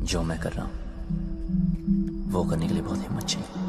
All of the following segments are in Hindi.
जो मैं कर रहा हूं वो करने के लिए बहुत हिम्मत चाहिए।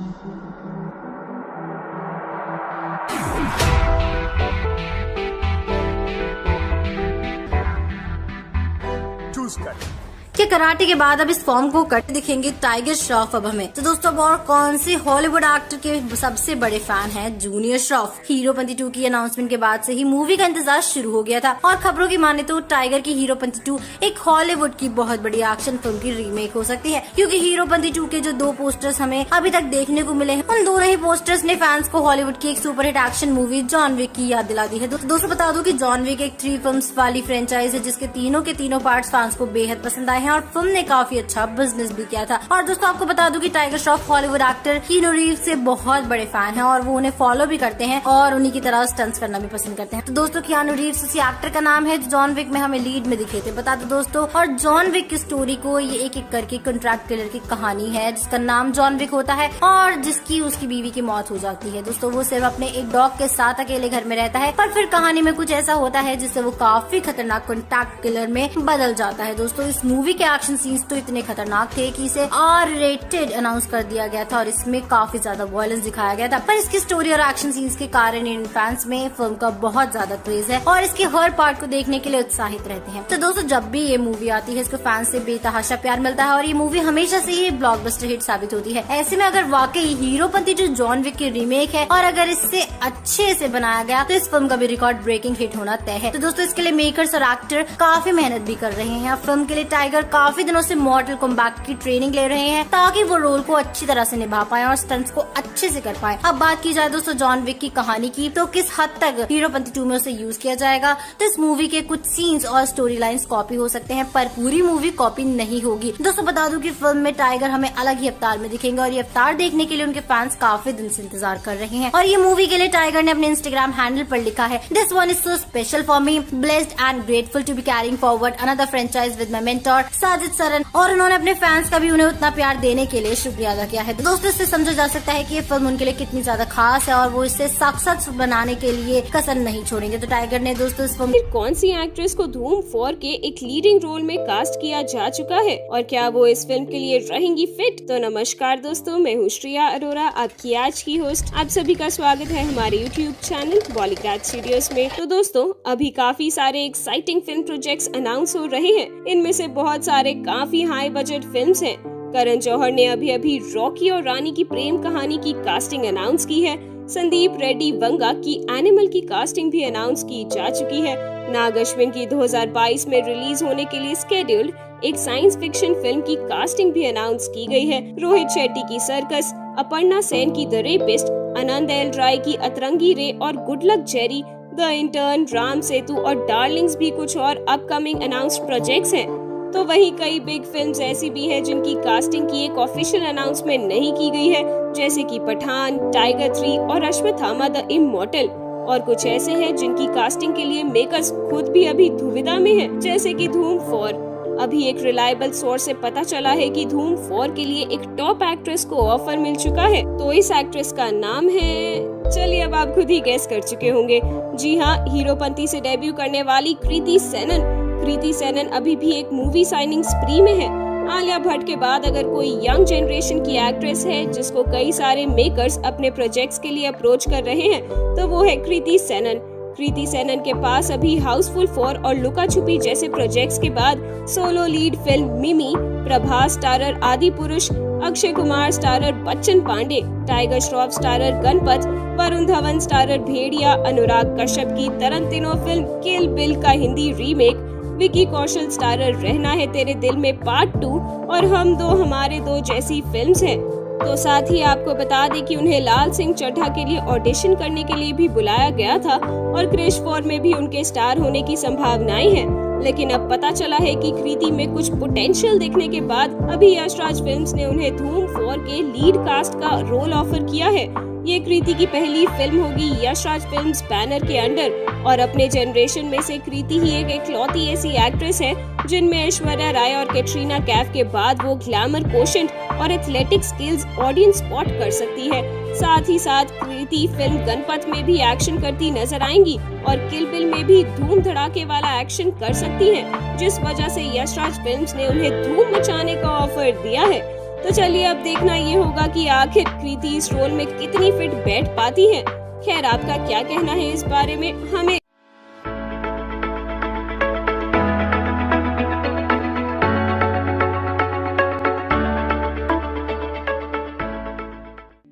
कि कराटे के बाद अब इस फॉर्म को कट दिखेंगे टाइगर श्रॉफ अब हमें। तो दोस्तों अब और कौन से हॉलीवुड एक्टर के सबसे बड़े फैन हैं? जूनियर श्रॉफ। हीरोपंती 2 की अनाउंसमेंट के बाद से ही मूवी का इंतजार शुरू हो गया था और खबरों की माने तो टाइगर की हीरोपंती 2 एक हॉलीवुड की बहुत बड़ी एक्शन फिल्म की रीमेक हो सकती है, क्योंकि हीरोपंती 2 के जो 2 पोस्टर्स हमें अभी तक देखने को मिले हैं, उन दोनों ही पोस्टर्स ने फैंस को हॉलीवुड की एक superhit action movie John Wick की याद दिला दी है। दोस्तों बता दूं कि जॉन विक एक 3 फिल्म्स वाली फ्रेंचाइज है, जिसके तीनों के तीनों पार्ट्स फैंस को बेहद पसंद आए हैं और फिल्म ने काफी अच्छा बिजनेस भी किया था। और दोस्तों आपको बता दूं कि tiger Shroff Hollywood actor Keanu Reeves से बहुत बड़े फैन हैं और वो उन्हें फॉलो भी करते हैं और उन्हीं की तरह स्टंट्स करना भी पसंद करते हैं। तो दोस्तों कीनू रीव्स उसी एक्टर का नाम है जो जॉन विक में हमें लीड में दिखे थे, बता दो दोस्तों। और जॉन विक की स्टोरी को ये एक एक करके कॉन्ट्रैक्ट किलर की कहानी है, जिसका नाम जॉन विक होता है और जिसकी उसकी बीवी की मौत हो जाती है। दोस्तों वो सिर्फ अपने एक डॉग के साथ अकेले घर में रहता है, पर फिर कहानी में कुछ ऐसा होता है जिससे वो काफी खतरनाक कॉन्ट्रैक्ट किलर में बदल जाता है। दोस्तों इस मूवी के एक्शन सीन्स तो इतने खतरनाक थे कि इसे R-rated अनाउंस कर दिया गया था और इसमें काफी ज्यादा वायलेंस दिखाया गया था, पर इसकी स्टोरी और एक्शन सीन्स के कारण इन फैंस में फिल्म का बहुत ज्यादा क्रेज है और इसके हर पार्ट को देखने के लिए उत्साहित रहते हैं। तो दोस्तों जब भी ये मूवी आती है इसको फैंस से बेतहाशा प्यार मिलता है और ये मूवी हमेशा से ही ब्लॉकबस्टर हिट साबित होती है। ऐसे में अगर वाकई हीरोपंती जो जॉन विक की रीमेक है और अगर इससे अच्छे से बनाया गया तो इस फिल्म का भी रिकॉर्ड ब्रेकिंग हिट होना तय है। तो दोस्तों इसके लिए मेकर्स और एक्टर काफी मेहनत भी कर रहे हैं। फिल्म के लिए टाइगर काफी दिनों से मॉर्टल कॉम्बैट की ट्रेनिंग ले रहे हैं ताकि वो रोल को अच्छी तरह से निभा पाए और स्टंट्स को अच्छे से कर पाए। अब बात की जाए दोस्तों जॉन विक की कहानी की, तो किस हद तक हीरोपंती 2 में उसे यूज किया जाएगा, तो इस मूवी के कुछ सीन्स और स्टोरी लाइन्स कॉपी हो सकते हैं, पर पूरी मूवी कॉपी नहीं होगी। दोस्तों बता दूं कि फिल्म में टाइगर हमें अलग ही अवतार में दिखेंगे और ये अवतार देखने के लिए उनके फैंस काफी दिन से इंतजार कर रहे हैं। और ये मूवी के लिए टाइगर ने अपने इंस्टाग्राम हैंडल पर लिखा है, this one is so special for me, blessed and grateful to be carrying forward another franchise with my mentor Sajid Saran. और उन्होंने अपने फैंस का भी उन्हें उतना प्यार देने के लिए शुक्रिया अदा किया है। दोस्तों इससे समझा जा सकता है कि ये फिल्म उनके लिए कितनी ज्यादा खास है और वो इसे सक्सेस बनाने के लिए कसर नहीं छोड़ेंगे। तो टाइगर ने दोस्तों इस फिल्म कौन सी एक्ट्रेस को धूम 4 के एक लीडिंग रोल में कास्ट किया जा चुका है और क्या वो इस फिल्म के लिए रहेंगी फिट? तो नमस्कार दोस्तों, मैं हूँ श्रेया अरोरा, आपकी आज की होस्ट। आप सभी का स्वागत है हमारे यूट्यूब चैनल बॉलीग्राज स्टूडियोज में। तो दोस्तों अभी काफी सारे एक्साइटिंग फिल्म प्रोजेक्ट्स अनाउंस हो रहे हैं। इनमें से बहुत सारे काफी हाई बजट फिल्म्स हैं। करण जौहर ने अभी रॉकी और रानी की प्रेम कहानी की कास्टिंग अनाउंस की है। संदीप रेड्डी वंगा की एनिमल की कास्टिंग भी अनाउंस की जा चुकी है। नाग अश्विन की 2022 में रिलीज होने के लिए स्केड्यूल्ड एक साइंस फिक्शन फिल्म की कास्टिंग भी अनाउंस की गई है। रोहित शेट्टी की सर्कस, अपर्णा सेन की the rapist, Anand L Rai की अतरंगी रे और good luck Jerry, the intern, Ram Setu और डार्लिंग्स भी कुछ और अपकमिंग अनाउंस्ड प्रोजेक्ट्स हैं। तो वहीं कई बिग फिल्म्स ऐसी भी हैं जिनकी कास्टिंग की एक ऑफिशियल अनाउंसमेंट नहीं की गई है, जैसे कि पठान, टाइगर 3 और अश्वत्थामा द इमॉर्टल। और कुछ ऐसे हैं जिनकी कास्टिंग के लिए मेकर्स खुद भी अभी दुविधा में हैं, जैसे कि धूम 4। अभी एक रिलायबल सोर्स से पता चला है कि धूम 4 के लिए एक टॉप एक्ट्रेस को ऑफर मिल चुका है। तो इस एक्ट्रेस का नाम है, चलिए अब आप खुद ही गेस कर चुके होंगे। जी हाँ, हीरोपंती से डेब्यू करने वाली कृति सेनन। कृति सेनन अभी भी एक मूवी साइनिंग स्प्री में है। आलिया भट्ट के बाद अगर कोई यंग जनरेशन की एक्ट्रेस है जिसको कई सारे मेकर्स अपने प्रोजेक्ट्स के लिए अप्रोच कर रहे हैं, तो वो है कृति सेनन। कृति सेनन के पास अभी हाउसफुल 4 और लुका छुपी जैसे प्रोजेक्ट्स के बाद सोलो लीड फिल्म मिमी, Prabhas starrer Adipurush, Akshay Kumar starrer Bachchan Pandey, Tiger Shroff starrer Ganapath, Varun Dhawan starrer Bhediya, Anurag Kashyap की तरंतिनो फिल्म किल बिल का हिंदी रीमेक, विकी कौशल स्टारर रहना है तेरे दिल में पार्ट 2 और हम दो हमारे दो जैसी फिल्म्स हैं। तो साथ ही आपको बता दें कि उन्हें लाल सिंह चड्ढा के लिए ऑडिशन करने के लिए भी बुलाया गया था और क्रिश 4 में भी उनके स्टार होने की संभावनाएं हैं। लेकिन अब पता चला है कि कृति में कुछ पोटेंशियल देखने के बाद अभी यशराज फिल्म्स ने उन्हें धूम 4 के लीड कास्ट का रोल ऑफर किया है। ये कृति की पहली फिल्म होगी यशराज फिल्म्स बैनर के अंडर और अपने जनरेशन में से कृति ही एक इकलौती ऐसी एक्ट्रेस है जिनमें ऐश्वर्या राय और कैटरीना कैफ के बाद वो ग्लैमर कोशेंट और एथलेटिक स्किल्स ऑडियंस स्पॉट कर सकती है। साथ ही साथ कृति फिल्म गणपत में भी एक्शन करती नजर आएंगी और किल बिल में भी धूम धड़ाके वाला एक्शन कर सकती हैं, जिस वजह से यशराज फिल्म्स ने उन्हें धूम मचाने का ऑफर दिया है। तो चलिए अब देखना ये होगा कि आखिर कृति इस रोल में कितनी फिट बैठ पाती हैं। खैर, आपका क्या कहना है इस बारे में हमें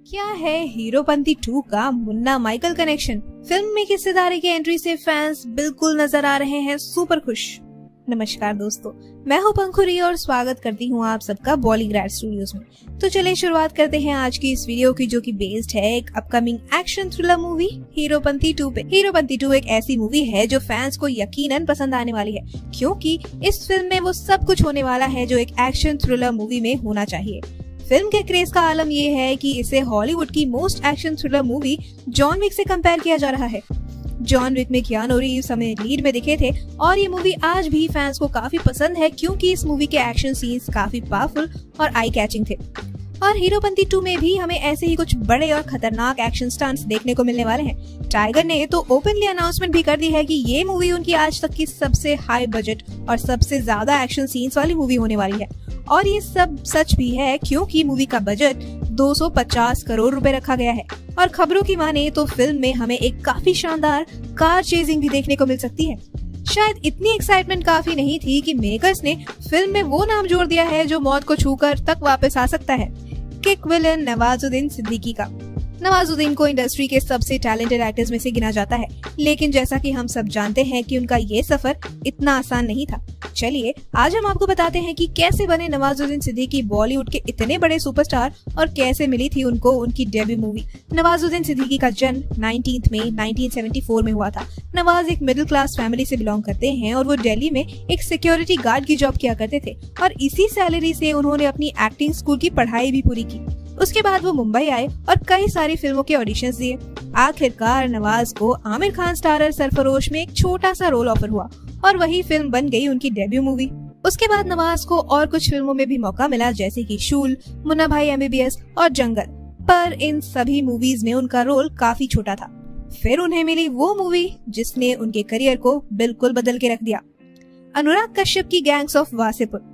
क्या है हीरोपंती 2 का मुन्ना माइकल कनेक्शन? फिल्म में किस सितारे की एंट्री से फैंस बिल्कुल नजर आ रहे हैं सुपर खुश। नमस्कार दोस्तों, मैं हूं पंखुरी और स्वागत करती हूं आप सबका बॉलीग्रैड स्टूडियोज में। तो चलिए शुरुआत करते हैं आज की इस वीडियो की, जो कि बेस्ड है एक upcoming action thriller movie Heropanti 2 पे। हीरोपंती 2 एक ऐसी मूवी है जो फैंस को यकीनन पसंद आने वाली है, क्योंकि इस फिल्म में वो सब कुछ होने वाला है जो एक एक्शन थ्रिलर मूवी में होना चाहिए। फिल्म के क्रेज का आलम ये है कि इसे हॉलीवुड की most action thriller movie John Wick से कंपेयर किया जा रहा है। जॉन विक में कियानू रीव्स हमें लीड में दिखे थे और ये मूवी आज भी फैंस को काफी पसंद है, क्योंकि इस मूवी के एक्शन सीन्स काफी पावरफुल और आई कैचिंग थे। और हीरोपंती 2 में भी हमें ऐसे ही कुछ बड़े और खतरनाक एक्शन स्टंट्स देखने को मिलने वाले हैं। टाइगर ने तो ओपनली अनाउंसमेंट भी कर दी है कि ये मूवी उनकी आज तक की सबसे हाई बजट और सबसे ज्यादा एक्शन सीन्स वाली मूवी होने वाली है। और ये सब सच भी है, क्योंकि मूवी का बजट 250 करोड़ रुपए रखा गया है। और खबरों की माने तो फिल्म में हमें एक काफी शानदार कार चेजिंग भी देखने को मिल सकती है। शायद इतनी एक्साइटमेंट काफी नहीं थी कि मेकर्स ने फिल्म में वो नाम जोड़ दिया है जो मौत को छूकर तक वापस आ सकता है, किक विलन नवाजुद्दीन सिद्दीकी का। नवाजुद्दीन को इंडस्ट्री के सबसे टैलेंटेड एक्टर्स में से गिना जाता है, लेकिन जैसा कि हम सब जानते हैं कि उनका ये सफर इतना आसान नहीं था। चलिए आज हम आपको बताते हैं कि कैसे बने नवाजुद्दीन सिद्दीकी बॉलीवुड के इतने बड़े सुपरस्टार और कैसे मिली थी उनको उनकी डेब्यू मूवी। नवाजुद्दीन सिद्दीकी का जन्म 19 मई 1974 में हुआ था। नवाज एक मिडिल क्लास फैमिली से बिलोंग करते हैं और वो दिल्ली में एक सिक्योरिटी गार्ड की जॉब किया करते थे और इसी सैलरी से उन्होंने अपनी एक्टिंग स्कूल की पढ़ाई भी पूरी की। उसके बाद वो मुंबई आए और कई सारी फिल्मों के ऑडिशंस दिए। आखिरकार नवाज को आमिर खान स्टारर सरफरोश में एक छोटा सा रोल ऑफर हुआ और वही फिल्म बन गई उनकी डेब्यू मूवी। उसके बाद नवाज को और कुछ फिल्मों में भी मौका मिला, जैसे कि शूल, मुन्ना भाई MBBS और जंगल, पर इन सभी मूवीज में उनका रोल काफी छोटा था। फिर उन्हें मिली वो मूवी जिसने उनके करियर को बिल्कुल बदल के रख दिया, अनुराग कश्यप की गैंग्स ऑफ वासेपुर।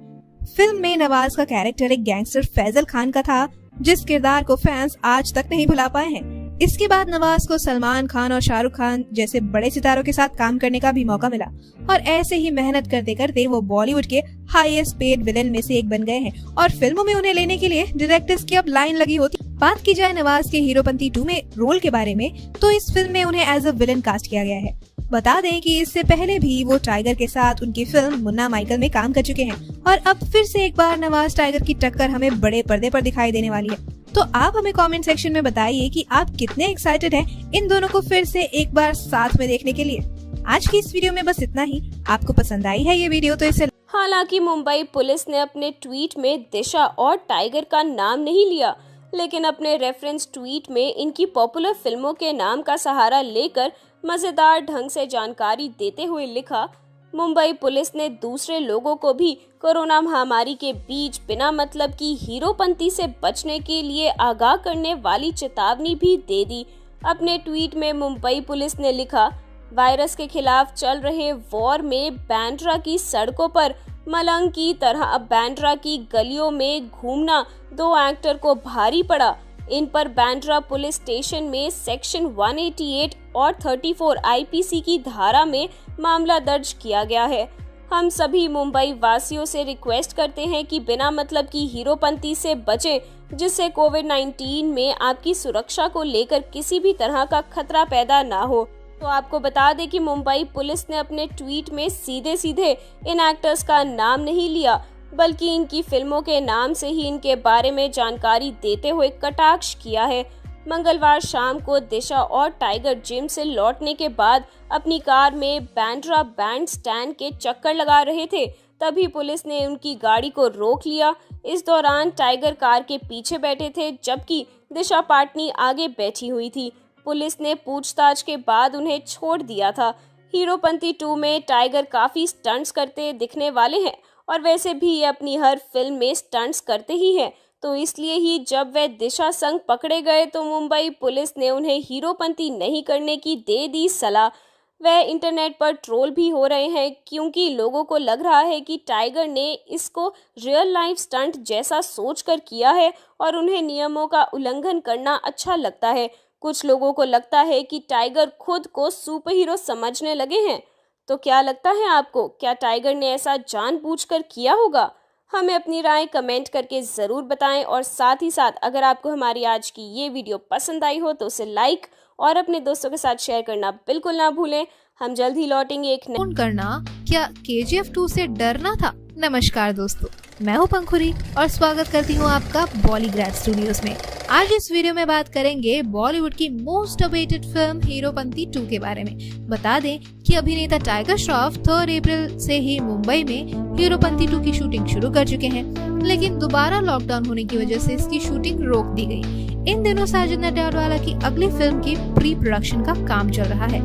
फिल्म में नवाज का कैरेक्टर एक गैंगस्टर फैजल खान का था, जिस किरदार को फैंस आज तक नहीं भुला पाए हैं। इसके बाद नवाज को सलमान खान और शाहरुख खान जैसे बड़े सितारों के साथ काम करने का भी मौका मिला और ऐसे ही मेहनत करते करते वो बॉलीवुड के हाईएस्ट पेड विलेन में से एक बन गए हैं और फिल्मों में उन्हें लेने के लिए डायरेक्टर्स की अब लाइन लगी होती। बात की जाए नवाज के हीरोपंती 2 में रोल के बारे में, तो इस फिल्म में उन्हें एज अ विलेन कास्ट किया गया है। बता दें कि इससे पहले भी वो टाइगर के साथ उनकी फिल्म मुन्ना माइकल में काम कर चुके हैं और अब फिर से एक बार नवाज टाइगर की टक्कर हमें बड़े पर्दे पर दिखाई देने वाली है। तो आप हमें कमेंट सेक्शन में बताइए कि आप कितने एक्साइटेड हैं इन दोनों को फिर से एक बार साथ में देखने के लिए। आज की इस वीडियो में बस इतना ही। आपको पसंद आई है ये वीडियो तो इसे। हालांकि मुंबई पुलिस ने अपने ट्वीट में दिशा और टाइगर का नाम नहीं लिया, लेकिन अपने रेफरेंस ट्वीट में इनकी पॉपुलर फिल्मों के नाम का सहारा लेकर मजेदार ढंग से जानकारी देते हुए लिखा, मुंबई पुलिस ने दूसरे लोगों को भी कोरोना महामारी के बीच बिना मतलब की हीरोपंती से बचने के लिए आगाह करने वाली चेतावनी भी दे दी। अपने ट्वीट में मुंबई पुलिस ने लिखा, वायरस के खिलाफ चल रहे वॉर में बांद्रा की सड़कों पर मलंग की तरह अब बांद्रा की गलियों में घूमना 2 एक्टर को भारी पड़ा। इन पर बांद्रा पुलिस स्टेशन में सेक्शन 188 और 34 IPC की धारा में मामला दर्ज किया गया है। हम सभी मुंबई वासियों से रिक्वेस्ट करते हैं कि बिना मतलब की हीरोपंती से बचें, जिससे कोविड-19 में आपकी सुरक्षा को लेकर किसी भी तरह का खतरा पैदा ना हो। तो आपको बता दें कि मुंबई पुलिस ने अपने ट्वीट में सीधे सीधे इन एक्टर्स का नाम नहीं लिया, बल्कि इनकी फिल्मों के नाम से ही इनके बारे में जानकारी देते हुए कटाक्ष किया है। मंगलवार शाम को दिशा और टाइगर जिम से लौटने के बाद अपनी कार में बांद्रा बैंड स्टैंड के चक्कर लगा रहे थे। तभी पुलिस ने उनकी गाड़ी को रोक लिया। इस दौरान टाइगर कार के पीछे बैठे थे, जबकि दिशा पाटनी आगे बैठी हुई थी। पुलिस ने पूछताछ के बाद उन्हें छोड़ दिया था। हीरोपंती 2 में टाइगर काफी स्टंट्स करते दिखने वाले हैं और वैसे भी ये अपनी हर फिल्म में स्टंट्स करते ही हैं, तो इसलिए ही जब वे दिशा संग पकड़े गए तो मुंबई पुलिस ने उन्हें हीरोपंती नहीं करने की दे दी सलाह। वह इंटरनेट पर ट्रोल भी हो रहे हैं क्योंकि लोगों को लग रहा है कि टाइगर ने इसको रियल लाइफ स्टंट जैसा सोचकर किया है और उन्हें नियमों का उल्लंघन करना अच्छा लगता है। कुछ लोगों को लगता है कि टाइगर खुद को सुपर हीरो समझने लगे हैं। तो क्या लगता है आपको, क्या टाइगर ने ऐसा जानबूझकर किया होगा? हमें अपनी राय कमेंट करके ज़रूर बताएं और साथ ही साथ अगर आपको हमारी आज की ये वीडियो पसंद आई हो तो उसे लाइक और अपने दोस्तों के साथ शेयर करना बिल्कुल ना भूलें। हम जल्द ही लौटेंगे एक फोन करना, क्या KGF 2 से डरना था? नमस्कार दोस्तों, मैं हूं पंखुरी और स्वागत करती हूं आपका बॉलीग्रैड स्टूडियोज में। आज इस वीडियो में बात करेंगे बॉलीवुड की मोस्ट अवेटेड फिल्म हीरोपंती 2 के बारे में। बता दें कि अभिनेता टाइगर श्रॉफ 3 अप्रैल से ही मुंबई में हीरोपंती 2 की शूटिंग शुरू कर चुके हैं, लेकिन दोबारा लॉकडाउन होने की वजह से इसकी शूटिंग रोक दी गई। इन दिनों साजिद नडियाडवाला की अगली फिल्म की प्री प्रोडक्शन का काम चल रहा है।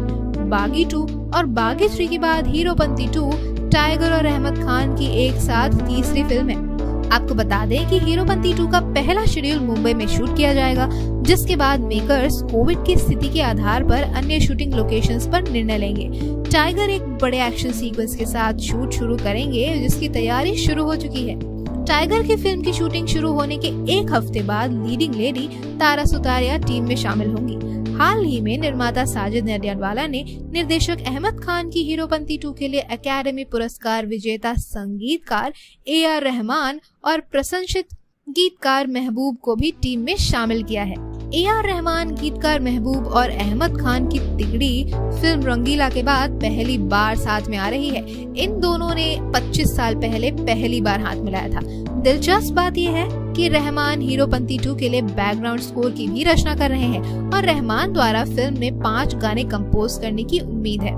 बागी 2 और बागी 3 के बाद हीरोपंती 2 टाइगर और अहमद खान की एक साथ तीसरी फिल्म है। आपको बता दें कि हीरोपंती 2 का पहला शेड्यूल मुंबई में शूट किया जाएगा, जिसके बाद मेकर्स कोविड की स्थिति के आधार पर अन्य शूटिंग लोकेशंस पर निर्णय लेंगे। टाइगर एक बड़े एक्शन सीक्वेंस के साथ शूट शुरू करेंगे, जिसकी तैयारी शुरू हो चुकी है। टाइगर की फिल्म की शूटिंग शुरू होने के एक हफ्ते बाद leading lady Tara Sutaria team में शामिल होंगी। हाल ही में निर्माता साजिद नडियाडवाला ने निर्देशक अहमद खान की हीरोपंती 2 के लिए अकादमी पुरस्कार विजेता संगीतकार AR रहमान और प्रशंसित गीतकार महबूब को भी टीम में शामिल किया है। AR रहमान, गीतकार महबूब और अहमद खान की तिगड़ी फिल्म रंगीला के बाद पहली बार साथ में आ रही है। इन दोनों ने 25 साल पहले पहली बार हाथ मिलाया था। दिलचस्प बात यह है कि रहमान हीरोपंती 2 के लिए बैकग्राउंड स्कोर की भी रचना कर रहे हैं और रहमान द्वारा फिल्म में 5 गाने कंपोज करने की उम्मीद है।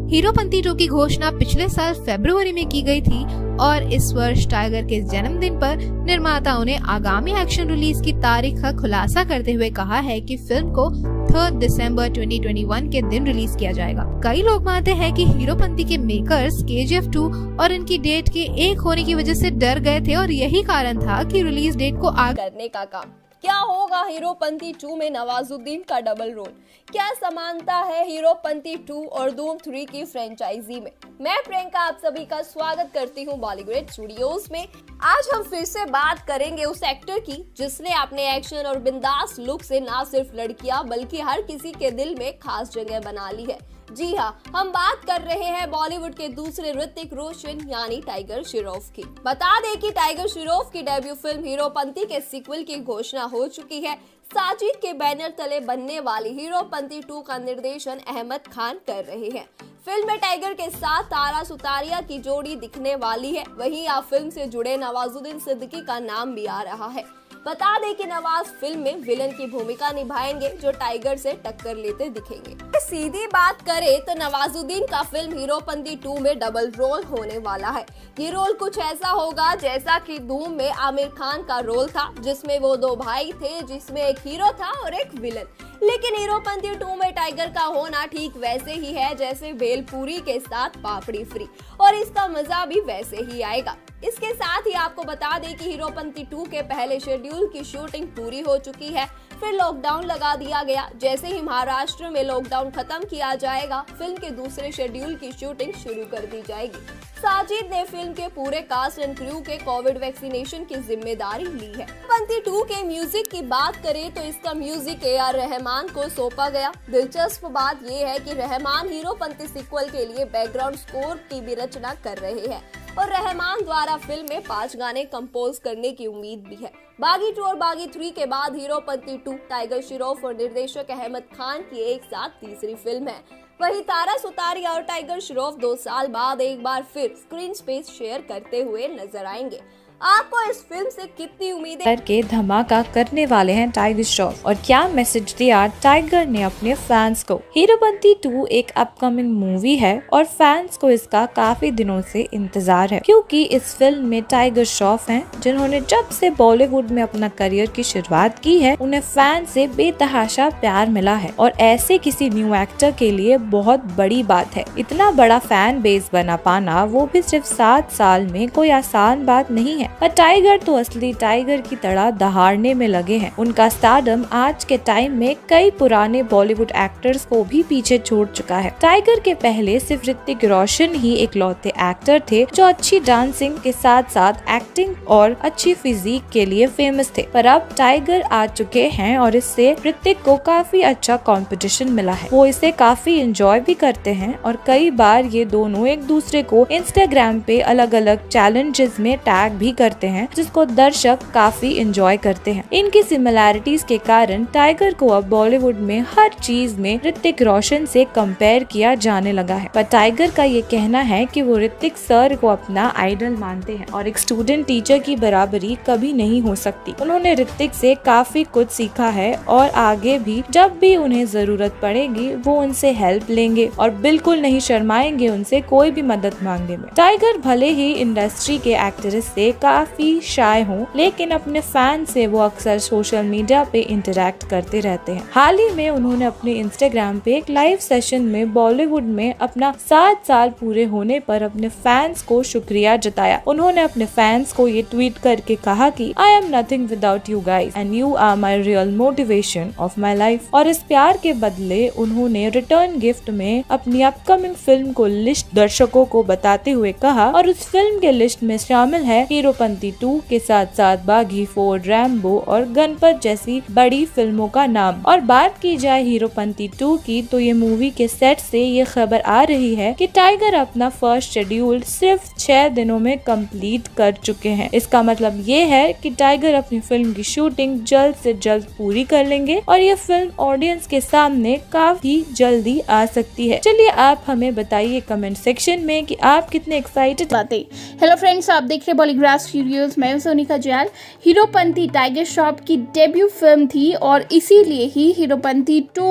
हीरोपंती 2 की घोषणा पिछले साल फरवरी में की गई थी और इस वर्ष टाइगर के जन्मदिन पर निर्माताओं ने आगामी एक्शन रिलीज की तारीख का खुलासा करते हुए कहा है कि फिल्म को 3 दिसंबर 2021 के दिन रिलीज किया जाएगा। कई लोग मानते हैं कि हीरोपंती के मेकर्स KGF 2 और इनकी डेट के एक होने की वजह से डर गए थे और यही कारण था कि रिलीज डेट को आगे करने का काम। क्या होगा हीरोपंती 2 में नवाजुद्दीन का डबल रोल? क्या समानता है हीरोपंती 2 और धूम 3 की फ्रेंचाइजी में? मैं प्रियंका आप सभी का स्वागत करती हूँ बॉलीग्रैड स्टूडियोज में। आज हम फिर से बात करेंगे उस एक्टर की जिसने अपने एक्शन और बिंदास लुक से ना सिर्फ लड़कियां बल्कि हर किसी के दिल में खास जगह बना ली है। जी हाँ, हम बात कर रहे हैं बॉलीवुड के दूसरे ऋतिक रोशन यानी टाइगर श्रॉफ की। बता दें कि टाइगर श्रॉफ की डेब्यू फिल्म हीरोपंती के सीक्वल की घोषणा हो चुकी है। साजिद के बैनर तले बनने वाली हीरोपंती 2 का निर्देशन अहमद खान कर रहे हैं। फिल्म में टाइगर के साथ तारा सुतारिया की जोड़ी दिखने वाली है। वहीं आप फिल्म से जुड़े नवाजुद्दीन सिद्दीकी का नाम भी आ रहा है। बता दें कि नवाज फिल्म में विलन की भूमिका निभाएंगे जो टाइगर से टक्कर लेते दिखेंगे। सीधी बात करें तो नवाजुद्दीन का फिल्म हीरोपंती 2 में डबल रोल होने वाला है। ये रोल कुछ ऐसा होगा जैसा कि धूम में आमिर खान का रोल था, जिसमें वो 2 भाई थे, जिसमें एक हीरो था और एक विलन। लेकिन हीरोपंती 2 में टाइगर का होना ठीक वैसे ही है जैसे भेलपूरी के साथ पापड़ी फ्री, और इसका मजा भी वैसे ही आएगा। इसके साथ ही आपको बता दें कि हीरोपंती 2 के पहले शेड्यूल की शूटिंग पूरी हो चुकी है, फिर लॉकडाउन लगा दिया गया। जैसे ही महाराष्ट्र में लॉकडाउन खत्म किया जाएगा, फिल्म के दूसरे शेड्यूल की शूटिंग शुरू कर दी जाएगी। साजिद ने फिल्म के पूरे कास्ट एंड क्रू के कोविड वैक्सीनेशन की जिम्मेदारी ली है। हीरोपंती 2 के म्यूजिक की बात करें तो इसका म्यूजिक AR रहमान को सौंपा गया। दिलचस्प बात यह है कि रहमान हीरोपंती सीक्वल के लिए बैकग्राउंड स्कोर की भी रचना कर रहे हैं और रहमान द्वारा फिल्म में 5 गाने कंपोज करने की उम्मीद भी है। बागी 2 और बागी 3 के बाद हीरोपंती 2 टाइगर श्रॉफ और निर्देशक अहमद खान की एक साथ तीसरी फिल्म है। वहीं तारा सुतारिया और टाइगर श्रॉफ 2 साल बाद एक बार फिर स्क्रीन स्पेस शेयर करते हुए नजर आएंगे। आपको इस फिल्म से कितनी उम्मीदें करके धमाका करने वाले हैं टाइगर श्रॉफ और क्या मैसेज दिया टाइगर ने अपने फैंस को। हीरोपंती 2 एक अपकमिंग मूवी है और फैंस को इसका काफी दिनों से इंतजार है, क्योंकि इस फिल्म में टाइगर श्रॉफ हैं जिन्होंने जब से बॉलीवुड में अपना करियर की शुरुआत की है उन्हें फैन से बेतहाशा प्यार मिला है और ऐसे किसी न्यू एक्टर के लिए बहुत बड़ी बात है। इतना बड़ा फैन बेस बना पाना वो भी सिर्फ 7 साल में कोई आसान बात नहीं है। पर टाइगर तो असली टाइगर की तरह दहाड़ने में लगे हैं। उनका स्टारडम आज के टाइम में कई पुराने बॉलीवुड एक्टर्स को भी पीछे छोड़ चुका है। टाइगर के पहले सिर्फ ऋतिक रोशन ही इकलौते एक्टर थे जो अच्छी डांसिंग के साथ साथ एक्टिंग और अच्छी फिजिक के लिए फेमस थे, पर अब टाइगर आ चुके हैं और इससे ऋतिक को काफी अच्छा कंपटीशन मिला है। वो इसे काफी एंजॉय भी करते हैं और कई बार ये दोनों एक दूसरे को इंस्टाग्राम पे अलग अलग चैलेंजेस में टैग भी करते हैं, जिसको दर्शक काफी एंजॉय करते हैं। इनकी सिमिलैरिटीज के कारण टाइगर को अब बॉलीवुड में हर चीज में ऋतिक रोशन से कंपेयर किया जाने लगा है। पर टाइगर का ये कहना है कि वो ऋतिक सर को अपना आइडल मानते हैं और एक स्टूडेंट टीचर की बराबरी कभी नहीं हो सकती। उन्होंने ऋतिक से काफी कुछ सीखा है और आगे भी जब भी उन्हें जरूरत पड़ेगी वो उनसे हेल्प लेंगे और बिल्कुल नहीं शर्माएंगे उनसे कोई भी मदद मांगने में। टाइगर भले ही इंडस्ट्री के एक्ट्रेस से काफी शाय हों, लेकिन अपने फैन से वो अक्सर सोशल मीडिया पे इंटरेक्ट करते रहते हैं। हाल ही में उन्होंने अपने इंस्टाग्राम पे एक लाइव सेशन में बॉलीवुड में अपना 7 साल पूरे होने पर अपने फैंस को शुक्रिया जताया। उन्होंने अपने फैंस को ये ट्वीट करके कहा कि I am nothing without you guys and you are my real motivation of my life. और इस प्यार के बदले उन्होंने रिटर्न गिफ्ट में अपनी अपकमिंग फिल्म को लिस्ट दर्शकों को बताते हुए कहा, और उस फिल्म के लिस्ट में शामिल है हीरोपंती 2 के साथ साथ बागी 4, रैम्बो और गणपत जैसी बड़ी फिल्मों का नाम। और बात की जाए हीरोपंती 2 की तो ये मूवी के सेट से ये खबर आ रही है कि टाइगर अपना फर्स्ट शेड्यूल सिर्फ 6 दिनों में कंप्लीट कर चुके हैं। इसका मतलब ये है कि टाइगर अपनी फिल्म की शूटिंग जल्द से जल्द पूरी कर लेंगे और ये फिल्म ऑडियंस के सामने काफी जल्दी आ सकती है। चलिए आप हमें बताइए कमेंट सेक्शन में कि आप कितने एक्साइटेड। हेलो फ्रेंड्स, आप देख रहे बॉलीग्राफ स्टूडियोज। मैं हूं सोनिका जयाल। हीरोपंती टाइगर श्रॉफ की डेब्यू फिल्म थी और इसीलिए ही हीरोपंती 2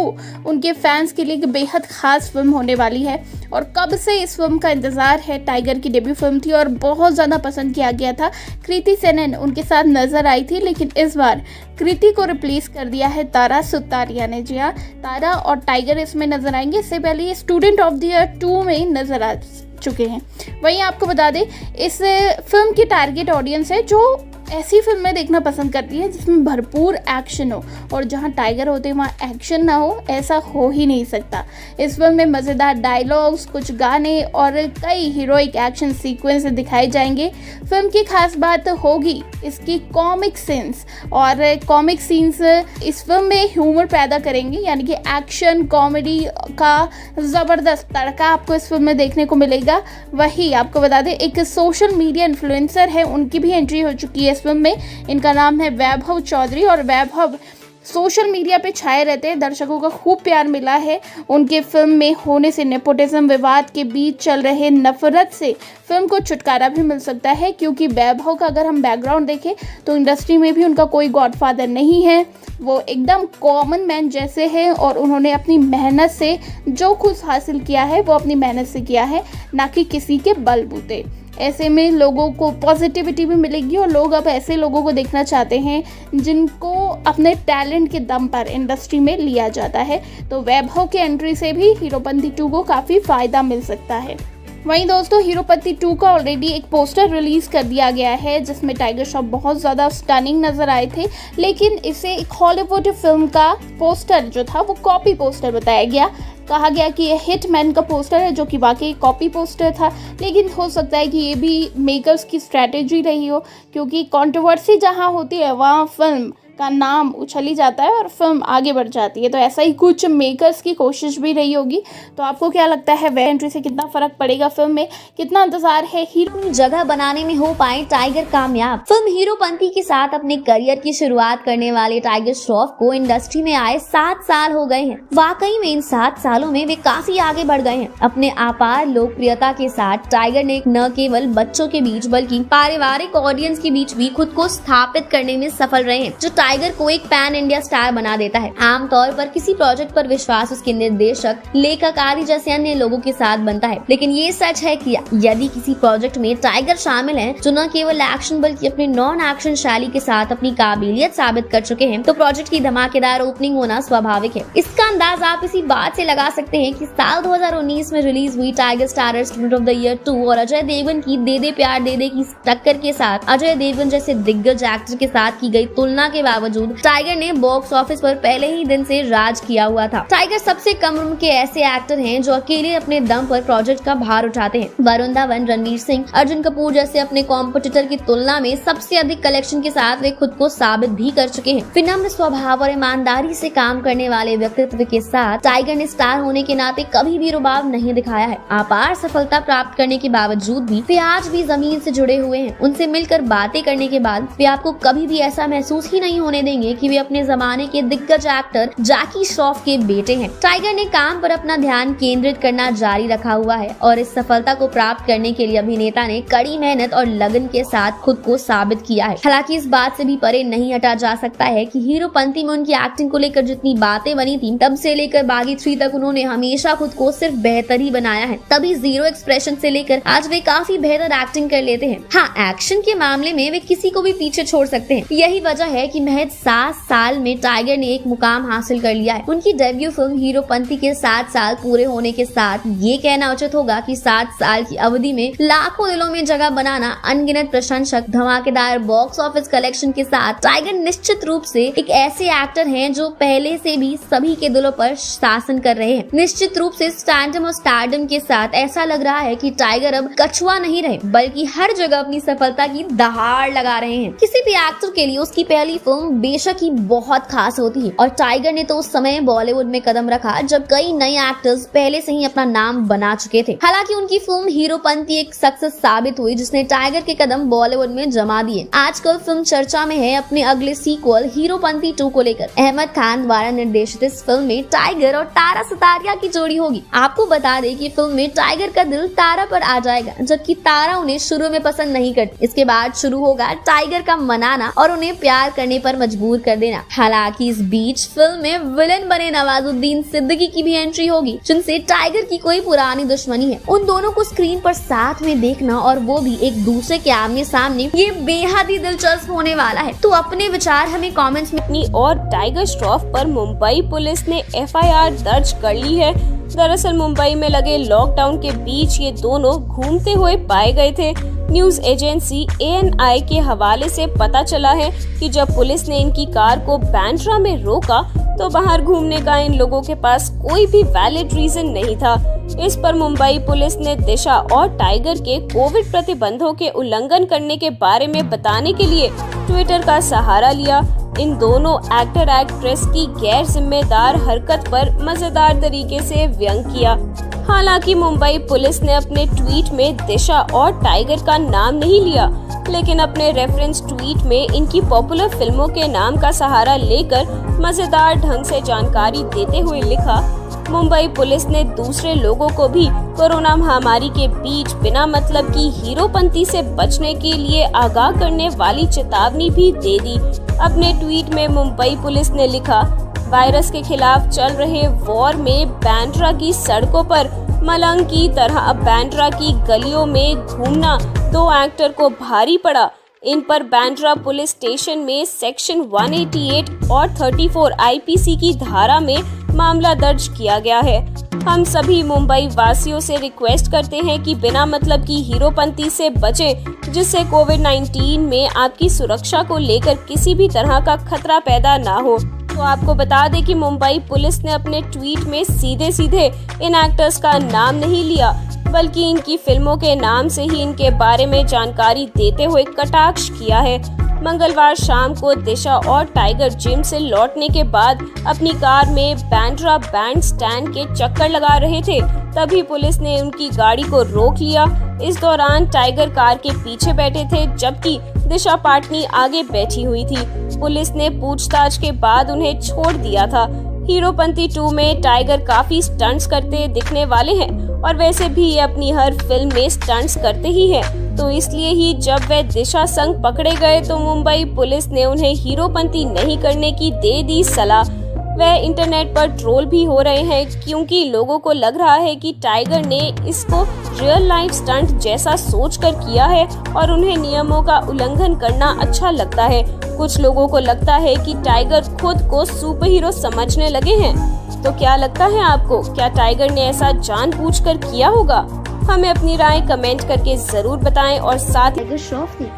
उनके फैंस के लिए एक बेहद खास फिल्म होने वाली है और कब से इस फिल्म का इंतजार है। टाइगर की डेब्यू फिल्म थी और बहुत ज़्यादा पसंद किया गया था। कृति सेनन उनके साथ नजर आई थी, लेकिन इस बार कृति को रिप्लेस कर दिया है तारा सुतारिया ने। जी हाँ, तारा और टाइगर इसमें नजर आएंगे। इससे पहले ये स्टूडेंट ऑफ द ईयर 2 में नजर आ चुके हैं। वहीं आपको बता दें इस फिल्म की टारगेट ऑडियंस है जो ऐसी फिल्में देखना पसंद करती है जिसमें भरपूर एक्शन हो, और जहां टाइगर होते हैं वहाँ एक्शन ना हो ऐसा हो ही नहीं सकता। इस फिल्म में मज़ेदार डायलॉग्स, कुछ गाने और कई हीरोइक एक्शन सीक्वेंस दिखाए जाएंगे। फिल्म की खास बात होगी इसकी कॉमिक सीन्स, और कॉमिक सीन्स इस फिल्म में ह्यूमर पैदा करेंगे, यानी कि एक्शन कॉमेडी का ज़बरदस्त तड़का आपको इस फिल्म में देखने को मिलेगा। वही आपको बता दें एक सोशल मीडिया इन्फ्लुएंसर है, उनकी भी एंट्री हो चुकी है फिल्म में। इनका नाम है वैभव चौधरी और वैभव सोशल मीडिया पे छाए रहते हैं। दर्शकों का खूब प्यार मिला है उनके फिल्म में होने से। नेपोटिज्म विवाद के बीच चल रहे नफरत से फिल्म को छुटकारा भी मिल सकता है, क्योंकि वैभव का अगर हम बैकग्राउंड देखें तो इंडस्ट्री में भी उनका कोई गॉडफादर नहीं है। वो एकदम कॉमन मैन जैसे हैं और उन्होंने अपनी मेहनत से जो कुछ हासिल किया है वो अपनी मेहनत से किया है, ना कि किसी के बलबूते। ऐसे में लोगों को पॉजिटिविटी भी मिलेगी और लोग अब ऐसे लोगों को देखना चाहते हैं जिनको अपने टैलेंट के दम पर इंडस्ट्री में लिया जाता है। तो वैभव के एंट्री से भी हीरोपंती 2 को काफ़ी फ़ायदा मिल सकता है। वहीं दोस्तों हीरोपंती 2 का ऑलरेडी एक पोस्टर रिलीज कर दिया गया है जिसमें टाइगर श्रॉफ बहुत ज़्यादा स्टनिंग नज़र आए थे, लेकिन इसे एक हॉलीवुड फिल्म का पोस्टर जो था वो कॉपी पोस्टर बताया गया। कहा गया कि ये हिटमैन का पोस्टर है, जो कि वाकई कॉपी पोस्टर था, लेकिन हो सकता है कि ये भी मेकर्स की स्ट्रैटेजी रही हो, क्योंकि कंट्रोवर्सी जहां होती है वहां फिल्म का नाम उछली जाता है और फिल्म आगे बढ़ जाती है। तो ऐसा ही कुछ मेकर्स की कोशिश भी रही होगी। तो आपको क्या लगता है, वे एंट्री से कितना फर्क पड़ेगा फिल्म में, कितना इंतजार है हीरो जगह बनाने में हो पाए टाइगर कामयाब। फिल्म हीरोपंती के साथ अपने करियर की शुरुआत करने वाले टाइगर श्रॉफ को इंडस्ट्री में आए 7 साल हो गए हैं। वाकई में इन 7 सालों में वे काफी आगे बढ़ गए हैं। अपने अपार लोकप्रियता के साथ टाइगर ने न केवल बच्चों के बीच बल्कि पारिवारिक ऑडियंस के बीच भी खुद को स्थापित करने में सफल रहे हैं, जो टाइगर को एक पैन इंडिया स्टार बना देता है। आमतौर पर किसी प्रोजेक्ट पर विश्वास उसके निर्देशक, लेखक आदि जैसे अन्य लोगों के साथ बनता है, लेकिन ये सच है कि यदि किसी प्रोजेक्ट में टाइगर शामिल हैं, जो न केवल एक्शन बल्कि अपने नॉन एक्शन शैली के साथ अपनी काबिलियत साबित कर चुके हैं, तो प्रोजेक्ट की धमाकेदार ओपनिंग होना स्वाभाविक है। इसका अंदाज आप इसी बात से लगा सकते हैं कि साल 2019 में रिलीज हुई tiger starrer student of the year 2 और अजय देवगन की दे दे प्यार दे दे की टक्कर के साथ अजय देवगन जैसे दिग्गज एक्टर के साथ की गई तुलना के बावजूद टाइगर ने बॉक्स ऑफिस पर पहले ही दिन से राज किया हुआ था। टाइगर सबसे कम उम्र के ऐसे एक्टर हैं जो अकेले अपने दम पर प्रोजेक्ट का भार उठाते हैं। वरुण धवन, रणवीर सिंह, अर्जुन कपूर जैसे अपने कॉम्पिटिटर की तुलना में सबसे अधिक कलेक्शन के साथ वे खुद को साबित भी कर चुके हैं। विनम्र स्वभाव और ईमानदारी से काम करने वाले व्यक्तित्व के साथ टाइगर ने स्टार होने के नाते कभी भी रुबाब नहीं दिखाया है। अपार सफलता प्राप्त करने के बावजूद भी वे आज भी जमीन से जुड़े हुए हैं। उनसे मिलकर बातें करने के बाद वे आपको कभी भी ऐसा महसूस ही नहीं होने देंगे कि वे अपने जमाने के दिग्गज एक्टर जैकी श्रॉफ के बेटे हैं। टाइगर ने काम पर अपना ध्यान केंद्रित करना जारी रखा हुआ है और इस सफलता को प्राप्त करने के लिए अभिनेता ने कड़ी मेहनत और लगन के साथ खुद को साबित किया है। हालांकि इस बात से भी परे नहीं हटा जा सकता है कि हीरोपंती में उनकी एक्टिंग को लेकर जितनी बातें बनी थी, तब से लेकर बागी 3 तक उन्होंने हमेशा खुद को सिर्फ बेहतर ही बनाया है। तभी जीरो एक्सप्रेशन से लेकर आज वे काफी बेहतर एक्टिंग कर लेते हैं। हाँ, एक्शन के मामले में वे किसी को भी पीछे छोड़ सकते हैं। यही वजह है कि महज 7 साल में टाइगर ने एक मुकाम हासिल कर लिया है। उनकी डेब्यू फिल्म हीरोपंती के 7 साल पूरे होने के साथ ये कहना उचित होगा कि 7 साल की अवधि में लाखों दिलों में जगह बनाना, अनगिनत प्रशंसक, धमाकेदार बॉक्स ऑफिस कलेक्शन के साथ टाइगर निश्चित रूप से एक ऐसे एक्टर हैं जो पहले से भी सभी के दिलों पर शासन कर रहे हैं। निश्चित रूप से स्टैंडम और स्टारडम के साथ ऐसा लग रहा है कि टाइगर अब कछुआ नहीं रहे, बल्कि हर जगह अपनी सफलता की दहाड़ लगा रहे हैं। किसी भी एक्टर के लिए उसकी पहली फिल्म बेशक ही बहुत खास होती है और टाइगर ने तो उस समय बॉलीवुड में कदम रखा जब कई नए एक्टर्स पहले से ही अपना नाम बना चुके थे। हालांकि उनकी फिल्म हीरोपंती एक सक्सेस साबित हुई जिसने टाइगर के कदम बॉलीवुड में जमा दिए। आजकल फिल्म चर्चा में है अपने अगले सीक्वल हीरोपंती 2 को लेकर। अहमद खान द्वारा निर्देशित इस फिल्म में टाइगर और तारा सुतारिया की जोड़ी होगी। आपको बता दें कि फिल्म में टाइगर का दिल तारा पर आ जाएगा, जबकि तारा उन्हें शुरू में पसंद नहीं करती। इसके बाद शुरू होगा टाइगर का मनाना और उन्हें प्यार करने पर मजबूर कर देना। हालांकि इस बीच फिल्म में विलन बने नवाजुद्दीन सिद्दीकी की भी एंट्री होगी, जिनसे टाइगर की कोई पुरानी दुश्मनी है। उन दोनों को स्क्रीन पर साथ में देखना और वो भी एक दूसरे के आमने सामने, ये बेहद ही दिलचस्प होने वाला है। तो अपने विचार हमें कमेंट्स में और टाइगर श्रॉफ पर मुंबई पुलिस ने FIR दर्ज कर ली है। दरअसल मुंबई में लगे लॉकडाउन के बीच ये दोनों घूमते हुए पाए गए थे। न्यूज एजेंसी ANI के हवाले से पता चला है कि जब पुलिस ने इनकी कार को बांद्रा में रोका तो बाहर घूमने का इन लोगों के पास कोई भी वैलिड रीजन नहीं था। इस पर मुंबई पुलिस ने दिशा और टाइगर के कोविड प्रतिबंधों के उल्लंघन करने के बारे में बताने के लिए ट्विटर का सहारा लिया। इन दोनों एक्टर एक्ट्रेस की गैर जिम्मेदार हरकत पर मजेदार तरीके से व्यंग किया। हालांकि मुंबई पुलिस ने अपने ट्वीट में दिशा और टाइगर का नाम नहीं लिया, लेकिन अपने रेफरेंस ट्वीट में इनकी पॉपुलर फिल्मों के नाम का सहारा लेकर मजेदार ढंग से जानकारी देते हुए लिखा, मुंबई पुलिस ने दूसरे लोगों को भी कोरोना महामारी के बीच बिना मतलब की हीरोपंती से बचने के लिए आगाह करने वाली चेतावनी भी दे दी। अपने ट्वीट में मुंबई पुलिस ने लिखा, वायरस के खिलाफ चल रहे वॉर में बांद्रा की सड़कों पर मलंग की तरह बांद्रा की गलियों में घूमना 2 एक्टर को भारी पड़ा। इन पर बांद्रा पुलिस स्टेशन में सेक्शन 188 और 34 IPC की धारा में मामला दर्ज किया गया है। हम सभी मुंबई वासियों से रिक्वेस्ट करते हैं कि बिना मतलब की हीरोपंती से बचें, जिससे कोविड-19 में आपकी सुरक्षा को लेकर किसी भी तरह का खतरा पैदा ना हो। तो आपको बता दें कि मुंबई पुलिस ने अपने ट्वीट में सीधे सीधे इन एक्टर्स का नाम नहीं लिया, बल्कि इनकी फिल्मों के नाम से ही इनके बारे में जानकारी देते हुए कटाक्ष किया है। मंगलवार शाम को दिशा और टाइगर जिम से लौटने के बाद अपनी कार में बांद्रा बैंड स्टैंड के चक्कर लगा रहे थे। तभी पुलिस ने उनकी गाड़ी को रोक लिया। इस दौरान टाइगर कार के पीछे बैठे थे, जबकि दिशा पाटनी आगे बैठी हुई थी। पुलिस ने पूछताछ के बाद उन्हें छोड़ दिया था। हीरोपंती 2 में टाइगर काफी स्टंट्स करते दिखने वाले हैं और वैसे भी ये अपनी हर फिल्म में स्टंट्स करते ही हैं। तो इसलिए ही जब वे दिशा संग पकड़े गए तो मुंबई पुलिस ने उन्हें हीरोपंती नहीं करने की दे दी सलाह। वह इंटरनेट पर ट्रोल भी हो रहे हैं, क्योंकि लोगों को लग रहा है कि टाइगर ने इसको रियल लाइफ स्टंट जैसा सोचकर किया है और उन्हें नियमों का उल्लंघन करना अच्छा लगता है। कुछ लोगों को लगता है कि टाइगर खुद को सुपर हीरो समझने लगे हैं। तो क्या लगता है आपको, क्या टाइगर ने ऐसा जानबूझकर किया होगा? हमें अपनी राय कमेंट करके जरूर बताएं और साथ टाइगर श्रॉफ ने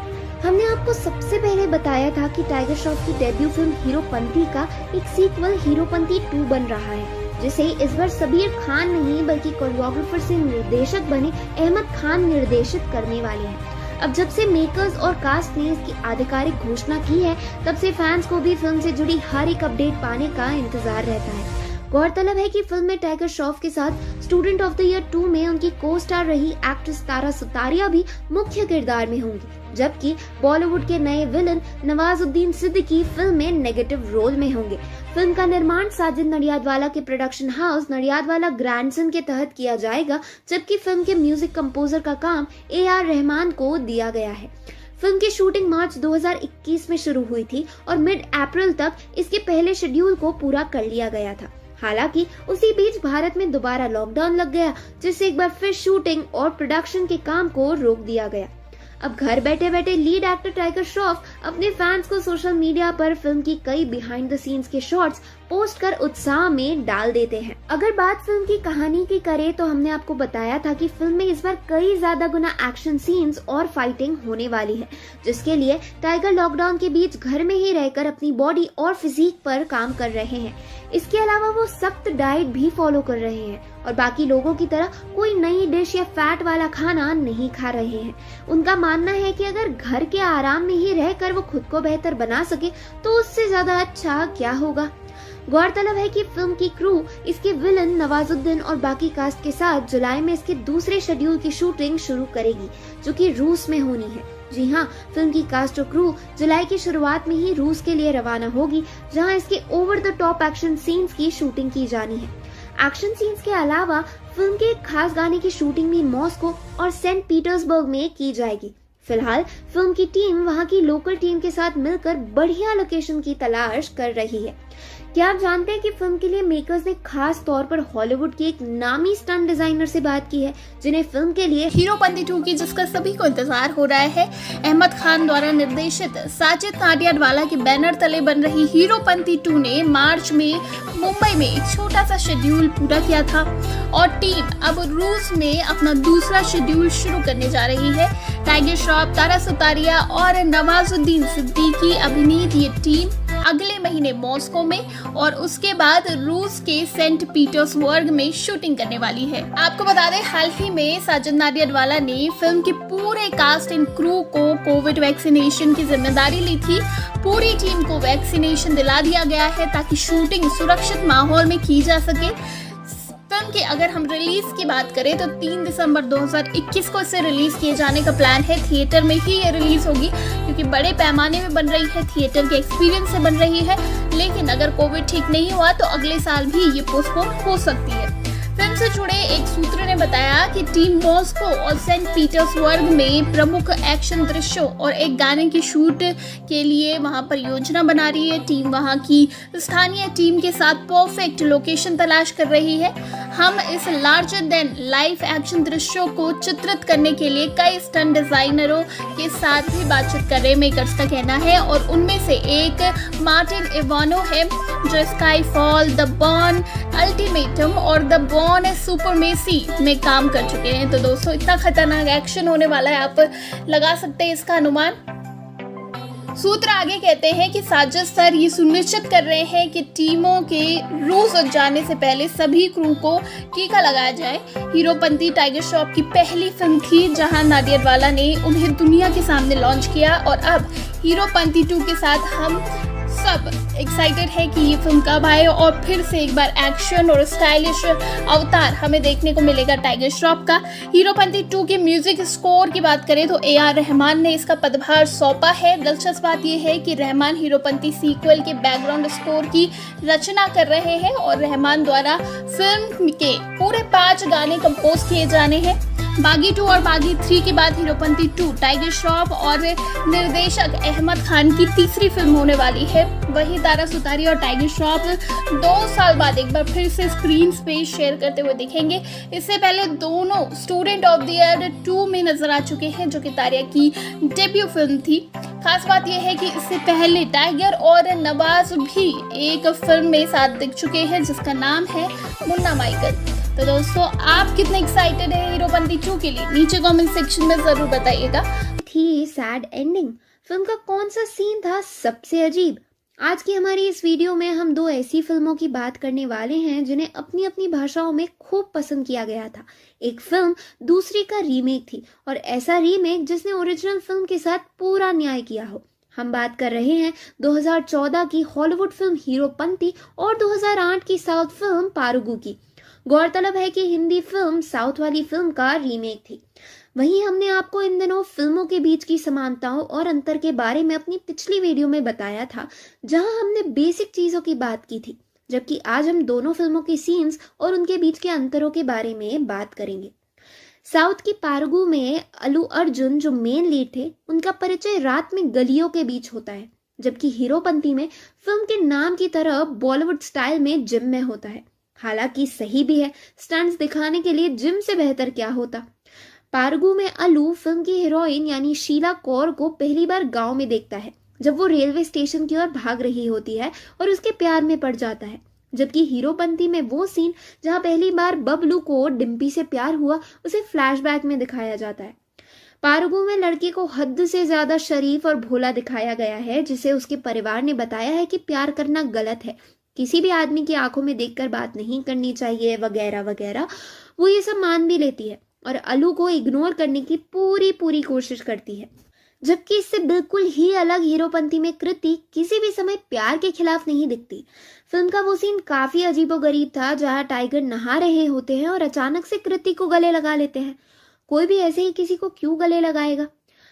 हमने आपको सबसे पहले बताया था कि टाइगर श्रॉफ की डेब्यू फिल्म हीरोपंती का एक सीक्वल हीरोपंती 2 बन रहा है, जिसे इस बार सबीर खान नहीं बल्कि कोरियोग्राफर से निर्देशक बने अहमद खान निर्देशित करने वाले हैं। अब जब से मेकर्स और कास्ट ने इसकी आधिकारिक घोषणा की है, तब से फैंस को भी फिल्म से जुड़ी हर एक अपडेट पाने का इंतजार रहता है। गौरतलब है कि फिल्म में टाइगर श्रॉफ के साथ स्टूडेंट ऑफ द ईयर 2 में उनकी को स्टार रही एक्ट्रेस तारा सुतारिया भी मुख्य किरदार में होंगी, जबकि बॉलीवुड के नए विलन नवाजुद्दीन सिद्दीकी फिल्म में नेगेटिव रोल में होंगे। फिल्म का निर्माण साजिद नडियादवाला के प्रोडक्शन हाउस नडियादवाला ग्रैंडसन के तहत किया जाएगा, जबकि फिल्म के म्यूजिक कंपोजर का काम AR रहमान को दिया गया है। फिल्म की शूटिंग मार्च 2021 में शुरू हुई थी और मिड अप्रैल तक इसके पहले शेड्यूल को पूरा कर लिया गया था। हालांकि उसी बीच भारत में दोबारा लॉकडाउन लग गया, जिससे एक बार फिर शूटिंग और प्रोडक्शन के काम को रोक दिया गया। अब घर बैठे बैठे लीड एक्टर टाइगर श्रॉफ अपने फैंस को सोशल मीडिया पर फिल्म की कई बिहाइंड द सीन्स के शॉट्स पोस्ट कर उत्साह में डाल देते हैं। अगर बात फिल्म की कहानी की करें तो हमने आपको बताया था कि फिल्म में इस बार कई ज्यादा गुना एक्शन सीन्स और फाइटिंग होने वाली है, जिसके लिए टाइगर लॉकडाउन के बीच घर में ही रहकर अपनी बॉडी और फिजिक पर काम कर रहे हैं। इसके अलावा वो सख्त डाइट भी फॉलो कर रहे हैं और बाकी लोगों की तरह कोई नई डिश या फैट वाला खाना नहीं खा रहे हैं। उनका मानना है कि अगर घर के आराम में ही रहकर वो खुद को बेहतर बना सके तो उससे ज्यादा अच्छा क्या होगा। गौरतलब है कि फिल्म की क्रू इसके विलन नवाजुद्दीन और बाकी कास्ट के साथ जुलाई में इसके दूसरे शेड्यूल की शूटिंग शुरू करेगी, जो कि रूस में होनी है। जी हाँ, फिल्म की कास्ट और क्रू जुलाई की शुरुआत में ही रूस के लिए रवाना होगी, जहां इसके over the top action scenes की शूटिंग की जानी है। एक्शन सीन्स के अलावा फिल्म के एक खास गाने की शूटिंग भी मॉस्को और सेंट पीटर्सबर्ग में की जाएगी। फिलहाल फिल्म की टीम वहां की लोकल टीम के साथ मिलकर बढ़िया लोकेशन की तलाश कर रही है। क्या आप जानते हैं कि फिल्म के लिए मेकर्स ने खास तौर पर हॉलीवुड के एक नामी स्टंट डिजाइनर से बात की है, जिन्हें फिल्म के लिए हीरोपंती 2 की, जिसका सभी को इंतजार हो रहा है, अहमद खान द्वारा निर्देशित साजिद नाडियादवाला के बैनर तले बन रही हीरोपंती 2 ने मार्च में मुंबई में एक छोटा सा शेड्यूल पूरा किया था और टीम अब रूस में अपना दूसरा शेड्यूल शुरू करने जा रही है। टाइगर श्रॉफ, तारा सुतारिया और नवाजुद्दीन सिद्दीकी अभिनीत ये टीम अगले महीने मॉस्को में और उसके बाद रूस के सेंट पीटर्सबर्ग में शूटिंग करने वाली है। आपको बता दें, हाल ही में साजिद नाडियादवाला ने फिल्म के पूरे कास्ट एंड क्रू को कोविड वैक्सीनेशन की जिम्मेदारी ली थी। पूरी टीम को वैक्सीनेशन दिला दिया गया है ताकि शूटिंग सुरक्षित माहौल में की जा सके। फिल्म की अगर हम रिलीज की बात करें तो 3 दिसंबर 2021 को इसे रिलीज किए जाने का प्लान है। थिएटर में ही ये रिलीज होगी, क्योंकि बड़े पैमाने में बन रही है, थिएटर के एक्सपीरियंस से बन रही है। लेकिन अगर कोविड ठीक नहीं हुआ तो अगले साल भी ये पोस्टपोन हो सकती है। फिल्म से जुड़े एक सूत्र ने बताया कि टीम मॉस्को और सेंट पीटर्सबर्ग में प्रमुख एक्शन दृश्यों और एक गाने की शूट के लिए वहां पर योजना बना रही है। टीम वहां की स्थानीय टीम के साथ परफेक्ट लोकेशन तलाश कर रही है। हम इस लार्जर देन लाइफ एक्शन दृश्यों को चित्रित करने के लिए कई स्टंट डिजाइनरों के साथ भी बातचीत कर रहे मेकर्स का कहना है, और उनमें से एक मार्टिन इवानो है, जो स्काईफॉल, द बॉर्न अल्टीमेटम और द बॉर्न सुपरमेसी में काम कर चुके हैं। तो दोस्तों, इतना खतरनाक एक्शन होने वाला है, आप लगा सकते हैं इसका अनुमान। सूत्र आगे कहते हैं कि साजिश सर ये सुनिश्चित कर रहे हैं कि टीमों के रूस जाने से पहले सभी क्रू को टीका लगाया जाए। हीरोपंती टाइगर श्रॉफ की पहली फिल्म थी जहां नाडियाडवाला ने उन्हें दुनिया के सामने लॉन्च किया और अब हीरोपंती 2 के साथ हम सब एक्साइटेड है कि ये फिल्म कब आए और फिर से एक बार एक्शन और स्टाइलिश अवतार हमें देखने को मिलेगा टाइगर श्रॉफ का। हीरोपंती 2 के म्यूजिक स्कोर की बात करें तो AR रहमान ने इसका पदभार सौंपा है। दिलचस्प बात यह है कि रहमान हीरोपंती सीक्वल के बैकग्राउंड स्कोर की रचना कर रहे हैं और रहमान द्वारा फिल्म के पूरे 5 गाने कंपोज किए जाने हैं। बागी 2 और बागी 3 के बाद हीरोपंती 2 टाइगर श्रॉफ और निर्देशक अहमद खान की तीसरी फिल्म होने वाली है। वहीं तारा सुतारी और टाइगर श्रॉफ 2 साल बाद एक बार फिर से स्क्रीन स्पेस शेयर करते हुए दिखेंगे। इससे पहले दोनों स्टूडेंट ऑफ द ईयर 2 में नजर आ चुके हैं, जो कि तारिया की डेब्यू फिल्म थी। खास बात यह है कि इससे पहले टाइगर और नवाज भी एक फिल्म में साथ दिख चुके हैं जिसका नाम है मुन्ना माइकल। तो दोस्तों, आप कितने एक्साइटेड हैं हीरोपंती 2 के लिए? नीचे कमेंट सेक्शन में जरूर बताइएगा। थी सैड एंडिंग। फिल्म का कौन सा सीन था सबसे अजीब? आज की हमारी इस वीडियो में हम 2 ऐसी फिल्मों की बात करने वाले हैं जिन्हें अपनी अपनी भाषाओं में खूब पसंद किया गया था। एक फिल्म दूसरी का रीमेक थी और ऐसा रीमेक जिसने ओरिजिनल फिल्म के साथ पूरा न्याय किया हो। हम बात कर रहे हैं 2014 की हॉलीवुड फिल्म हीरोपंती और 2008 की साउथ फिल्म पारुगु की। गौरतलब है कि हिंदी फिल्म साउथ वाली फिल्म का रीमेक थी। वहीं हमने आपको इन दिनों फिल्मों के बीच की समानताओं और अंतर के बारे में अपनी पिछली वीडियो में बताया था, जहां हमने बेसिक चीजों की बात की थी, जबकि आज हम दोनों फिल्मों के सीन्स और उनके बीच के अंतरों के बारे में बात करेंगे। साउथ की पारुगु में अल्लू अर्जुन जो मेन लीड थे, उनका परिचय रात में गलियों के बीच होता है, जबकि हीरोपंती में फिल्म के नाम की तरह बॉलीवुड स्टाइल में जिम में होता है। हालांकि सही भी है, स्टंट्स दिखाने के लिए जिम से बेहतर क्या होता। पारुगु में अल्लू फिल्म की हीरोइन यानी शीला कौर को पहली बार गांव में देखता है, जब वो रेलवे स्टेशन की ओर भाग रही होती है और उसके प्यार में पड़ जाता है। जबकि हीरोपंती में वो सीन जहां पहली बार बबलू को डिम्पी से प्यार हुआ, उसे फ्लैशबैक में दिखाया जाता है। पारुगु में लड़की को हद से ज्यादा शरीफ और भोला दिखाया गया है, जिसे उसके परिवार ने बताया है कि प्यार करना गलत है, किसी भी आदमी की आंखों में देखकर बात नहीं करनी चाहिए, वगैरह वगैरह। वो ये सब मान भी लेती है और अल्लू को इग्नोर करने की पूरी कोशिश करती है। जबकि इससे बिल्कुल ही अलग हीरोपंती में कृति किसी भी समय प्यार के खिलाफ नहीं दिखती। फिल्म का वो सीन काफी अजीबोगरीब था, जहां टाइगर नहा रहे होते हैं और अचानक से कृति को गले लगा लेते हैं। कोई भी ऐसे ही किसी को क्यों गले लगाएगा?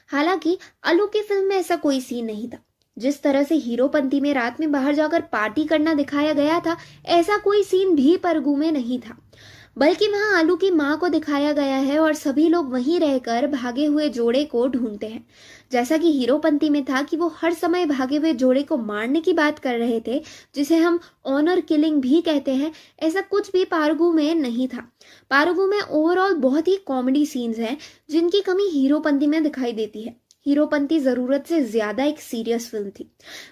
हालांकि अल्लू की फिल्म में ऐसा कोई सीन नहीं था। जिस तरह से हीरोपंती में रात में बाहर जाकर पार्टी करना दिखाया गया था, ऐसा कोई सीन भी पारुगु में नहीं था। बल्कि वहां अल्लू की मां को दिखाया गया है और सभी लोग वहीं रहकर भागे हुए जोड़े को ढूंढते हैं। जैसा कि हीरोपंती में था कि वो हर समय भागे हुए जोड़े को मारने की बात कर रहे थे, जिसे हम ऑनर किलिंग भी कहते हैं, ऐसा कुछ भी पारुगु में नहीं था। पारुगु में ओवरऑल बहुत ही कॉमेडी सीन्स हैं, जिनकी कमी हीरोपंती में दिखाई देती है। हीरोपंती जरूरत से ज्यादा एक सीरियस फिल्म थी।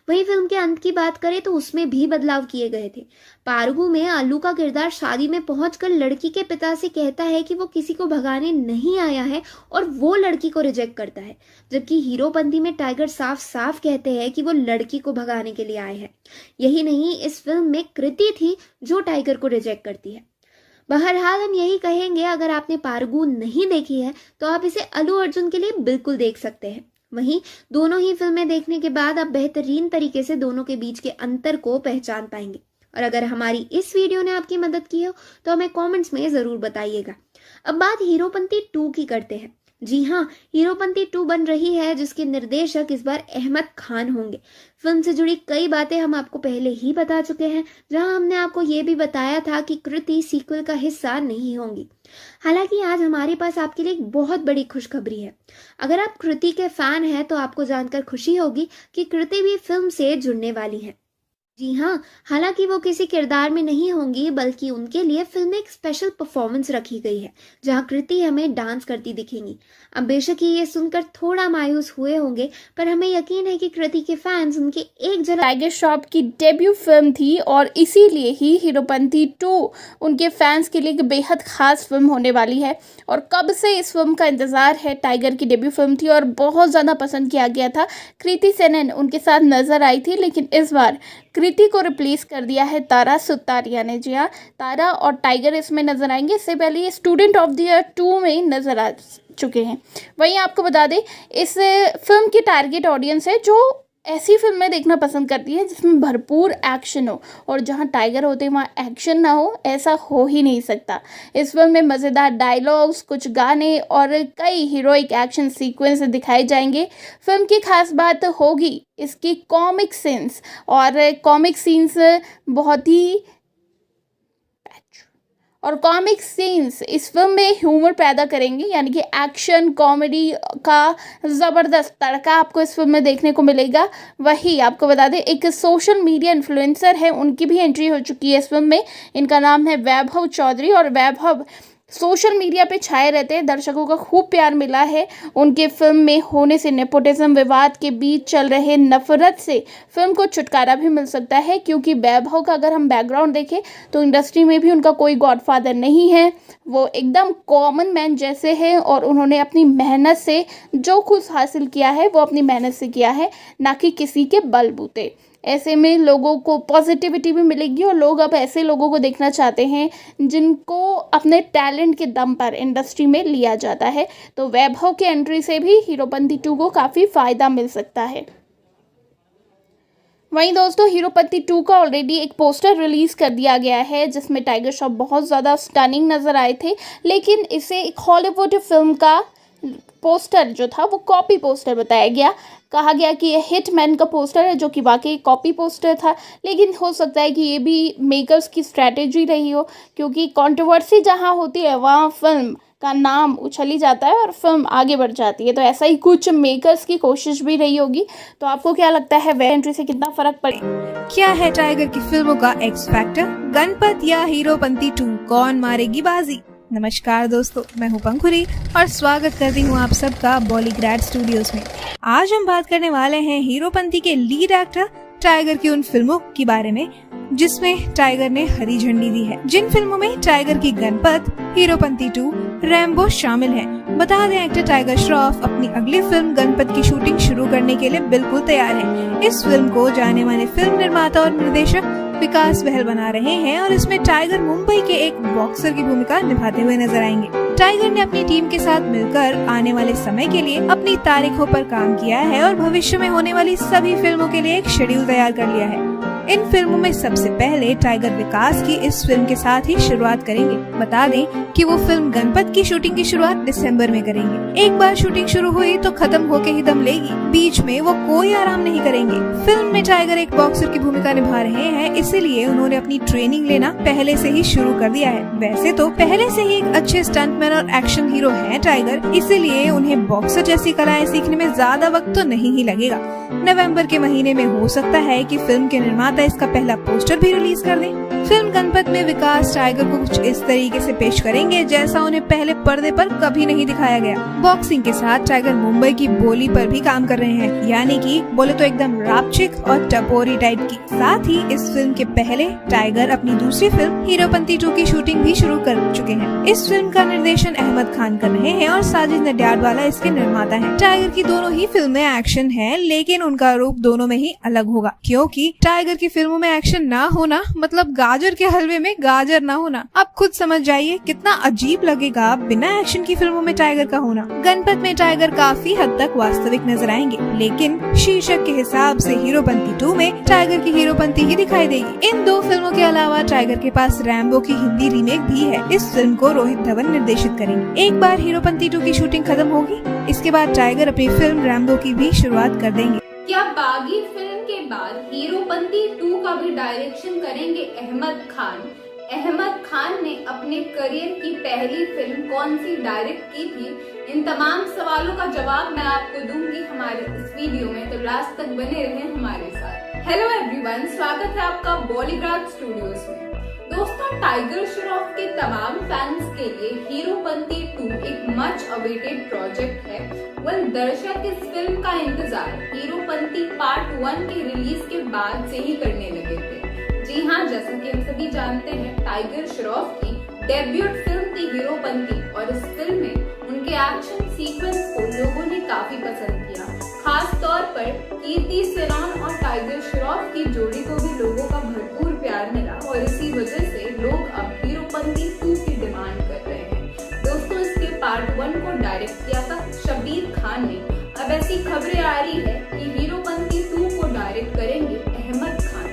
वहीं फिल्म के अंत की बात करें तो उसमें भी बदलाव किए गए थे। पारुगु में अल्लू का किरदार शादी में पहुंचकर लड़की के पिता से कहता है कि वो किसी को भगाने नहीं आया है और वो लड़की को रिजेक्ट करता है, जबकि हीरोपंती में टाइगर साफ साफ कहते हैं कि वो लड़की को भगाने के लिए आए हैं। यही नहीं, इस फिल्म में कृति थी जो टाइगर को रिजेक्ट करती है। बहरहाल हम यही कहेंगे, अगर आपने पारुगु नहीं देखी है तो आप इसे अल्लू अर्जुन के लिए बिल्कुल देख सकते हैं। वहीं दोनों ही फिल्में देखने के बाद आप बेहतरीन तरीके से दोनों के बीच के अंतर को पहचान पाएंगे। और अगर हमारी इस वीडियो ने आपकी मदद की हो तो हमें कमेंट्स में जरूर बताइएगा। अब बात हीरोपंती 2 की करते हैं। जी हाँ, हीरोपंती 2 बन रही है, जिसके निर्देशक इस बार अहमद खान होंगे। फिल्म से जुड़ी कई बातें हम आपको पहले ही बता चुके हैं, जहां हमने आपको ये भी बताया था कि कृति सीक्वल का हिस्सा नहीं होंगी। हालांकि आज हमारे पास आपके लिए एक बहुत बड़ी खुशखबरी है। अगर आप कृति के फैन हैं तो आपको जानकर खुशी होगी कि कृति भी फिल्म से जुड़ने वाली है। जी हाँ, हालांकि वो किसी किरदार में नहीं होंगी, बल्कि उनके लिए फिल्म में एक स्पेशल परफॉर्मेंस रखी गई है जहां कृति हमें डांस करती दिखेंगी। अब बेशक ही ये सुनकर थोड़ा मायूस हुए होंगे, पर हमें यकीन है कि कृति के फैंस उनकी एक झलक टाइगर श्रॉफ की डेब्यू फिल्म थी और इसीलिए ही हीरोपंती 2 उनके फैंस के लिए एक बेहद खास फिल्म होने वाली है। और कब से इस फिल्म का इंतजार है। टाइगर की डेब्यू फिल्म थी और बहुत ज़्यादा पसंद किया गया था। कृति सेनन उनके साथ नजर आई थी, लेकिन इस बार कृति को रिप्लेस कर दिया है तारा सुतारिया ने। जी हाँ, तारा और टाइगर इसमें नजर आएंगे। इससे पहले ये स्टूडेंट ऑफ द ईयर 2 में नजर आ चुके हैं। वहीं आपको बता दें, इस फिल्म की टारगेट ऑडियंस है जो ऐसी फिल्में देखना पसंद करती है जिसमें भरपूर एक्शन हो, और जहां टाइगर होते हैं वहाँ एक्शन ना हो, ऐसा हो ही नहीं सकता। इस फिल्म में मज़ेदार डायलॉग्स, कुछ गाने और कई हीरोइक एक्शन सीक्वेंस दिखाए जाएंगे। फिल्म की खास बात होगी इसकी कॉमिक सीन्स, और कॉमिक सीन्स बहुत ही कॉमिक सीन्स इस फिल्म में ह्यूमर पैदा करेंगे, यानी कि एक्शन कॉमेडी का ज़बरदस्त तड़का आपको इस फिल्म में देखने को मिलेगा। वही आपको बता दें, एक सोशल मीडिया इन्फ्लुएंसर है, उनकी भी एंट्री हो चुकी है इस फिल्म में। इनका नाम है वैभव चौधरी, और वैभव सोशल मीडिया पे छाए रहते हैं। दर्शकों का खूब प्यार मिला है उनके फिल्म में होने से। नेपोटिज्म विवाद के बीच चल रहे नफरत से फिल्म को छुटकारा भी मिल सकता है, क्योंकि वैभव का अगर हम बैकग्राउंड देखें तो इंडस्ट्री में भी उनका कोई गॉडफादर नहीं है। वो एकदम कॉमन मैन जैसे हैं, और उन्होंने अपनी मेहनत से जो कुछ हासिल किया है वो अपनी मेहनत से किया है, ना कि किसी के बलबूते। ऐसे में लोगों को पॉजिटिविटी भी मिलेगी, और लोग अब ऐसे लोगों को देखना चाहते हैं जिनको अपने टैलेंट के दम पर इंडस्ट्री में लिया जाता है। तो वैभव के एंट्री से भी हीरोपंती 2 को काफ़ी फ़ायदा मिल सकता है। वहीं दोस्तों, हीरोपंती 2 का ऑलरेडी एक पोस्टर रिलीज़ कर दिया गया है जिसमें टाइगर श्रॉफ बहुत ज़्यादा स्टनिंग नज़र आए थे, लेकिन इसे एक हॉलीवुड फिल्म का पोस्टर जो था वो कॉपी पोस्टर बताया गया। कहा गया कि ये हिटमैन का पोस्टर है, जो कि वाकई कॉपी पोस्टर था, लेकिन हो सकता है कि ये भी मेकर्स की स्ट्रैटेजी रही हो, क्योंकि कंट्रोवर्सी जहाँ होती है वहाँ फिल्म का नाम उछली जाता है और फिल्म आगे बढ़ जाती है। तो ऐसा ही कुछ मेकर्स की कोशिश भी रही होगी। तो आपको क्या लगता है, वे एंट्री से कितना फर्क पड़े? क्या है टाइगर की फिल्मों का एक्स फैक्टर? गणपत या हीरोपंती 2, कौन मारेगी बाजी? नमस्कार दोस्तों, मैं हूं पंखुरी और स्वागत करती हूं आप सबका बॉलीग्रैड स्टूडियोज में। आज हम बात करने वाले हैं हीरोपंती के लीड एक्टर टाइगर की उन फिल्मों के बारे में जिसमें टाइगर ने हरी झंडी दी है। जिन फिल्मों में टाइगर की गणपत, हीरोपंती 2, रैम्बो शामिल हैं। बता दें, एक्टर टाइगर श्रॉफ अपनी अगली फिल्म गणपत की शूटिंग शुरू करने के लिए बिल्कुल तैयार है। इस फिल्म को जाने माने फिल्म निर्माता और निर्देशक विकास बहल बना रहे हैं, और इसमें टाइगर मुंबई के एक बॉक्सर की भूमिका निभाते हुए नजर आएंगे। टाइगर ने अपनी टीम के साथ मिलकर आने वाले समय के लिए अपनी तारीखों पर काम किया है और भविष्य में होने वाली सभी फिल्मों के लिए एक शेड्यूल तैयार कर लिया है। इन फिल्मों में सबसे पहले टाइगर विकास की इस फिल्म के साथ ही शुरुआत करेंगे। बता दें कि वो फिल्म गणपत की शूटिंग की शुरुआत दिसंबर में करेंगे। एक बार शूटिंग शुरू हुई तो खत्म होके ही दम लेगी, बीच में वो कोई आराम नहीं करेंगे। फिल्म में टाइगर एक बॉक्सर की भूमिका निभा रहे हैं, इसीलिए उन्होंने अपनी ट्रेनिंग लेना पहले से ही शुरू कर दिया है। वैसे तो पहले से ही एक अच्छे स्टंटमैन और एक्शन हीरो है टाइगर, इसीलिए उन्हें बॉक्सर जैसी कलाएं सीखने में ज्यादा वक्त तो नहीं ही लगेगा। नवंबर के महीने में हो सकता है कि फिल्म के निर्माता इसका पहला पोस्टर भी रिलीज कर दें। फिल्म गणपत में विकास टाइगर को कुछ इस तरीके से पेश करेंगे जैसा उन्हें पहले पर्दे पर कभी नहीं दिखाया गया। बॉक्सिंग के साथ टाइगर मुंबई की बोली पर भी काम कर रहे हैं, यानी कि बोले तो एकदम रापचिक और टपोरी टाइप की। साथ ही इस फिल्म के पहले टाइगर अपनी दूसरी फिल्म हीरोपंती 2 की शूटिंग भी शुरू कर चुके हैं। इस फिल्म का निर्देशन अहमद खान कर रहे हैं और साजिद नडियाडवाला इसके निर्माता हैं। टाइगर की दोनों ही फिल्में एक्शन है, लेकिन उनका रूप दोनों में ही अलग होगा, क्योंकि टाइगर की फिल्मों में एक्शन ना होना मतलब गाजर के हलवे में गाजर ना होना। आप खुद समझ जाइए कितना अजीब लगेगा बिना एक्शन की फिल्मों में टाइगर का होना। गणपत में टाइगर काफी हद तक वास्तविक नजर आएंगे, लेकिन शीर्षक के हिसाब से हीरोपंती 2 में टाइगर की हीरोपंती ही दिखाई देगी। इन दो फिल्मों के अलावा टाइगर के पास रैम्बो की हिंदी रीमेक भी है। इस फिल्म को रोहित धवन निर्देशित करेंगे। एक बार हीरोपंती 2 की शूटिंग खत्म होगी, इसके बाद टाइगर अपनी फिल्म रैम्बो की भी शुरुआत कर देंगे। क्या बागी फिल्म के बाद हीरोपंती 2 का भी डायरेक्शन करेंगे अहमद खान? अहमद खान ने अपने करियर की पहली फिल्म कौन सी डायरेक्ट की थी? इन तमाम सवालों का जवाब मैं आपको दूंगी हमारे इस वीडियो में, तो लास्ट तक बने रहें हमारे साथ। हेलो एवरीवन, स्वागत है आपका बॉलीग्राफ स्टूडियोज में। दोस्तों, टाइगर श्रॉफ के तमाम फैंस के लिए हीरोपंती 2 एक मच अवेटेड प्रोजेक्ट है। दर्शक इस फिल्म का इंतजार हीरोपंती पार्ट 1 के रिलीज के बाद से ही करने लगे थे। जी हाँ, जैसा कि हम सभी जानते हैं, टाइगर श्रॉफ की डेब्यूट फिल्म थी हीरोपंती और इस फिल्म में उनके एक्शन सीक्वेंस को लोगों ने काफी पसंद किया। खास तौर पर कीर्ति सेनन और टाइगर श्रॉफ की जोड़ी को भी लोगों का भरपूर प्यार मिला और इसी वजह से लोग अब हीरोपंती 2 की डिमांड कर रहे हैं। दोस्तों, इसके पार्ट 1 को डायरेक्ट किया था शबीर खान ने। अब ऐसी खबरें आ रही है कि हीरोपंती 2 को डायरेक्ट करेंगे अहमद खान।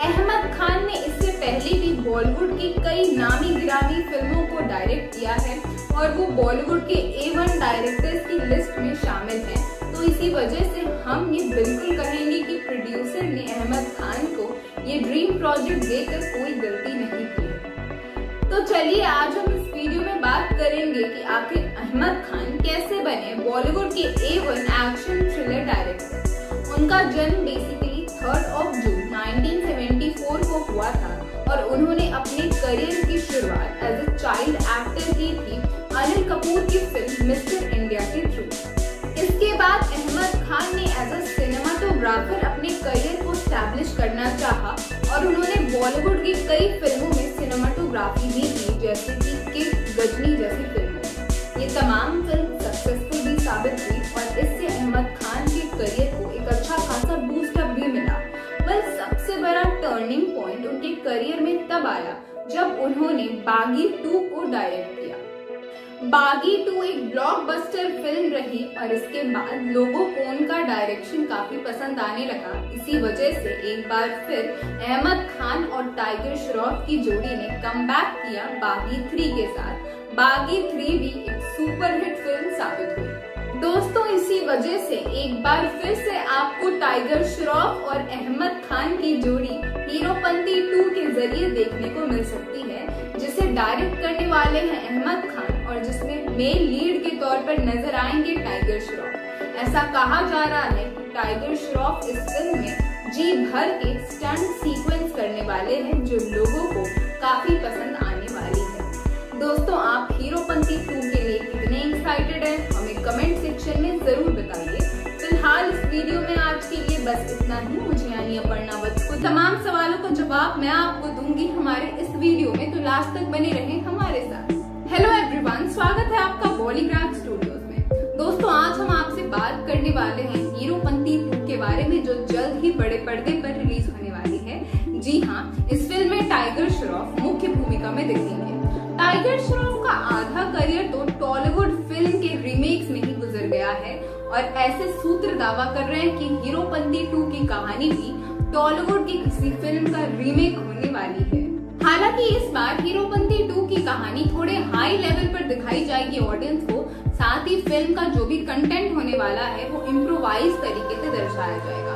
अहमद खान ने इससे पहले भी बॉलीवुड की कई नामी गिरामी फिल्मों को डायरेक्ट किया है और वो बॉलीवुड के A1 डायरेक्टर्स की लिस्ट में शामिल हैं। तो इसी वजह से हम ये बिल्कुल कहेंगे कि प्रोड्यूसर ने अहमद खान को ये ड्रीम प्रोजेक्ट देकर कोई गलती नहीं की। तो चलिए, आज हम इस वीडियो में बात करेंगे कि आखिर अहमद खान कैसे बने बॉलीवुड के A1 एक्शन थ्रिलर डायरेक्टर। उनका जन्म बेसिकली 3 जून 1974 को हुआ था और उन्होंने अपने करियर की शुरुआत एज ए चाइल्ड एक्टर की थी अनिल कपूर की फिल्म मिस्टर इंडिया के थ्रू। इसके बाद अहमद खान ने एज अ सिनेमाटोग्राफर अपने करियर को स्टैब्लिश करना चाहा और उन्होंने बॉलीवुड की कई फिल्मों में सिनेमाटोग्राफी भी की, जैसे कि किक, गजनी जैसी फिल्मों। ये तमाम फिल्म सक्सेसफुल भी साबित हुई और इससे अहमद खान के करियर को एक अच्छा खासा बूस्टअप भी मिला। सबसे बड़ा टर्निंग पॉइंट उनके करियर में तब आया जब उन्होंने बागी 2 को डायरेक्ट किया। बागी 2 एक ब्लॉकबस्टर फिल्म रही और इसके बाद लोगों को उनका डायरेक्शन काफी पसंद आने लगा। इसी वजह से एक बार फिर अहमद खान और टाइगर श्रॉफ की जोड़ी ने कमबैक किया बागी 3 के साथ। बागी 3 भी एक सुपरहिट फिल्म साबित हुई। दोस्तों, इसी वजह से एक बार फिर से आपको टाइगर श्रॉफ और अहमद खान की जोड़ी हीरोपंती 2 के जरिए देखने को मिल सकती है, जिसे डायरेक्ट करने वाले हैं अहमद खान और जिसमें मेन लीड के तौर पर नजर आएंगे टाइगर श्रॉफ। ऐसा कहा जा रहा है कि टाइगर श्रॉफ इस फिल्म में जी भर के स्टंट सीक्वेंस करने वाले हैं, जो लोगों को काफी पसंद आने वाली है। दोस्तों, आप हीरोपंती 2 के लिए कितने एक्साइटेड हैं, हमें कमेंट सेक्शन में जरूर बताइए। फिलहाल इस वीडियो में आज के लिए बस इतना ही। मुझे यानी अपर्णा वत्स को तमाम सवालों का जवाब मैं आपको दूंगी हमारे इस वीडियो में, तो लास्ट तक बने रहें हमारे साथ। हेलो एवरीवन, स्वागत है आपका बॉलीग्राफ स्टूडियोज में। दोस्तों, आज हम आपसे बात करने वाले हैं हीरोपंती 2 के बारे में, जो जल्द ही बड़े पर्दे पर रिलीज होने वाली है। जी हाँ, इस फिल्म में टाइगर श्रॉफ मुख्य भूमिका में दिखेंगे। टाइगर श्रॉफ का आधा करियर तो टॉलीवुड फिल्म के रीमेक्स में ही गुजर गया है और ऐसे सूत्र दावा कर रहे हैं कि हीरोपंती 2 की कहानी भी टॉलीवुड की किसी फिल्म का रीमेक होने वाली है। हालांकि इस बार हीरोपंती 2 की कहानी थोड़े हाई लेवल पर दिखाई जाएगी ऑडियंस को, साथ ही फिल्म का जो भी कंटेंट होने वाला है वो इम्प्रोवाइज तरीके से दर्शाया जाएगा।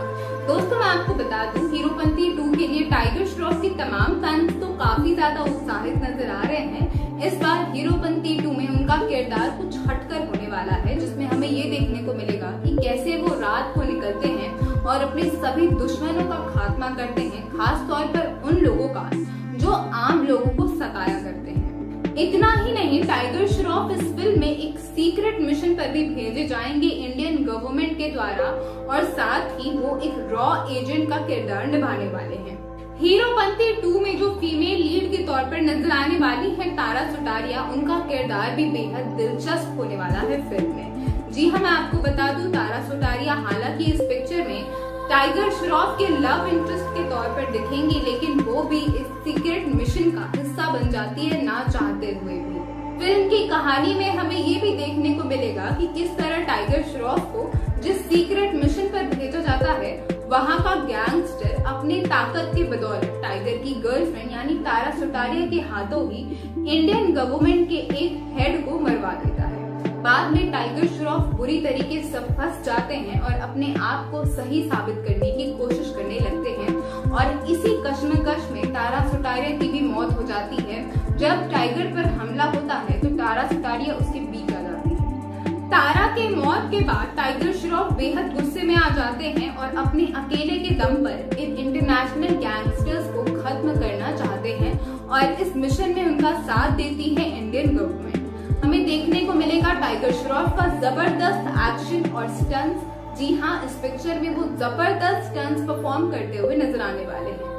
दोस्तों, मैं आपको बता दूं, हीरोपंती 2 के लिए टाइगर श्रॉफ की तमाम फैंस तो काफी ज्यादा उत्साहित नजर आ रहे हैं। इस बार हीरोपंती 2 में उनका किरदार कुछ हटकर होने वाला है, जिसमें हमें ये देखने को मिलेगा कि कैसे वो रात को निकलते हैं और अपने सभी दुश्मनों का खात्मा करते हैं, खास तौर पर उन लोगों का जो आम लोगों को सताया करते हैं। इतना ही नहीं, टाइगर श्रॉफ इस फिल्म में एक सीक्रेट मिशन पर भी भेजे जाएंगे इंडियन गवर्नमेंट के द्वारा और साथ ही वो एक रॉ एजेंट का किरदार निभाने वाले हैं। हीरोपंती 2 में जो फीमेल लीड के तौर पर नजर आने वाली है तारा सुतारिया, उनका किरदार भी बेहद दिलचस्प होने वाला है फिल्म में। जी हाँ, मैं आपको बता दूं, तारा सुतारिया हालांकि इस पिक्चर में टाइगर श्रॉफ के लव इंटरेस्ट के तौर पर दिखेंगी, लेकिन वो भी इस सीक्रेट मिशन का हिस्सा बन जाती है ना चाहते हुए भी। फिल्म की कहानी में हमें ये भी देखने को मिलेगा कि किस तरह टाइगर श्रॉफ को जिस सीक्रेट मिशन पर भेजा जाता है, वहाँ का गैंगस्टर अपने ताकत के बदौलत टाइगर की गर्लफ्रेंड यानी तारा सुतारिया के हाथों ही इंडियन गवर्नमेंट के एक हेड को मरवा देता है। बाद में टाइगर श्रॉफ बुरी तरीके से फंस जाते हैं और अपने आप को सही साबित करने की कोशिश करने लगते हैं और इसी कश्मकश में तारा सुतारिया की भी मौत हो जाती है। जब टाइगर पर हमला होता है तो तारा सुतारिया उसके बीच आ जाती है। तारा के मौत के बाद टाइगर श्रॉफ बेहद गुस्से में आ जाते हैं और अपने अकेले के दम पर इन इंटरनेशनल गैंगस्टर्स को खत्म करना चाहते हैं और इस मिशन में उनका साथ देती है इंडियन गवर्नमेंट। हमें देखने को मिलेगा टाइगर श्रॉफ का जबरदस्त एक्शन और स्टंट्स। जी हाँ, इस पिक्चर में वो जबरदस्त स्टंट्स परफॉर्म करते हुए नजर आने वाले हैं।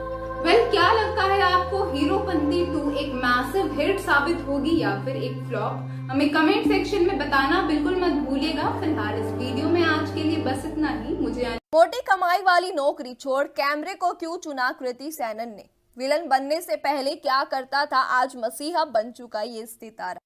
क्या लगता है आपको हीरोपंती 2 एक मैसिव हिट साबित होगी या फिर एक फ्लॉप? हमें कमेंट सेक्शन में बताना बिल्कुल मत भूलिएगा। फिलहाल इस वीडियो में आज के लिए बस इतना ही। मोटी कमाई वाली नौकरी छोड़ कैमरे को क्यों चुना कृति सेनन ने? विलन बनने से पहले क्या करता था, आज मसीहा बन चुका ये सितारा।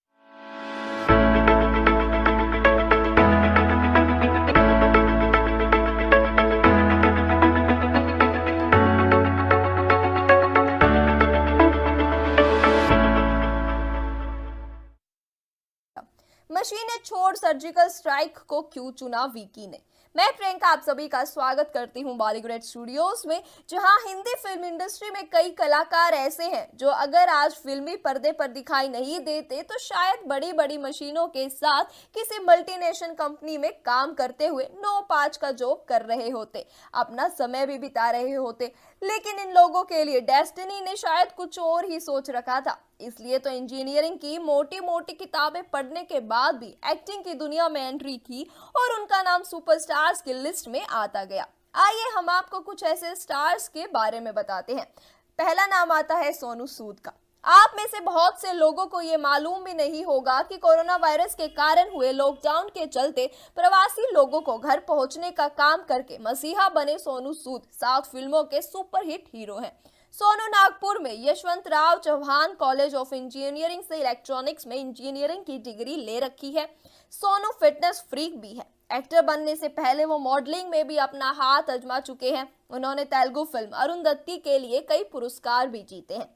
मशीनें छोड़ सर्जिकल स्ट्राइक को क्यों चुना विकी ने? मैं प्रियंका आप सभी का स्वागत करती हूं बॉलीवुड स्टूडियोज में, जहां हिंदी फिल्म इंडस्ट्री में कई कलाकार ऐसे हैं जो अगर आज फिल्मी पर्दे पर दिखाई नहीं देते तो शायद बड़ी बड़ी मशीनों के साथ किसी मल्टीनेशनल कंपनी में काम करते हुए 9-5 का जॉब कर रहे होते, अपना समय भी बिता रहे होते। लेकिन इन लोगों के लिए डेस्टिनी ने शायद कुछ और ही सोच रखा था, इसलिए तो इंजीनियरिंग की मोटी मोटी किताबें पढ़ने के बाद भी एक्टिंग की दुनिया में एंट्री की और उनका नाम सुपरस्टार्स की लिस्ट में आता गया। आइए हम आपको कुछ ऐसे स्टार्स के बारे में बताते हैं। पहला नाम आता है सोनू सूद का। आप में से बहुत से लोगों को ये मालूम भी नहीं होगा कि कोरोना वायरस के कारण हुए लॉकडाउन के चलते प्रवासी लोगों को घर पहुंचने का काम करके मसीहा बने सोनू सूद साउथ फिल्मों के सुपरहिट हीरो हैं। सोनू नागपुर में Yashwantrao Chavan college of engineering से इलेक्ट्रॉनिक्स में इंजीनियरिंग की डिग्री ले रखी है। सोनू फिटनेस फ्रीक भी है। एक्टर बनने से पहले वो मॉडलिंग में भी अपना हाथ आजमा चुके हैं। उन्होंने तेलुगु फिल्म अरुंधति के लिए कई पुरस्कार भी जीते हैं।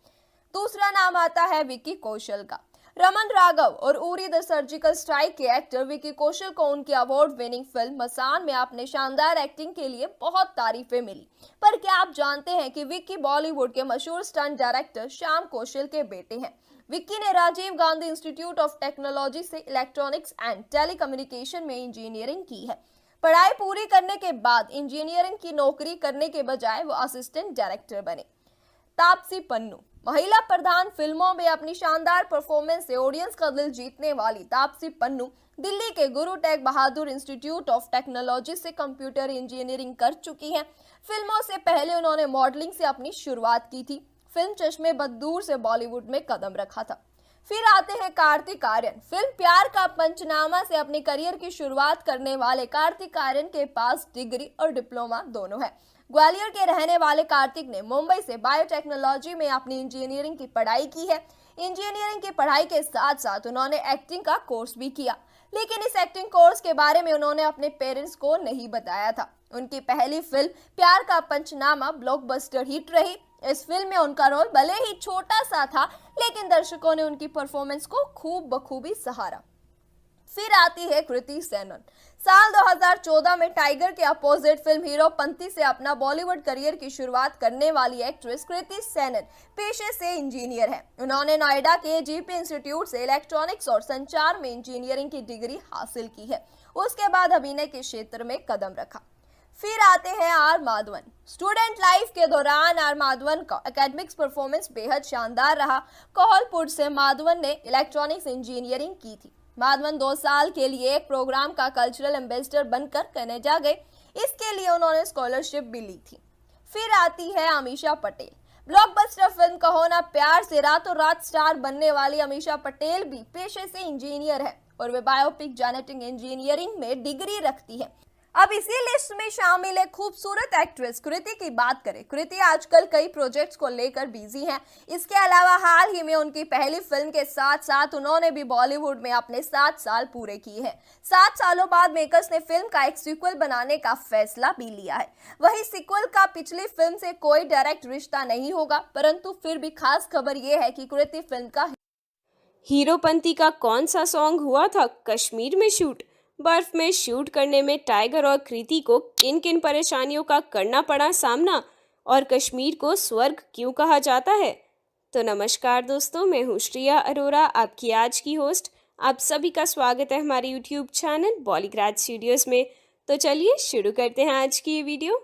दूसरा नाम आता है विकी कौशल का। रमन राघव और उरी द सर्जिकल स्ट्राइक के एक्टर विकी कौशल को उनकी अवार्ड विनिंग फिल्म मसान में अपने शानदार एक्टिंग के लिए बहुत तारीफें मिली। पर क्या आप जानते हैं कि विकी बॉलीवुड के मशहूर स्टंट डायरेक्टर श्याम कौशल के बेटे हैं? विक्की ने Rajiv Gandhi institute of technology से इलेक्ट्रॉनिक्स एंड टेलीकम्युनिकेशन में इंजीनियरिंग की है। पढ़ाई पूरी करने के बाद इंजीनियरिंग की नौकरी करने के बजाय वो असिस्टेंट डायरेक्टर बने। तापसी पन्नू। महिला प्रधान फिल्मों में अपनी शानदार परफॉर्मेंस से ऑडियंस का दिल जीतने वाली तापसी पन्नू दिल्ली के गुरु tag Bahadur institute of technology से कंप्यूटर इंजीनियरिंग कर चुकी हैं। फिल्मों से पहले उन्होंने मॉडलिंग से अपनी शुरुआत की थी। फिल्म चश्मे बदूर से बॉलीवुड में कदम रखा था। फिर आते हैं कार्तिक आर्यन। फिल्म प्यार का पंचनामा से अपने करियर की शुरुआत करने वाले कार्तिक आर्यन के पास डिग्री और डिप्लोमा दोनों है। ग्वालियर के रहने वाले कार्तिक ने मुंबई से बायोटेक्नोलॉजी में अपनी इंजीनियरिंग की पढ़ाई की है। इंजीनियरिंग की पढ़ाई के साथ साथ उन्होंने एक्टिंग का कोर्स भी किया, लेकिन इस एक्टिंग कोर्स के बारे में उन्होंने अपने पेरेंट्स को नहीं बताया था। उनकी पहली फिल्म प्यार का पंचनामा ब्लॉकबस्टर हिट रही। इस फिल्म में उनका रोल भले ही छोटा सा था, लेकिन दर्शकों ने उनकी परफॉर्मेंस को खूब बखूबी सहारा। फिर आती है कृति सेनन। साल 2014 में टाइगर के अपोजिट फिल्म हीरोपंती से अपना बॉलीवुड करियर की शुरुआत करने वाली एक्ट्रेस कृति सेनन पेशे से इंजीनियर है। उन्होंने नोएडा के जीपी इंस्टीट्यूट से इलेक्ट्रॉनिक्स और संचार में इंजीनियरिंग की डिग्री हासिल की है। उसके बाद अभिनय के क्षेत्र में कदम रखा। फिर आते हैं आर माधवन। स्टूडेंट लाइफ के दौरान आर माधवन का एकेडमिक्स परफॉर्मेंस बेहद शानदार रहा। कोहलपुर से माधवन ने इलेक्ट्रॉनिक्स इंजीनियरिंग की थी। माधवन 2 साल के लिए एक प्रोग्राम का कल्चरल एम्बेसडर बनकर कनाडा गए। इसके लिए उन्होंने स्कॉलरशिप भी ली थी। फिर आती है अमीषा पटेल। ब्लॉकबस्टर फिल्म कहो ना प्यार से रातों रात स्टार बनने वाली अमीषा पटेल भी पेशे से इंजीनियर है और वे बायोपिक जेनेटिक इंजीनियरिंग में डिग्री रखती है। अब इसी लिस्ट में शामिल है खूबसूरत एक्ट्रेस कृति की बात करें। कृति आजकल कई प्रोजेक्ट्स को लेकर बिजी हैं। इसके अलावा हाल ही में उनकी पहली फिल्म के साथ साथ उन्होंने भी बॉलीवुड में अपने 7 साल पूरे किए हैं। 7 सालों बाद मेकर्स ने फिल्म का एक सीक्वल बनाने का फैसला भी लिया है। वही सीक्वल का पिछली फिल्म से कोई डायरेक्ट रिश्ता नहीं होगा, परंतु फिर भी खास खबर यह है कि कृति फिल्म का हीरोपंती का कौन सा सॉन्ग हुआ था कश्मीर में शूट? बर्फ में शूट करने में टाइगर और कृति को किन किन परेशानियों का करना पड़ा सामना, और कश्मीर को स्वर्ग क्यों कहा जाता है? तो नमस्कार दोस्तों, मैं हूँ श्रिया अरोरा, आपकी आज की होस्ट। आप सभी का स्वागत है हमारे YouTube चैनल बॉलीग्राज स्टूडियोज में। तो चलिए शुरू करते हैं आज की ये वीडियो।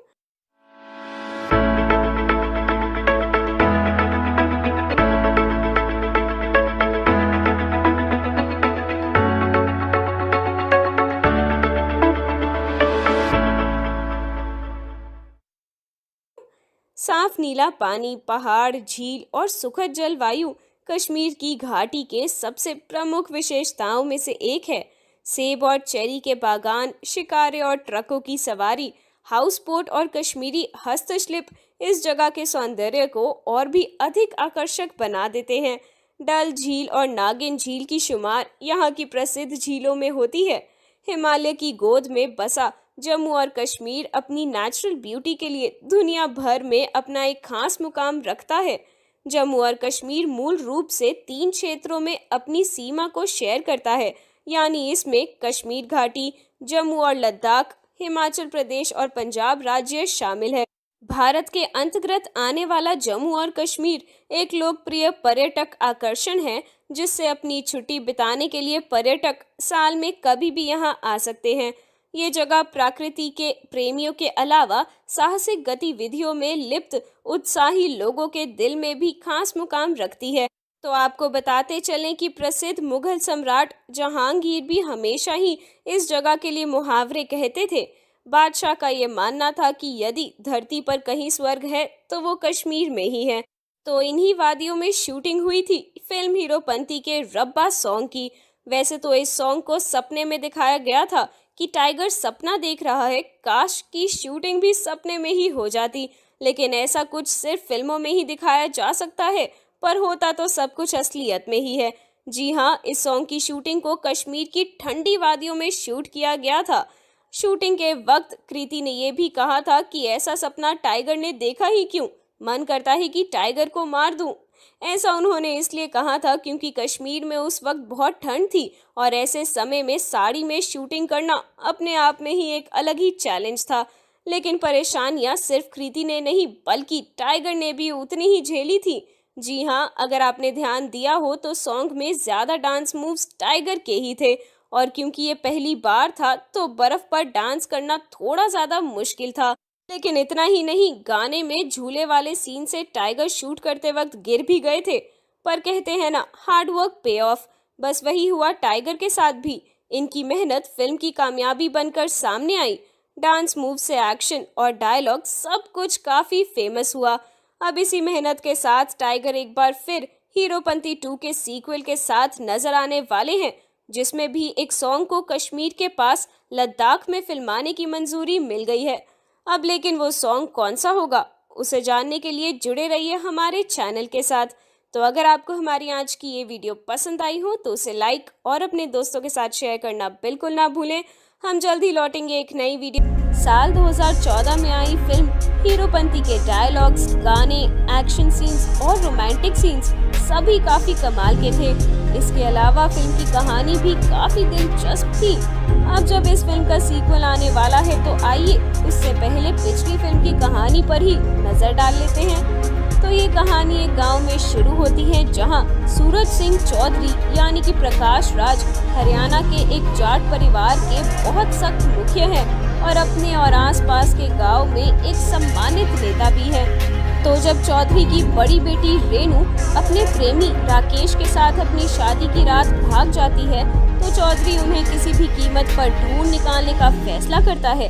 साफ नीला पानी, पहाड़, झील और सुखद जलवायु कश्मीर की घाटी के सबसे प्रमुख विशेषताओं में से एक है। सेब और चेरी के बागान, शिकारे और ट्रकों की सवारी, हाउस बोट और कश्मीरी हस्तशिल्प इस जगह के सौंदर्य को और भी अधिक आकर्षक बना देते हैं। डल झील और नागिन झील की शुमार यहाँ की प्रसिद्ध झीलों में होती है। हिमालय की गोद में बसा जम्मू और कश्मीर अपनी नेचुरल ब्यूटी के लिए दुनिया भर में अपना एक खास मुकाम रखता है। जम्मू और कश्मीर मूल रूप से 3 क्षेत्रों में अपनी सीमा को शेयर करता है, यानी इसमें कश्मीर घाटी, जम्मू और लद्दाख, हिमाचल प्रदेश और पंजाब राज्य शामिल है। भारत के अंतर्गत आने वाला जम्मू और कश्मीर एक लोकप्रिय पर्यटक आकर्षण है, जिससे अपनी छुट्टी बिताने के लिए पर्यटक साल में कभी भी यहाँ आ सकते हैं। ये जगह प्रकृति के प्रेमियों के अलावा साहसिक गतिविधियों में लिप्त उत्साही लोगों के दिल में भी खास मुकाम रखती है। तो आपको बताते चलें कि प्रसिद्ध मुगल सम्राट जहांगीर भी हमेशा ही इस जगह के लिए मुहावरे कहते थे। बादशाह का ये मानना था कि यदि धरती पर कहीं स्वर्ग है तो वो कश्मीर में ही है। तो इन्हीं वादियों में शूटिंग हुई थी फिल्म हीरोपंती के रब्बा सॉन्ग की। वैसे तो इस सॉन्ग को सपने में दिखाया गया था कि टाइगर सपना देख रहा है, काश की शूटिंग भी सपने में ही हो जाती, लेकिन ऐसा कुछ सिर्फ फिल्मों में ही दिखाया जा सकता है, पर होता तो सब कुछ असलियत में ही है। जी हाँ, इस सॉन्ग की शूटिंग को कश्मीर की ठंडी वादियों में शूट किया गया था। शूटिंग के वक्त कृति ने यह भी कहा था कि ऐसा सपना टाइगर ने देखा ही क्यों, मन करता है कि टाइगर को मार दूं। ऐसा उन्होंने इसलिए कहा था क्योंकि कश्मीर में उस वक्त बहुत ठंड थी और ऐसे समय में साड़ी में शूटिंग करना अपने आप में ही एक अलग ही चैलेंज था। लेकिन परेशानियां सिर्फ कृति ने नहीं बल्कि टाइगर ने भी उतनी ही झेली थी। जी हाँ, अगर आपने ध्यान दिया हो तो सॉन्ग में ज्यादा डांस मूव्स टाइगर के ही थे, और क्योंकि ये पहली बार था तो बर्फ पर डांस करना थोड़ा ज्यादा मुश्किल था। लेकिन इतना ही नहीं, गाने में झूले वाले सीन से टाइगर शूट करते वक्त गिर भी गए थे, पर कहते हैं ना, हार्ड वर्क पे ऑफ। बस वही हुआ टाइगर के साथ भी। इनकी मेहनत फिल्म की कामयाबी बनकर सामने आई। डांस मूव से एक्शन और डायलॉग सब कुछ काफी फेमस हुआ। अब इसी मेहनत के साथ टाइगर एक बार फिर हीरोपंती 2 के सीक्वल के साथ नजर आने वाले हैं, जिसमें भी एक सॉन्ग को कश्मीर के पास लद्दाख में फिल्माने की मंजूरी मिल गई है। अब लेकिन वो सॉन्ग कौन सा होगा, उसे जानने के लिए जुड़े रहिए हमारे चैनल के साथ। तो अगर आपको हमारी आज की ये वीडियो पसंद आई हो तो उसे लाइक और अपने दोस्तों के साथ शेयर करना बिल्कुल ना भूलें। हम जल्द ही लौटेंगे एक नई वीडियो। साल 2014 में आई फिल्म हीरोपंती के डायलॉग्स, गाने, एक्शन सीन्स और रोमांटिक सीन्स सभी काफी कमाल के थे। इसके अलावा फिल्म की कहानी भी काफी दिलचस्प थी। अब जब इस फिल्म का सीक्वल आने वाला है तो आइए उससे पहले पिछली फिल्म की कहानी पर ही नजर डाल लेते हैं। तो ये कहानी एक गांव में शुरू होती है जहां सूरज सिंह चौधरी यानी कि प्रकाश राज हरियाणा के एक जाट परिवार के बहुत सख्त मुखिया है और अपने और आसपास के गांव में एक सम्मानित नेता भी है। तो जब चौधरी की बड़ी बेटी रेनू अपने प्रेमी राकेश के साथ अपनी शादी की रात भाग जाती है तो चौधरी उन्हें किसी भी कीमत पर ढूंढ निकालने का फैसला करता है।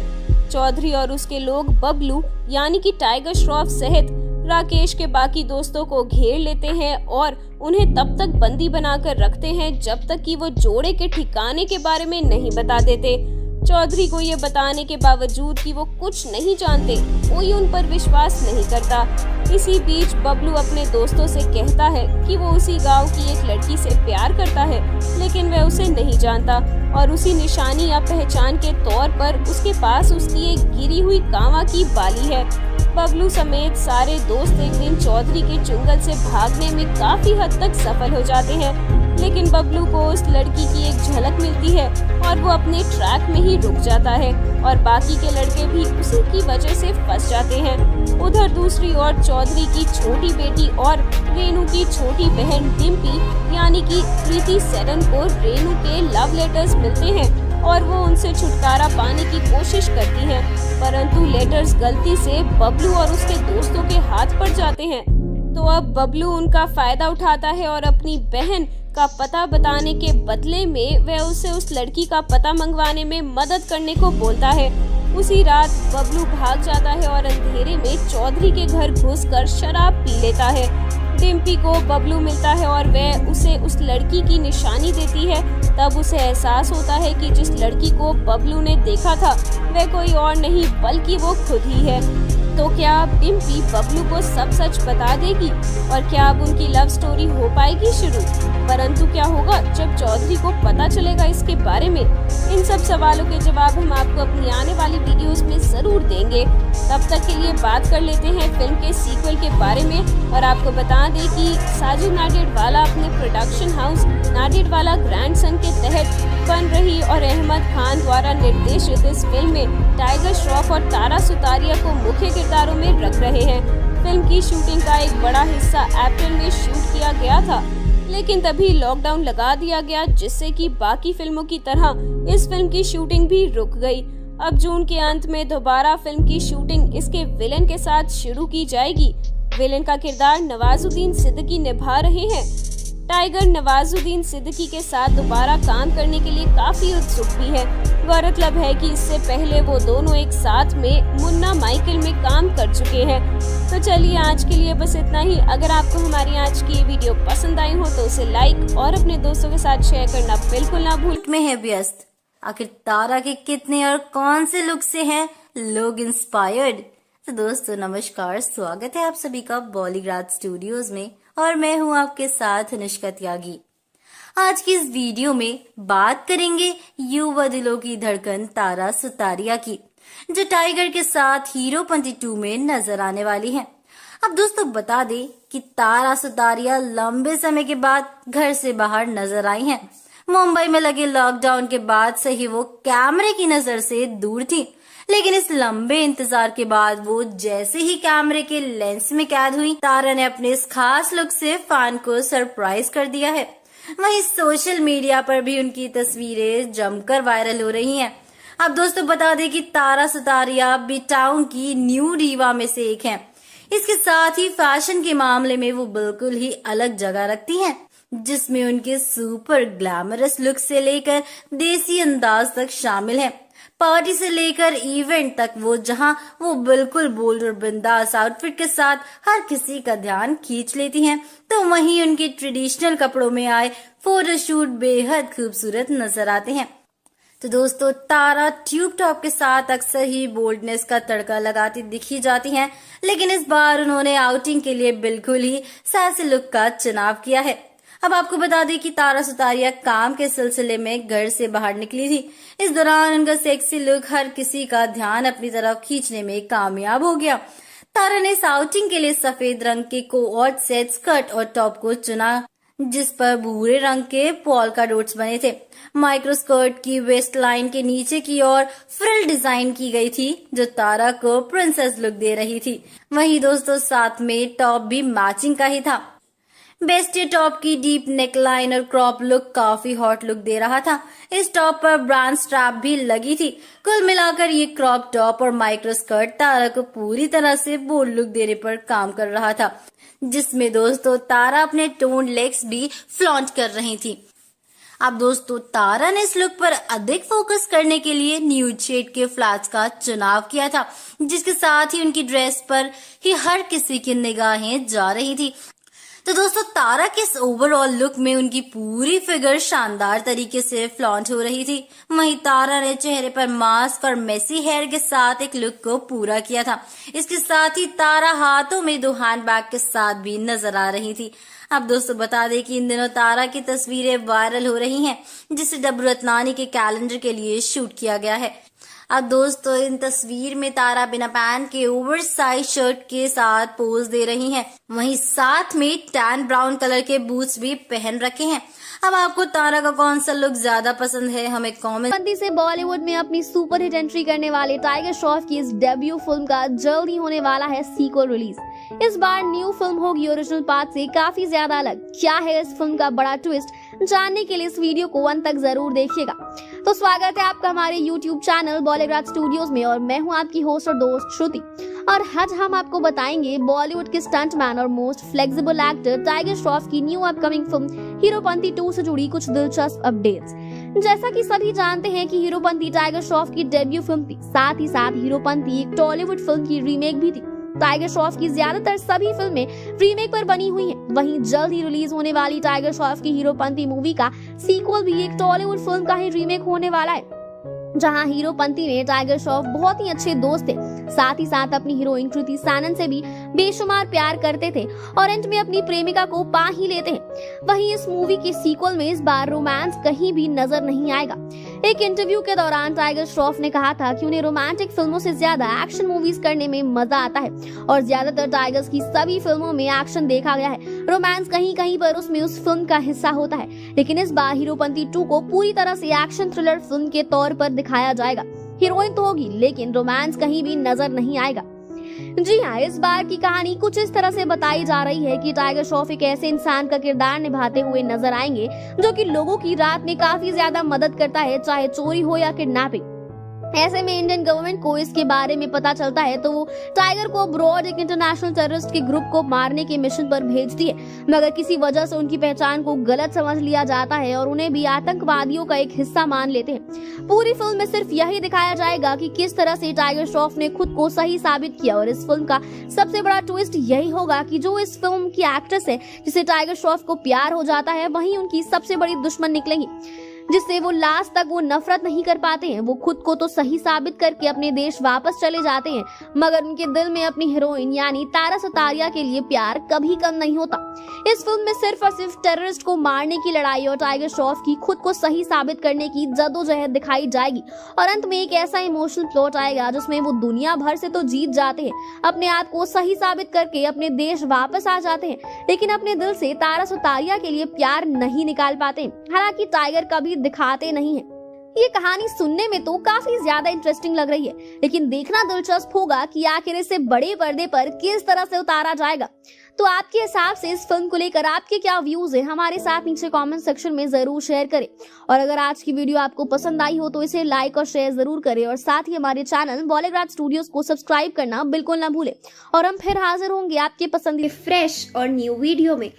चौधरी और उसके लोग बबलू यानी कि टाइगर श्रॉफ सहित राकेश के बाकी दोस्तों को घेर लेते हैं और उन्हें तब तक बंदी बनाकर रखते हैं जब तक कि वो जोड़े के ठिकाने के बारे में नहीं बता देते। चौधरी को ये बताने के बावजूद कि वो कुछ नहीं जानते, कोई उन पर विश्वास नहीं करता। इसी बीच बबलू अपने दोस्तों से कहता है कि वो उसी गांव की एक लड़की से प्यार करता है, लेकिन वह उसे नहीं जानता और उसी निशानी या पहचान के तौर पर उसके पास उसकी एक गिरी हुई कांवा की बाली है। बबलू समेत सारे दोस्त एक दिन चौधरी के चुंगल से भागने में काफी हद तक सफल हो जाते हैं। लेकिन बबलू को उस लड़की की एक झलक मिलती है और वो अपने ट्रैक में ही रुक जाता है और बाकी के लड़के भी उसी की वजह से फंस जाते हैं। उधर दूसरी ओर चौधरी की छोटी बेटी और रेनू की छोटी बहन डिम्पी यानी कि कृति सेरन को रेनू के लव लेटर्स मिलते हैं और वो उनसे छुटकारा पाने की कोशिश करती है, परंतु लेटर्स गलती से बबलू और उसके दोस्तों के हाथ पड़ जाते हैं। तो अब बबलू उनका फायदा उठाता है और अपनी बहन का पता बताने के बदले में वह उसे उस लड़की का पता मंगवाने में मदद करने को बोलता है। उसी रात बबलू भाग जाता है और अंधेरे में चौधरी के घर घुसकर शराब पी लेता है। डिम्पी को बबलू मिलता है और वह उसे उस लड़की की निशानी देती है। तब उसे एहसास होता है कि जिस लड़की को बबलू ने देखा था वह कोई और नहीं बल्कि वो खुद ही है। तो क्या अब डिम्पी बबलू को सब सच बता देगी और क्या अब उनकी लव स्टोरी हो पाएगी शुरू? परंतु क्या होगा जब चौधरी को पता चलेगा इसके बारे में? इन सब सवालों के जवाब हम आपको अपनी आने वाली वीडियोस में जरूर देंगे। तब तक के लिए बात कर लेते हैं फिल्म के सीक्वल के बारे में और आपको बता दें कि साजिद नाडियाडवाला अपने प्रोडक्शन हाउस नाडियाडवाला ग्रैंडसन के तहत बन रही और अहमद खान द्वारा निर्देशित इस फिल्म में टाइगर श्रॉफ और तारा सुतारिया को मुख्य किरदारों में रख रहे हैं। फिल्म की शूटिंग का एक बड़ा हिस्सा अप्रैल में शूट किया गया था, लेकिन तभी लॉकडाउन लगा दिया गया जिससे कि बाकी फिल्मों की तरह इस फिल्म की शूटिंग भी रुक गई। अब जून के अंत में दोबारा फिल्म की शूटिंग इसके विलेन के साथ शुरू की जाएगी। विलेन का किरदार नवाजुद्दीन सिद्दीकी निभा रहे हैं। टाइगर नवाजुद्दीन सिद्दीकी के साथ दोबारा काम करने के लिए काफी उत्सुक भी है। गौरतलब है कि इससे पहले वो दोनों एक साथ में मुन्ना माइकल में काम कर चुके हैं। तो चलिए आज के लिए बस इतना ही। अगर आपको हमारी आज की ये वीडियो पसंद आई हो तो उसे लाइक और अपने दोस्तों के साथ शेयर करना बिल्कुल ना भूलें। में है व्यस्त, आखिर तारा के कितने और कौन से लुक से हैं लोग इंस्पायर्ड? तो दोस्तों नमस्कार, स्वागत है आप सभी का बॉलीग्राज स्टूडियोज में और मैं हूं आपके साथ अनुष्का त्यागी। आज की इस वीडियो में बात करेंगे युवा दिलों की धड़कन तारा सुतारिया की, जो टाइगर के साथ हीरोपंती 2 में नजर आने वाली है। अब दोस्तों बता दें कि तारा सुतारिया लंबे समय के बाद घर से बाहर नजर आई हैं। मुंबई में लगे लॉकडाउन के बाद से ही वो कैमरे की नजर से दूर थी, लेकिन इस लंबे इंतजार के बाद वो जैसे ही कैमरे के लेंस में कैद हुई, तारा ने अपने इस खास लुक से फैन को सरप्राइज कर दिया है। वहीं सोशल मीडिया पर भी उनकी तस्वीरें जमकर वायरल हो रही हैं। अब दोस्तों बता दें कि तारा सुतारिया बी-टाउन की न्यू रीवा में से एक हैं। इसके साथ ही फैशन के मामले में वो बिल्कुल ही अलग जगह रखती हैं, जिसमें उनके सुपर ग्लैमरस लुक से लेकर देसी अंदाज तक शामिल है। पार्टी से लेकर इवेंट तक जहां वो बिल्कुल बोल्ड और बिंदास आउटफिट के साथ हर किसी का ध्यान खींच लेती हैं, तो वहीं उनके ट्रेडिशनल कपड़ों में आए फोटोशूट बेहद खूबसूरत नजर आते हैं। तो दोस्तों तारा ट्यूब टॉप के साथ अक्सर ही बोल्डनेस का तड़का लगाती दिखी जाती हैं, लेकिन इस बार उन्होंने आउटिंग के लिए बिल्कुल ही सैसी लुक का चुनाव किया है। अब आपको बता दें कि तारा सुतारिया काम के सिलसिले में घर से बाहर निकली थी। इस दौरान उनका सेक्सी लुक हर किसी का ध्यान अपनी तरफ खींचने में कामयाब हो गया। तारा ने इस आउटिंग के लिए सफेद रंग के कोऑर्ड सेट स्कर्ट और टॉप को चुना, जिस पर भूरे रंग के पोल्का डॉट्स बने थे। माइक्रो स्कर्ट की वेस्ट लाइन के नीचे की ओर फ्रिल डिजाइन की गई थी, जो तारा को प्रिंसेस लुक दे रही थी। वहीं दोस्तों साथ में टॉप भी मैचिंग का ही था। बेस्टी टॉप की डीप नेक लाइन और क्रॉप लुक काफी हॉट लुक दे रहा था। इस टॉप पर ब्रांड स्ट्रैप भी लगी थी। कुल मिलाकर ये क्रॉप टॉप और माइक्रो स्कर्ट तारा को पूरी तरह से बोल्ड लुक देने पर काम कर रहा था, जिसमें दोस्तों तारा अपने टोन लेग्स भी फ्लॉन्ट कर रही थी। अब दोस्तों तारा ने इस लुक पर अधिक फोकस करने के लिए न्यूड शेड के फ्लैट्स का चुनाव किया था, जिसके साथ ही उनकी ड्रेस पर ही हर किसी की निगाहें जा रही थी। तो दोस्तों तारा के इस ओवरऑल लुक में उनकी पूरी फिगर शानदार तरीके से फ्लॉन्ट हो रही थी। वहीं तारा ने चेहरे पर मास्क और मेसी हेयर के साथ एक लुक को पूरा किया था। इसके साथ ही तारा हाथों में 2 हैंड बैग के साथ भी नजर आ रही थी। अब दोस्तों बता दें कि इन दिनों तारा की तस्वीरें वायरल हो रही हैं, जिसे डब्बू रत्नानी के कैलेंडर के लिए शूट किया गया है। अब दोस्तों इन तस्वीर में तारा बिना पैंट के ओवरसाइज शर्ट के साथ पोज दे रही हैं। वहीं साथ में टैन ब्राउन कलर के बूट्स भी पहन रखे हैं। अब आपको तारा का कौन सा लुक ज्यादा पसंद है, हमें कमेंट से बॉलीवुड में अपनी सुपर हिट एंट्री करने वाले टाइगर श्रॉफ की इस डेब्यू फिल्म का जल्द ही होने वाला है सीक्वल रिलीज। इस बार न्यू फिल्म होगी ओरिजिनल पार्ट से काफी ज्यादा अलग। क्या है इस फिल्म का बड़ा ट्विस्ट, जानने के लिए इस वीडियो को अंत तक जरूर देखिएगा। तो स्वागत है आपका हमारे YouTube चैनल बॉलीवुड स्टूडियोज में और मैं हूं आपकी होस्ट और दोस्त श्रुति। और आज हम आपको बताएंगे बॉलीवुड के स्टंटमैन और most flexible actor tiger Shroff की न्यू अपकमिंग फिल्म हीरोपंती 2 से जुड़ी कुछ दिलचस्प अपडेट्स। जैसा कि सभी जानते हैं कि हीरोपंती टाइगर श्रॉफ की डेब्यू फिल्म थी, साथ ही साथ हीरोपंती एक टॉलीवुड फिल्म की रीमेक भी थी। टाइगर श्रॉफ की ज्यादातर सभी फिल्में रीमेक पर बनी हुई हैं। वहीं जल्द ही रिलीज होने वाली टाइगर श्रॉफ की हीरोपंती मूवी का सीक्वल भी एक टॉलीवुड फिल्म का ही रीमेक होने वाला है, जहां हीरोपंती में टाइगर श्रॉफ बहुत ही अच्छे दोस्त थे, साथ ही साथ अपनी हीरोइन कृति सैनन से भी बेशुमार प्यार करते थे और एंड में अपनी प्रेमिका को पा ही लेते हैं। वहीं इस मूवी के सीक्वल में इस बार रोमांस कहीं भी नजर नहीं आएगा। एक इंटरव्यू के दौरान टाइगर श्रॉफ ने कहा था कि उन्हें रोमांटिक फिल्मों से ज्यादा एक्शन मूवीज करने में मजा आता है और ज्यादातर टाइगर्स की सभी फिल्मों में एक्शन देखा गया है। रोमांस कहीं कहीं पर उसमें उस फिल्म का हिस्सा होता है, लेकिन इस बार हीरोपंती 2 को पूरी तरह से एक्शन थ्रिलर फिल्म के तौर पर दिखाया जाएगा। हीरोइन तो होगी लेकिन रोमांस कहीं भी नजर नहीं आएगा। जी हाँ, इस बार की कहानी कुछ इस तरह से बताई जा रही है कि टाइगर श्रॉफ एक ऐसे इंसान का किरदार निभाते हुए नजर आएंगे जो कि लोगों की रात में काफी ज्यादा मदद करता है, चाहे चोरी हो या किडनैपिंग। ऐसे में इंडियन गवर्नमेंट को इसके बारे में पता चलता है तो वो टाइगर को अब्रॉड एक इंटरनेशनल टेररिस्ट के ग्रुप को मारने के मिशन पर भेजती है, मगर किसी वजह से उनकी पहचान को गलत समझ लिया जाता है और उन्हें भी आतंकवादियों का एक हिस्सा मान लेते हैं। पूरी फिल्म में सिर्फ यही दिखाया जाएगा कि किस तरह से टाइगर श्रॉफ ने खुद को सही साबित किया और इस फिल्म का सबसे बड़ा ट्विस्ट यही होगा कि जो इस फिल्म की एक्ट्रेस है जिसे टाइगर श्रॉफ को प्यार हो जाता है, वही उनकी सबसे बड़ी दुश्मन निकलेगी, जिससे वो लास्ट तक वो नफरत नहीं कर पाते हैं। वो खुद को तो सही साबित करके अपने देश वापस चले जाते हैं, मगर उनके दिल में अपनी हीरोइन यानी तारा सुतारिया के लिए प्यार कभी कम नहीं होता। इस फिल्म में सिर्फ और सिर्फ टेररिस्ट को मारने की लड़ाई और टाइगर श्रॉफ की खुद को सही साबित करने की जद्दोजहद दिखाई जाएगी और अंत में एक ऐसा इमोशनल प्लॉट आएगा जिसमें वो दुनिया भर से तो जीत जाते हैं, अपने आप को सही साबित करके अपने देश वापस आ जाते हैं, लेकिन अपने दिल से तारा सुतारिया के लिए प्यार नहीं निकाल पाते। हालांकि टाइगर कभी दिखाते नहीं है। ये कहानी सुनने में तो काफी ज्यादा इंटरेस्टिंग लग रही है, लेकिन देखना दिलचस्प होगा कि आखिर इसे बड़े पर्दे पर किस तरह से उतारा जाएगा। तो आपके हिसाब से इस फिल्म को लेकर आपके क्या व्यूज हैं, हमारे साथ नीचे कमेंट सेक्शन में जरूर शेयर करें। और अगर आज की वीडियो आपको पसंद आई हो तो इसे लाइक और शेयर जरूर करें और साथ ही हमारे चैनल बॉलीवुड स्टूडियोज को सब्सक्राइब करना बिल्कुल ना भूलें। और हम फिर हाजिर होंगे आपके पसंदीदा फ्रेश और न्यू वीडियो में।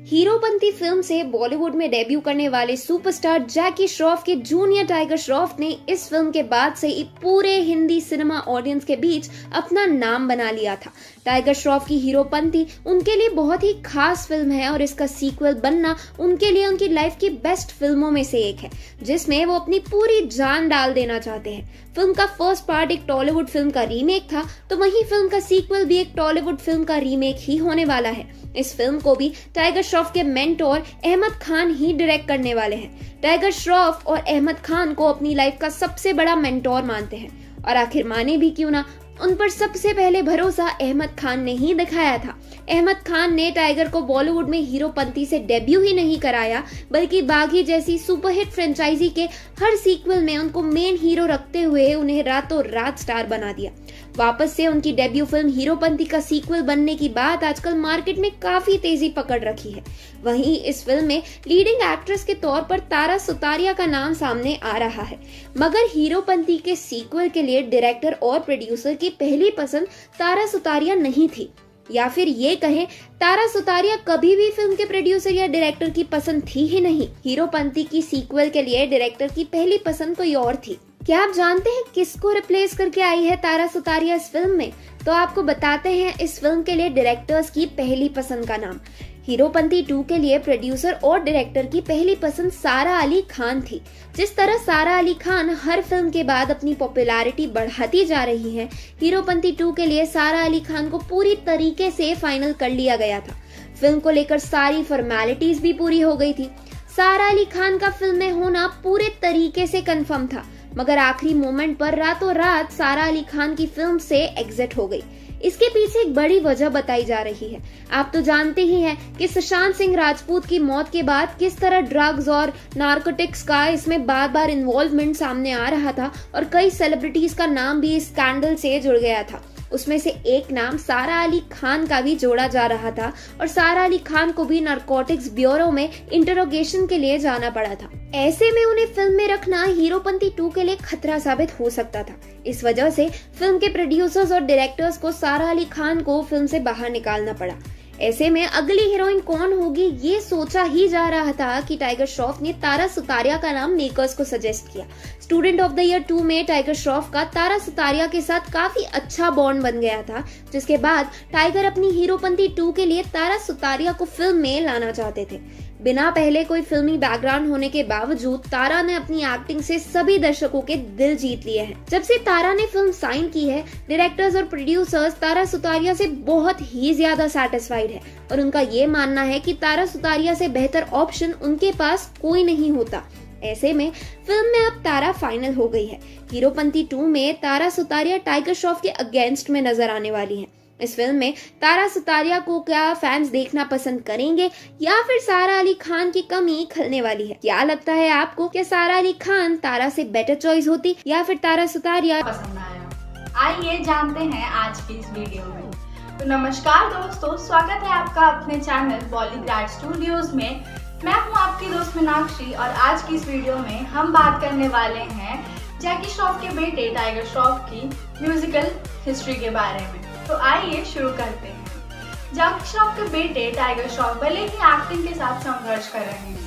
हीरोपंती फिल्म से बॉलीवुड में डेब्यू करने वाले सुपरस्टार जैकी श्रॉफ के जूनियर टाइगर श्रॉफ ने इस फिल्म के बाद से ही पूरे हिंदी सिनेमा ऑडियंस के बीच अपना नाम बना लिया था। टाइगर श्रॉफ की हीरोपंती उनके लिए बहुत ही खास फिल्म है और इसका सीक्वल बनना उनके लिए उनकी लाइफ की बेस्ट फिल्मों में से एक है, जिसमें वो अपनी पूरी जान डाल देना चाहते हैं। फिल्म का फर्स्ट पार्ट एक टॉलीवुड फिल्म का रीमेक था, तो वहीं फिल्म का सीक्वल भी एक टॉलीवुड फिल्म का रीमेक ही होने वाला है। इस फिल्म को भी टाइगर श्रॉफ के मेंटोर अहमद खान ही डायरेक्ट करने वाले हैं। टाइगर श्रॉफ और अहमद खान को अपनी लाइफ का सबसे बड़ा मेंटोर मानते हैं और आखिर माने भी क्यों ना, उन पर सबसे पहले भरोसा अहमद खान ने ही दिखाया था। अहमद खान ने टाइगर को बॉलीवुड में हीरोपंती से डेब्यू ही नहीं कराया, बल्कि बागी जैसी सुपरहिट फ्रेंचाइजी के हर सीक्वल में उनको मेन हीरो रखते हुए उन्हें रातों रात स्टार बना दिया। वापस से उनकी डेब्यू फिल्म हीरोपंती का सीक्वल बनने की बात आजकल मार्केट में काफी तेजी पकड़ रखी है। वहीं इस फिल्म में लीडिंग एक्ट्रेस के तौर पर तारा सुतारिया का नाम सामने आ रहा है, मगर हीरोपंती के सीक्वल के लिए डायरेक्टर और प्रोड्यूसर की पहली पसंद तारा सुतारिया नहीं थी, या फिर ये कहें तारा सुतारिया कभी भी फिल्म के प्रोड्यूसर या डायरेक्टर की पसंद थी ही नहीं। हीरोपंती की सीक्वल के लिए डायरेक्टर की पहली पसंद कोई और थी। क्या आप जानते हैं किसको रिप्लेस करके आई है तारा सुतारिया इस फिल्म में? तो आपको बताते हैं इस फिल्म के लिए डायरेक्टर्स की पहली पसंद का नाम। हीरोपंती 2 के लिए प्रोड्यूसर और डायरेक्टर की पहली पसंद सारा अली खान थी। जिस तरह सारा अली खान हर फिल्म के बाद अपनी पॉपुलैरिटी बढ़ाती जा रही है, हीरोपंती 2 के लिए सारा अली खान को पूरी तरीके से फाइनल कर लिया गया था। फिल्म को लेकर सारी फॉर्मेलिटीज भी पूरी हो गई थी। सारा अली खान का फिल्म में होना पूरे तरीके से कंफर्म था। मगर आखिरी मोमेंट पर रातों रात सारा अली खान की फिल्म से एग्जिट हो गई। इसके पीछे एक बड़ी वजह बताई जा रही है। आप तो जानते ही हैं कि सुशांत सिंह राजपूत की मौत के बाद किस तरह ड्रग्स और नारकोटिक्स का इसमें बार बार इन्वॉल्वमेंट सामने आ रहा था और कई सेलिब्रिटीज का नाम भी इस स्कैंडल से जुड़ गया था। उसमें से एक नाम सारा अली खान का भी जोड़ा जा रहा था और सारा अली खान को भी नारकोटिक्स ब्यूरो में इंटरोगेशन के लिए जाना पड़ा था। ऐसे में उन्हें फिल्म में रखना हीरोपंती 2 के लिए खतरा साबित हो सकता था। इस वजह से फिल्म के प्रोड्यूसर्स और डायरेक्टर्स को सारा अली खान को फिल्म से बाहर निकालना पड़ा। ऐसे में अगली हीरोइन कौन होगी ये सोचा ही जा रहा था कि टाइगर श्रॉफ ने तारा सुतारिया का नाम मेकर्स को सजेस्ट किया। स्टूडेंट ऑफ द ईयर 2 में टाइगर श्रॉफ का तारा सुतारिया के साथ काफी अच्छा बॉन्ड बन गया था, जिसके बाद टाइगर अपनी हीरोपंती 2 के लिए तारा सुतारिया को फिल्म में लाना चाहते थे। बिना पहले कोई फिल्मी बैकग्राउंड होने के बावजूद तारा ने अपनी एक्टिंग से सभी दर्शकों के दिल जीत लिए हैं। जब से तारा ने फिल्म साइन की है, डायरेक्टर्स और प्रोड्यूसर्स तारा सुतारिया से बहुत ही ज्यादा सैटिस्फाइड है और उनका ये मानना है कि तारा सुतारिया से बेहतर ऑप्शन उनके पास कोई नहीं होता। ऐसे में फिल्म में अब तारा फाइनल हो गई है। हीरोपंती 2 में तारा सुतारिया टाइगर श्रॉफ के अगेंस्ट में नजर आने वाली है। इस फिल्म में तारा सुतारिया को क्या फैंस देखना पसंद करेंगे या फिर सारा अली खान की कमी खलने वाली है? क्या लगता है आपको, क्या सारा अली खान तारा से बेटर चॉइस होती या फिर तारा सुतारिया पसंद आया? आइए जानते हैं आज की इस वीडियो में। तो नमस्कार दोस्तों, स्वागत है आपका अपने चैनल बॉलीग्राड स्टूडियोज में। मैं हूं आपकी दोस्त मीनाक्षी और आज की इस वीडियो में हम बात करने वाले हैं जैकी श्रॉफ के बेटे टाइगर श्रॉफ की म्यूजिकल हिस्ट्री के बारे में। तो आइए शुरू करते हैं। जैकी श्रॉफ के बेटे टाइगर श्रॉफ भले ही एक्टिंग के साथ संघर्ष कर रहे हैं,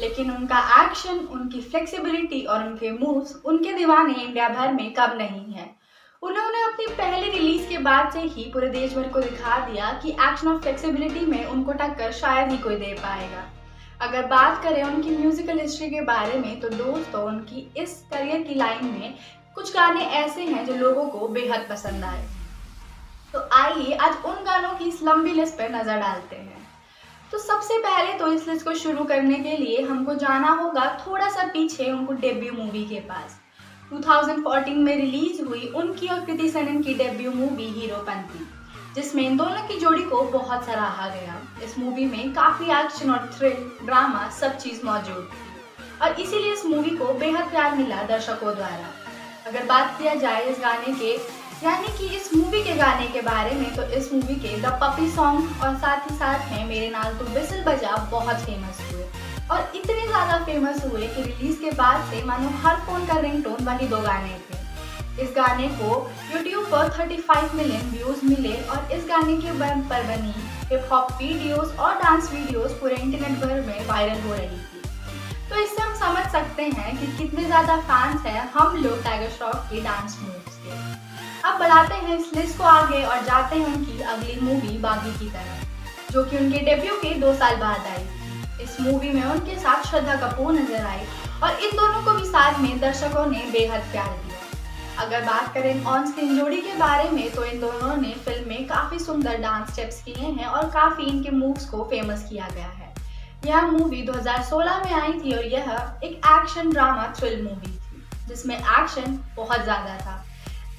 लेकिन उनका एक्शन, उनकी फ्लेक्सिबिलिटी और उनके मूव्स उनके दीवाने इंडिया भर में कब नहीं है। उन्होंने अपनी पहली रिलीज के बाद से ही पूरे देश भर को दिखा दिया कि एक्शन और फ्लेक्सिबिलिटी में उनको टक्कर शायद ही कोई दे पाएगा। अगर बात करें उनकी म्यूजिकल हिस्ट्री के बारे में तो दोस्तों, उनकी इस करियर की लाइन में कुछ गाने ऐसे हैं जो लोगों को बेहद पसंद आए। तो आइए आज उन गानों की इस लंबी लिस्ट पर नजर डालते हैं। तो सबसे पहले तो इस लिस्ट को शुरू करने के लिए हमको जाना होगा थोड़ा सा पीछे, उनको डेब्यू मूवी के पास। 2014 में रिलीज हुई उनकी और कृति सेनन की डेब्यू मूवी हीरोपंती, जिसमें इन दोनों की जोड़ी को बहुत सराहा गया। इस मूवी में काफी एक्शन और थ्रिल, ड्रामा सब चीज मौजूद थी और इसीलिए इस मूवी को बेहद प्यार मिला दर्शकों द्वारा। अगर बात किया जाए इस गाने के यानी कि इस मूवी के गाने के बारे में तो इस मूवी के द पपी सॉन्ग और साथ ही साथ में मेरे नाल तू बिसल बजा बहुत फेमस हुए और इतने ज्यादा फेमस हुए कि रिलीज के बाद से मानो हर फोन का रिंगटोन वही दो गाने थे। इस गाने को YouTube पर 35 मिलियन व्यूज मिले और इस गाने के पर बनी हिप हॉप वीडियोस और डांस वीडियोस पूरे इंटरनेट भर में वायरल हो रही थी। तो इससे हम समझ सकते हैं कि कितने ज्यादा फैंस हैं हम लोग टाइगर श्रॉफ के डांस मूव्स के। अब बढ़ाते हैं इस लिस्ट को आगे और जाते हैं उनकी अगली मूवी बागी की तरफ, जो कि उनके डेब्यू के 2 साल बाद आई। इस मूवी में उनके साथ श्रद्धा कपूर नजर आई और इन दोनों को भी साथ में दर्शकों ने बेहद प्यार दिया। अगर बात करें ऑन स्क्रीन जोड़ी के बारे में तो इन दोनों ने फिल्म में काफी सुंदर डांस स्टेप्स किए हैं और काफी इनके मूव्स को फेमस किया गया है। यह मूवी 2016 में आई थी और यह एक एक्शन ड्रामा थ्रिल मूवी थी जिसमें एक्शन बहुत ज्यादा था।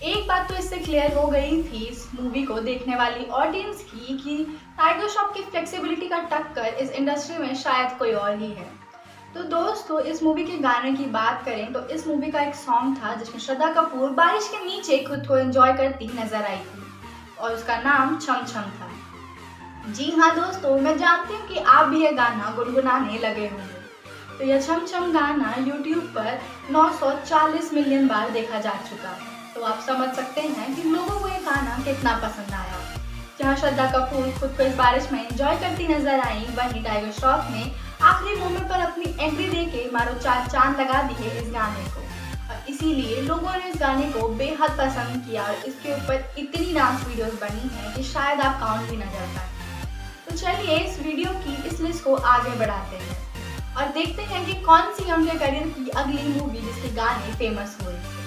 एक बात तो इससे क्लियर हो गई थी इस मूवी को देखने वाली ऑडियंस की कि टाइगर श्रॉफ की फ्लेक्सिबिलिटी का टक्कर इस इंडस्ट्री में शायद कोई और ही है। तो दोस्तों, इस मूवी के गाने की बात करें तो इस मूवी का एक सॉन्ग था जिसमें श्रद्धा कपूर बारिश के नीचे खुद को एंजॉय करती नजर आई थी और उसका नाम छम छम था। जी हाँ दोस्तों, मैं जानती हूँ कि आप भी यह गाना गुनगुनाने लगे होंगे। तो यह छम छम गाना YouTube पर 940 मिलियन बार देखा जा चुका है। तो आप समझ सकते हैं कि लोगों को ये गाना कितना पसंद आया। जहाँ श्रद्धा कपूर खुद को इस बारिश में एंजॉय करती नजर आई, वहीं टाइगर श्रॉफ ने आखिरी मोमेंट पर अपनी एंट्री देके मारो चांद लगा दिए इस गाने को और इसीलिए लोगों ने इस गाने को बेहद पसंद किया और इसके ऊपर इतनी डांस वीडियोस बनी हैं कि शायद आप काउंट भी न कर पाए। तो चलिए इस वीडियो की इस लिस्ट को आगे बढ़ाते हैं और देखते हैं कि कौन सी उनके करियर की अगली मूवी जिसके गाने फेमस हुए थे।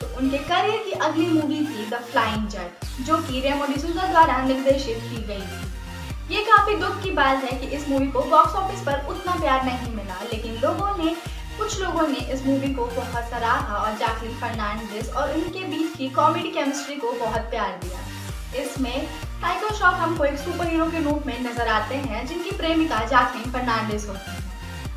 तो उनके करियर की अगली मूवी थी द फ्लाइंग जट, जो कि रेमो डिसूजा द्वारा निर्देशित की गई थी। ये काफी दुख की बात है कि इस मूवी को बॉक्स ऑफिस पर उतना प्यार नहीं मिला, लेकिन लोगों ने कुछ लोगों ने इस मूवी को बहुत सराहा और जैकलीन फर्नांडिस और उनके बीच की कॉमेडी केमिस्ट्री को बहुत प्यार दिया। इसमें टाइगर श्रॉफ हमको एक सुपर हीरो के रूप में नजर आते हैं जिनकी प्रेमिका जैकलीन फर्नांडिस होती है।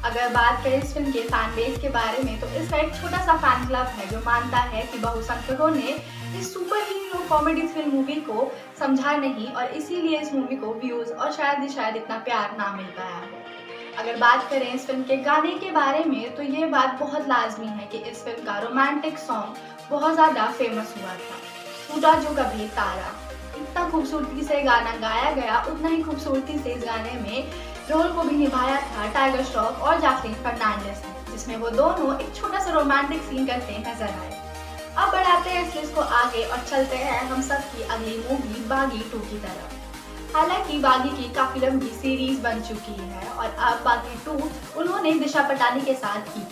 अगर बात करें इस फिल्म के फैन बेस के बारे में तो इसका एक छोटा सा फैन क्लब है जो मानता है कि बहुसंख्यकों ने इस super hero comedy thrill movie को समझा नहीं और इसीलिए इस मूवी को व्यूज और शायद इतना प्यार ना मिल पाया हो। अगर बात करें इस फिल्म के गाने के बारे में तो ये बात बहुत लाजमी है कि इस फिल्म का रोमांटिक सॉन्ग बहुत ज़्यादा फेमस हुआ था। टूटा जो कभी तारा, इतना खूबसूरती से गाना गाया गया, उतना ही खूबसूरती से इस गाने में रोल को भी निभाया था टाइगर श्रॉफ और जैकलीन फर्नांडिस ने, जिसमें वो दोनों एक छोटा सा रोमांटिक सीन करते नजर आए। अब बढ़ाते हैं इस लिस्ट को आगे और चलते हैं हम सब की अगली मूवी बागी 2 की तरफ। हालांकि बागी की काफी लंबी सीरीज बन चुकी है और अब बागी 2 उन्होंने दिशा पटानी के साथ की।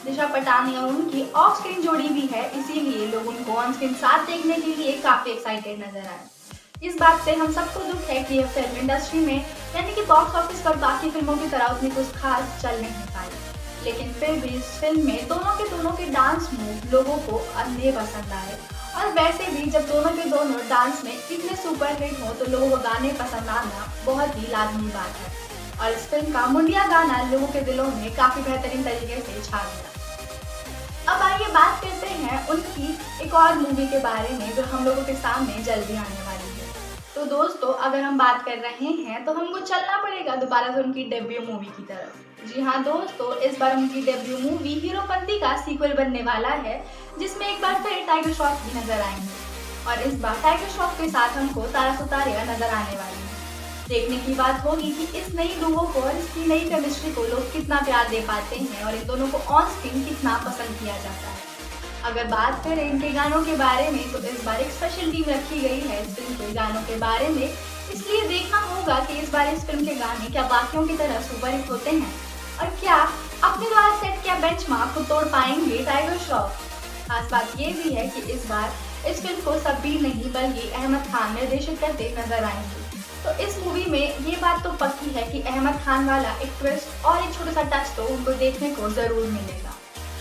दिशा पटानी और उनकी ऑफ स्क्रीन जोड़ी भी है, इसीलिए लोग उनको ऑन स्क्रीन साथ देखने के लिए काफी एक्साइटेड नजर आए। इस बात से हम सबको दुख है कि यह फिल्म इंडस्ट्री में यानी कि बॉक्स ऑफिस पर बाकी फिल्मों की तरह उतनी कुछ खास चल नहीं पाई, लेकिन फिर भी इस फिल्म में दोनों के डांस मूव लोगों को अंधे पसंद आए। और वैसे भी जब दोनों के दोनों डांस में इतने सुपर हिट हो तो लोगों को गाने पसंद आना बहुत ही लाजमी बात है। और इस फिल्म का मुंडिया गाना लोगों के दिलों में काफी बेहतरीन तरीके से छा गया। अब आइए बात करते हैं उनकी एक और मूवी के बारे में जो हम लोगों के सामने जल्दी आने वाली है। तो दोस्तों, अगर हम बात कर रहे हैं तो हमको चलना पड़ेगा दोबारा से उनकी डेब्यू मूवी की तरफ। जी हाँ दोस्तों, इस बार उनकी डेब्यू मूवी हीरोपंती का सीक्वल बनने वाला है, जिसमें एक बार फिर टाइगर श्रॉफ भी नजर आएंगे और इस बार टाइगर श्रॉफ के साथ हमको तारा सुतारिया नजर आने वाली है। देखने की बात होगी कि इस नई डुओ को और इसकी नई केमिस्ट्री को लोग कितना प्यार दे पाते हैं और इन दोनों को ऑन स्क्रीन कितना पसंद किया जाता है। अगर बात करें इनके गानों के बारे में तो इस बार एक स्पेशल टीम रखी गई है इस फिल्म के गानों के बारे में, इसलिए देखना होगा कि इस बार इस फिल्म के गाने क्या बाकियों की तरह सुपरहिट होते हैं और क्या अपने द्वारा सेट किया बेंचमार्क को तोड़ पाएंगे टाइगर श्रॉफ। खास बात ये भी है कि इस बार इस फिल्म को सब्बीर नहीं बल्कि अहमद खान निर्देशित करते नजर आएंगे। तो इस मूवी में ये बात तो पक्की है कि अहमद खान वाला एक ट्विस्ट और एक छोटा सा टच तो उनको देखने को जरूर मिलेगा।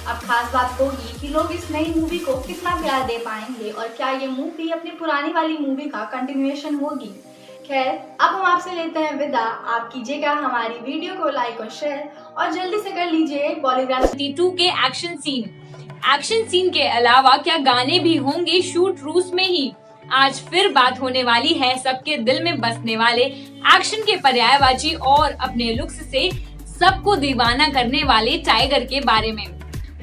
अब खास बात होगी कि लोग इस नई मूवी को कितना प्यार दे पाएंगे और क्या ये मूवी अपनी पुरानी वाली मूवी का कंटिन्यूएशन होगी। खैर, अब हम आपसे लेते हैं विदा। आप कीजिएगा हमारी वीडियो को लाइक और शेयर और जल्दी से कर लीजिए बॉलीग्राफ 2 के एक्शन सीन के अलावा क्या गाने भी होंगे शूट रूस में ही। आज फिर बात होने वाली है सबके दिल में बसने वाले एक्शन के पर्यायवाची और अपने लुक्स से सबको दीवाना करने वाले टाइगर के बारे में।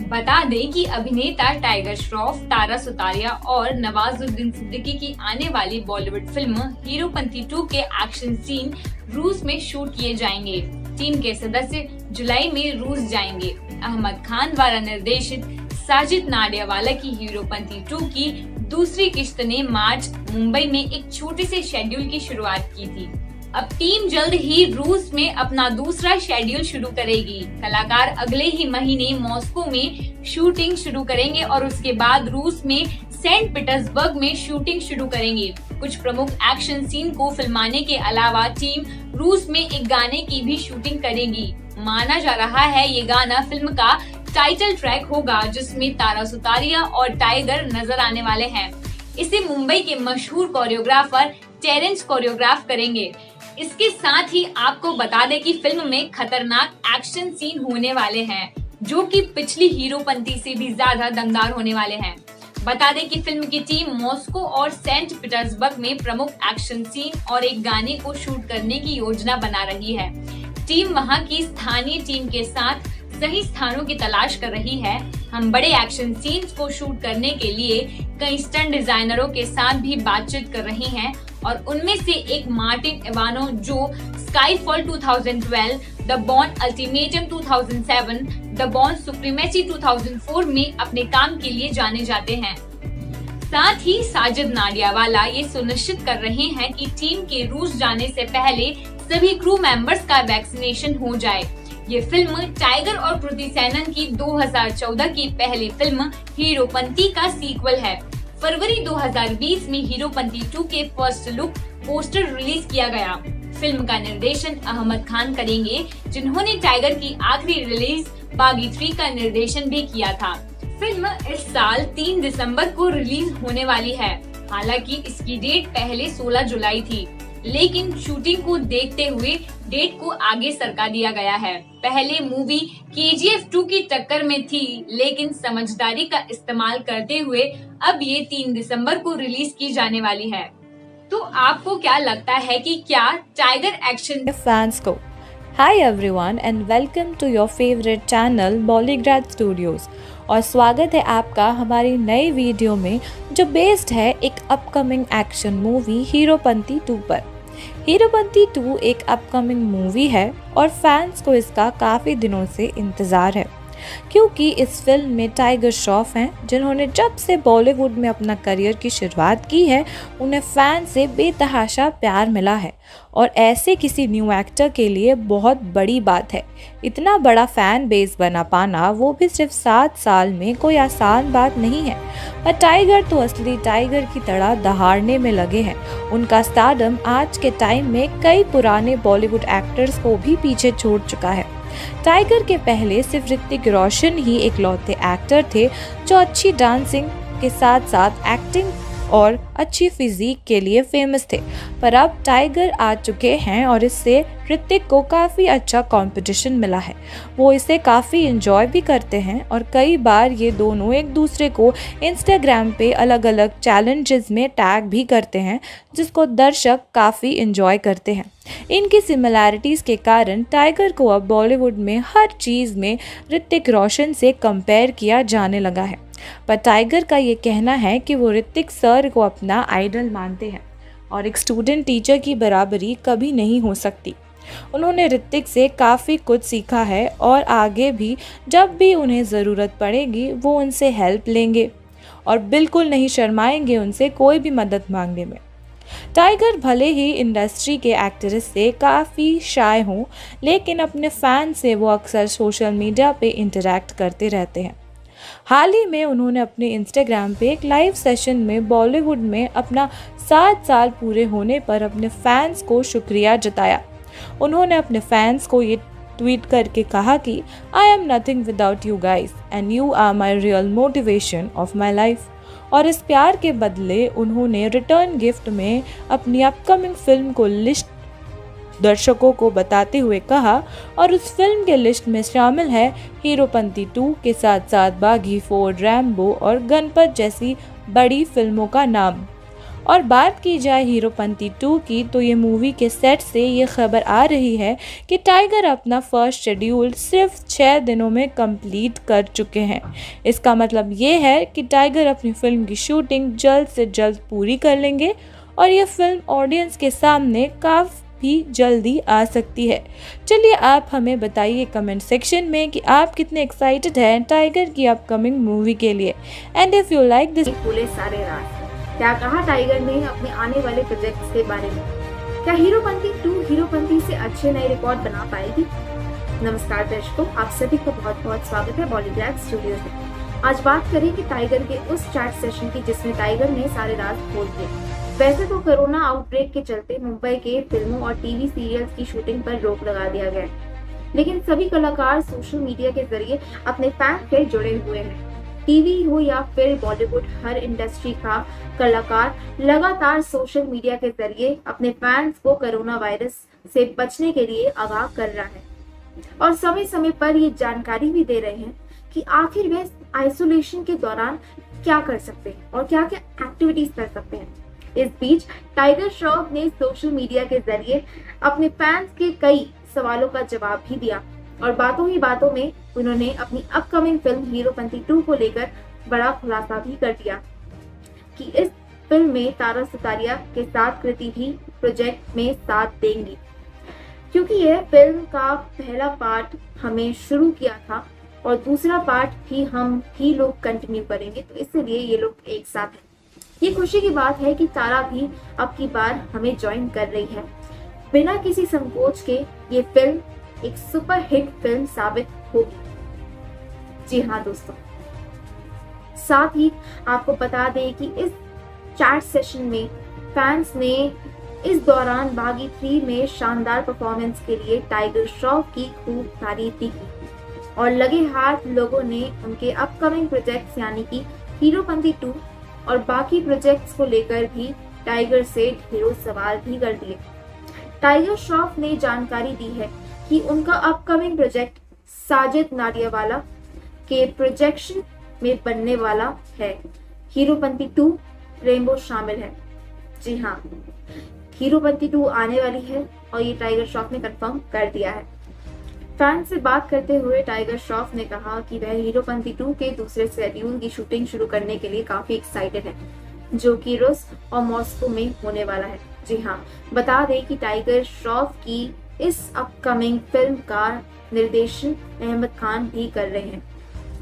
बता दें कि अभिनेता टाइगर श्रॉफ, तारा सुतारिया और नवाजुद्दीन सिद्दीकी की आने वाली बॉलीवुड फिल्म हीरोपंती 2 के एक्शन सीन रूस में शूट किए जाएंगे। टीम के सदस्य जुलाई में रूस जाएंगे। अहमद खान द्वारा निर्देशित साजिद नाडियावाला की हीरोपंती 2 की दूसरी किश्त ने मार्च मुंबई में एक छोटे से शेड्यूल की शुरुआत की थी। अब टीम जल्द ही रूस में अपना दूसरा शेड्यूल शुरू करेगी। कलाकार अगले ही महीने मॉस्को में शूटिंग शुरू करेंगे और उसके बाद रूस में सेंट पीटर्सबर्ग में शूटिंग शुरू करेंगे। कुछ प्रमुख एक्शन सीन को फिल्माने के अलावा टीम रूस में एक गाने की भी शूटिंग करेगी। माना जा रहा है ये गाना फिल्म का टाइटल ट्रैक होगा, जिसमें तारा सुतारिया और टाइगर नजर आने वाले हैं। इसे मुंबई के मशहूर कोरियोग्राफर टेरेंस कोरियोग्राफ करेंगे। इसके साथ ही आपको बता दें कि फिल्म में खतरनाक एक्शन सीन होने वाले हैं, जो कि पिछली हीरोपंती से भी ज्यादा दमदार होने वाले हैं। बता दें कि फिल्म की टीम मॉस्को और सेंट पीटर्सबर्ग में प्रमुख एक्शन सीन और एक गाने को शूट करने की योजना बना रही है। टीम वहां की स्थानीय टीम के साथ सही स्थानों की तलाश कर रही है। हम बड़े एक्शन सीन्स को शूट करने के लिए कई स्टंट डिजाइनरों के साथ भी बातचीत कर रही हैं और उनमें से एक मार्टिन इवानो, जो Skyfall 2012, the born ultimatum 2007, the born supremacy 2004 में अपने काम के लिए जाने जाते हैं। साथ ही साजिद नाडियावाला ये सुनिश्चित कर रहे हैं कि टीम के रूस जाने से पहले सभी क्रू मेंबर्स का वैक्सीनेशन हो जाए। ये फिल्म टाइगर और कृति सेनन की 2014 की पहली फिल्म हीरोपंती का सीक्वल है। फरवरी 2020 में हीरोपंती 2 के फर्स्ट लुक पोस्टर रिलीज किया गया। फिल्म का निर्देशन अहमद खान करेंगे, जिन्होंने टाइगर की आखिरी रिलीज बागी 3 का निर्देशन भी किया था। फिल्म इस साल 3 दिसंबर को रिलीज होने वाली है। हालांकि इसकी डेट पहले 16 जुलाई थी, लेकिन शूटिंग को देखते हुए डेट को आगे सरका दिया गया है। पहले मूवी KGF 2 की टक्कर में थी, लेकिन समझदारी का इस्तेमाल करते हुए अब ये 3 दिसंबर को रिलीज की जाने वाली है। तो आपको क्या लगता है कि क्या टाइगर एक्शन फैंस को hi everyone and welcome to your favourite channel Bollygrad studios और स्वागत है आपका हमारी नई वीडियो में जो बेस्ड है एक अपकमिंग एक्शन मूवी हीरोपंती 2 पर। हीरोपंती 2 एक अपकमिंग मूवी है और फैंस को इसका काफ़ी दिनों से इंतज़ार है, क्योंकि इस फिल्म में टाइगर श्रॉफ हैं जिन्होंने जब से बॉलीवुड में अपना करियर की शुरुआत की है उन्हें फैन से बेतहाशा प्यार मिला है और ऐसे किसी न्यू एक्टर के लिए बहुत बड़ी बात है। इतना बड़ा फैन बेस बना पाना वो भी सिर्फ 7 साल में कोई आसान बात नहीं है। पर टाइगर तो असली टाइगर की तरह दहाड़ने में लगे हैं। उनका स्टारडम आज के टाइम में कई पुराने बॉलीवुड एक्टर्स को भी पीछे छोड़ चुका है। टाइगर के पहले सिर्फ ऋतिक रोशन ही इकलौते एक्टर थे जो अच्छी डांसिंग के साथ साथ एक्टिंग और अच्छी फिजिक के लिए फेमस थे, पर अब टाइगर आ चुके हैं और इससे ऋतिक को काफ़ी अच्छा कंपटीशन मिला है। वो इसे काफ़ी एंजॉय भी करते हैं और कई बार ये दोनों एक दूसरे को इंस्टाग्राम पे अलग अलग चैलेंजेस में टैग भी करते हैं, जिसको दर्शक काफ़ी एंजॉय करते हैं। इनकी सिमिलैरिटीज़ के कारण टाइगर को अब बॉलीवुड में हर चीज़ में ऋतिक रोशन से कंपेयर किया जाने लगा है। पर टाइगर का ये कहना है कि वो ऋतिक सर को अपना आइडल मानते हैं और एक स्टूडेंट टीचर की बराबरी कभी नहीं हो सकती। उन्होंने ऋतिक से काफ़ी कुछ सीखा है और आगे भी जब भी उन्हें ज़रूरत पड़ेगी वो उनसे हेल्प लेंगे और बिल्कुल नहीं शर्माएंगे उनसे कोई भी मदद मांगने में। टाइगर भले ही इंडस्ट्री के एक्ट्रेस से काफ़ी शाय हों, लेकिन अपने फैन से वो अक्सर सोशल मीडिया पे इंटरैक्ट करते रहते हैं। हाल ही में उन्होंने अपने इंस्टाग्राम पे एक लाइव सेशन में बॉलीवुड में अपना 7 साल पूरे होने पर अपने फैंस को शुक्रिया जताया। उन्होंने अपने फैंस को ये ट्वीट करके कहा कि I am nothing without you guys and you are my real motivation of my life. और इस प्यार के बदले उन्होंने रिटर्न गिफ्ट में अपनी अपकमिंग फिल्म को लिस्ट दर्शकों को बताते हुए कहा, और उस फिल्म के लिस्ट में शामिल है हीरोपंती 2 के साथ साथ बागी 4, रैम्बो और गणपत जैसी बड़ी फिल्मों का नाम। और बात की जाए हीरोपंती 2 की तो ये मूवी के सेट से ये खबर आ रही है कि टाइगर अपना फर्स्ट शेड्यूल सिर्फ 6 दिनों में कंप्लीट कर चुके हैं। इसका मतलब ये है कि टाइगर अपनी फिल्म की शूटिंग जल्द से जल्द पूरी कर लेंगे और ये फिल्म ऑडियंस के सामने काफ़ी जल्दी आ सकती है। चलिए आप हमें बताइए कमेंट सेक्शन में कि आप कितने एक्साइटेड हैं टाइगर की अपकमिंग मूवी के लिए। And if you like this बोले सारे रात क्या कहा टाइगर ने अपने आने वाले प्रोजेक्ट्स के बारे में। क्या हीरोपंती 2 हीरोपंती से अच्छे नए रिकॉर्ड बना पाएगी? नमस्कार दर्शकों, आप सभी को बहुत बहुत स्वागत है बॉलीग्राड स्टूडियोज में। आज बात करें कि टाइगर के उस चैट सेशन की जिसमें टाइगर ने सारे राज खोल दिए। वैसे तो कोरोना आउटब्रेक के चलते मुंबई के फिल्मों और टीवी सीरियल्स की शूटिंग पर रोक लगा दिया गया, लेकिन सभी कलाकार सोशल मीडिया के जरिए अपने फैन से जुड़े हुए हैं। टीवी हो या फिर बॉलीवुड, हर इंडस्ट्री का कलाकार लगातार सोशल मीडिया के जरिए अपने फैंस को कोरोना वायरस से बचने के लिए आगाह कर रहा है और समय समय पर ये जानकारी भी दे रहे हैं कि आखिर वे आइसोलेशन के दौरान क्या कर सकते हैं और क्या क्या एक्टिविटीज कर सकते हैं। इस बीच टाइगर श्रॉफ ने सोशल मीडिया के जरिए अपने फैंस के कई सवालों का जवाब भी दिया और बातों ही बातों में उन्होंने अपनी अपकमिंग फिल्म हीरोपंती 2 को लेकर बड़ा खुलासा भी कर दिया कि इस फिल्म में तारा सुतारिया के साथ कृति भी प्रोजेक्ट में साथ देंगी, क्योंकि यह फिल्म का पहला पार्ट हमें शुरू किया था और दूसरा पार्ट भी हम ही लोग कंटिन्यू करेंगे, तो इसलिए ये लोग एक साथ हैं। ये खुशी की बात है कि तारा भी अब की बार हमें ज्वाइन कर रही है। बिना किसी संकोच के ये फिल्म एक सुपर हिट फिल्म साबित होगी। जी हाँ दोस्तों, साथ ही आपको बता दें कि इस चैट सेशन में फैंस ने इस दौरान बागी 3 में शानदार परफॉर्मेंस के लिए टाइगर श्रॉफ की खूब तारीफ भी की। और लगे हाथ लोगों ने उनके अपकमिंग प्रोजेक्ट्स यानी कि हीरोपंती 2 और बाकी प्रोजेक्ट्स को लेकर भी टाइगर से ढेरों सवाल भी कर दिए। टाइगर श्रॉफ ने जानकारी दी है कि उनका अपकमिंग प्रोजेक्ट साजिद नाडियावाला के प्रोजेक्शन में बनने वाला है। हीरोपंती 2 रेनबो शामिल है। जी हाँ, हीरोपंती 2 आने वाली है और ये टाइगर श्रॉफ ने कंफर्म कर दिया है। फैन से बात करते हुए टाइगर श्रॉफ ने कहा कि वह हीरोपंती 2 के दूसरे शेड्यूल की शूटिंग शुरू करने के लिए काफी एक्साइटेड है, जो कि रूस और मॉस्को में होने वाला है। जी हाँ, बता दें कि टाइगर श्रॉफ की इस अपकमिंग फिल्म का निर्देशन अहमद खान भी कर रहे हैं।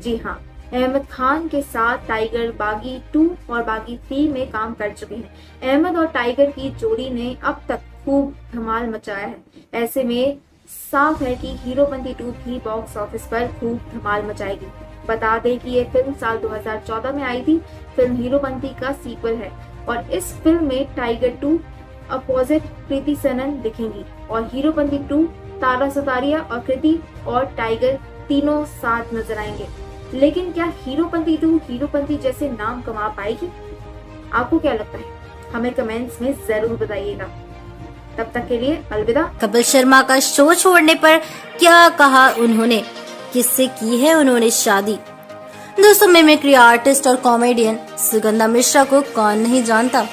जी हाँ, अहमद खान के साथ टाइगर बागी 2 और बागी 3 में काम कर चुके हैं। अहमद और टाइगर की जोड़ी ने अब तक खूब धमाल मचाया है। ऐसे में साफ है कि हीरोपंती 2 भी बॉक्स ऑफिस पर खूब धमाल मचाएगी। बता दें कि ये फिल्म साल 2014 में आई थी। फिल्म हीरोपंती का सीक्वल है और इस फिल्म में टाइगर 2 अपोजिट कृति सेनन दिखेंगी और हीरोपंती 2 तारा सुतारिया और कृति और टाइगर तीनों साथ नजर आएंगे। लेकिन क्या हीरोपंती 2 हीरोपंती जैसे नाम कमा पाएगी? आपको क्या लगता है? हमें कमेंट्स में जरूर बताइएगा। तब तक के लिए अलविदा। कपिल शर्मा का शो छोड़ने पर क्या कहा उन्होंने, किससे की है उन्होंने शादी? दोस्तों, मिमिक्री आर्टिस्ट और कॉमेडियन सुगंधा मिश्रा को कौन नहीं जानता।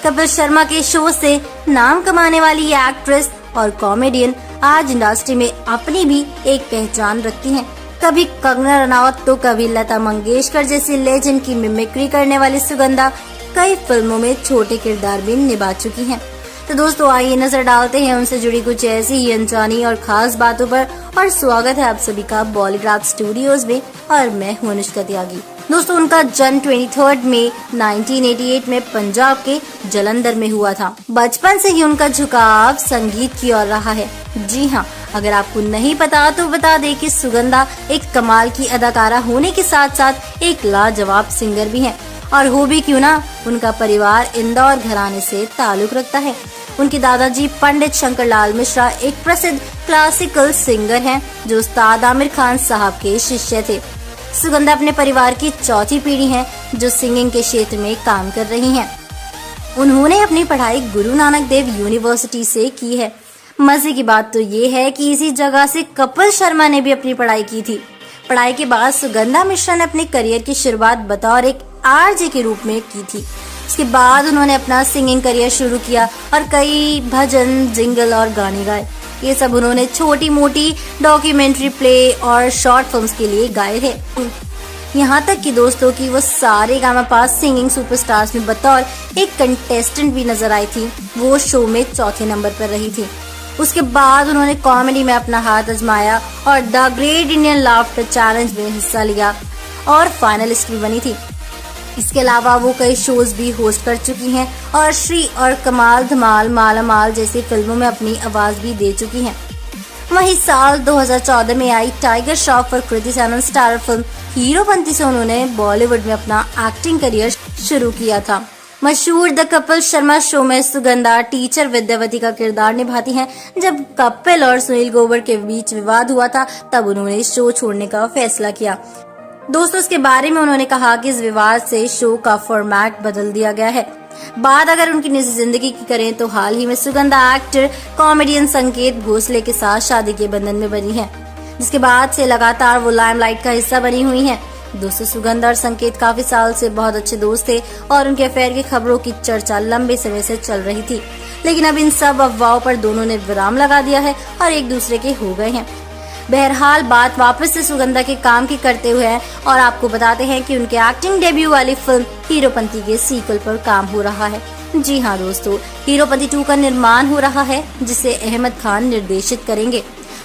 कपिल शर्मा के शो से नाम कमाने वाली ये एक्ट्रेस और कॉमेडियन आज इंडस्ट्री में अपनी भी एक पहचान रखती हैं। कभी कंगना रनावत तो कभी लता मंगेशकर जैसी लेजेंड की मिमिक्री करने वाली सुगंधा कई फिल्मों में छोटे किरदार भी निभा चुकी हैं। तो दोस्तों, आइए नजर डालते हैं उनसे जुड़ी कुछ ऐसी ही अनजानी और खास बातों पर। और स्वागत है आप सभी का बॉलीग्राफ स्टूडियोज में और मैं हूं अनुष्का त्यागी। दोस्तों, उनका जन्म 23 मई 1988 में पंजाब के जलंधर में हुआ था। बचपन से ही उनका झुकाव संगीत की ओर रहा है। जी हाँ, अगर आपको नहीं पता तो बता दें कि सुगंधा एक कमाल की अदाकारा होने के साथ साथ एक लाजवाब सिंगर भी हैं। और हो भी क्यों ना, उनका परिवार इंदौर घराने से ताल्लुक रखता है। उनके दादाजी पंडित शंकरलाल मिश्रा एक प्रसिद्ध क्लासिकल सिंगर हैं, जो उस्ताद आमिर खान साहब के शिष्य थे। सुगंधा अपने परिवार की चौथी पीढ़ी हैं, जो सिंगिंग के क्षेत्र में काम कर रही हैं। उन्होंने अपनी पढ़ाई गुरु नानक देव यूनिवर्सिटी से की है। मजे की बात तो ये है कि इसी जगह से कपिल शर्मा ने भी अपनी पढ़ाई की थी। पढ़ाई के बाद सुगंधा मिश्रा ने अपने करियर की शुरुआत बतौर एक आरजे के रूप में की थी। उसके बाद उन्होंने अपना सिंगिंग करियर शुरू किया और कई भजन, जिंगल और गाने गाए। ये सब उन्होंने छोटी मोटी डॉक्यूमेंट्री प्ले और शॉर्ट फिल्म्स के लिए गाए थे। यहाँ तक कि दोस्तों की वो सारेगामापा सिंगिंग सुपरस्टार्स में बतौर एक कंटेस्टेंट भी नजर आई थी। वो शो में चौथे नंबर पर रही थी। उसके बाद उन्होंने कॉमेडी में अपना हाथ आजमाया और the great Indian laughter challenge में हिस्सा लिया और फाइनलिस्ट भी बनी थी। इसके अलावा वो कई शोज भी होस्ट कर चुकी हैं और श्री और कमाल धमाल माला माल जैसी फिल्मों में अपनी आवाज भी दे चुकी हैं। वहीं साल 2014 में आई टाइगर श्रॉफ और कृति सेनन स्टारर फिल्म हीरोपंती से उन्होंने बॉलीवुड में अपना एक्टिंग करियर शुरू किया था। मशहूर द कपिल शर्मा शो में सुगंधा टीचर विद्यावती का किरदार निभाती हैं। जब कपिल और सुनील ग्रोवर के बीच विवाद हुआ था, तब उन्होंने शो छोड़ने का फैसला किया। दोस्तों, इसके बारे में उन्होंने कहा कि इस विवाद से शो का फॉर्मेट बदल दिया गया है। बात अगर उनकी निजी जिंदगी की करें तो हाल ही में सुगंधा एक्टर कॉमेडियन संकेत भोसले के साथ शादी के बंधन में बनी है, जिसके बाद से लगातार वो लाइमलाइट का हिस्सा बनी हुई हैं। दोस्तों, सुगंधा और संकेत काफी साल से बहुत अच्छे दोस्त थे और उनके अफेयर की खबरों की चर्चा लंबे समय से चल रही थी। लेकिन अब इन सब अफवाहों पर दोनों ने विराम लगा दिया है और एक दूसरे के हो गए हैं। बहरहाल, बात वापस से सुगंधा के काम की करते हुए है और आपको बताते हैं कि उनके एक्टिंग डेब्यू वाली फिल्म हीरोपंती के सीक्वल पर काम हो रहा है। जी हाँ दोस्तों, हीरोपंती 2 का निर्माण हो रहा है, जिसे अहमद खान निर्देशित करेंगे।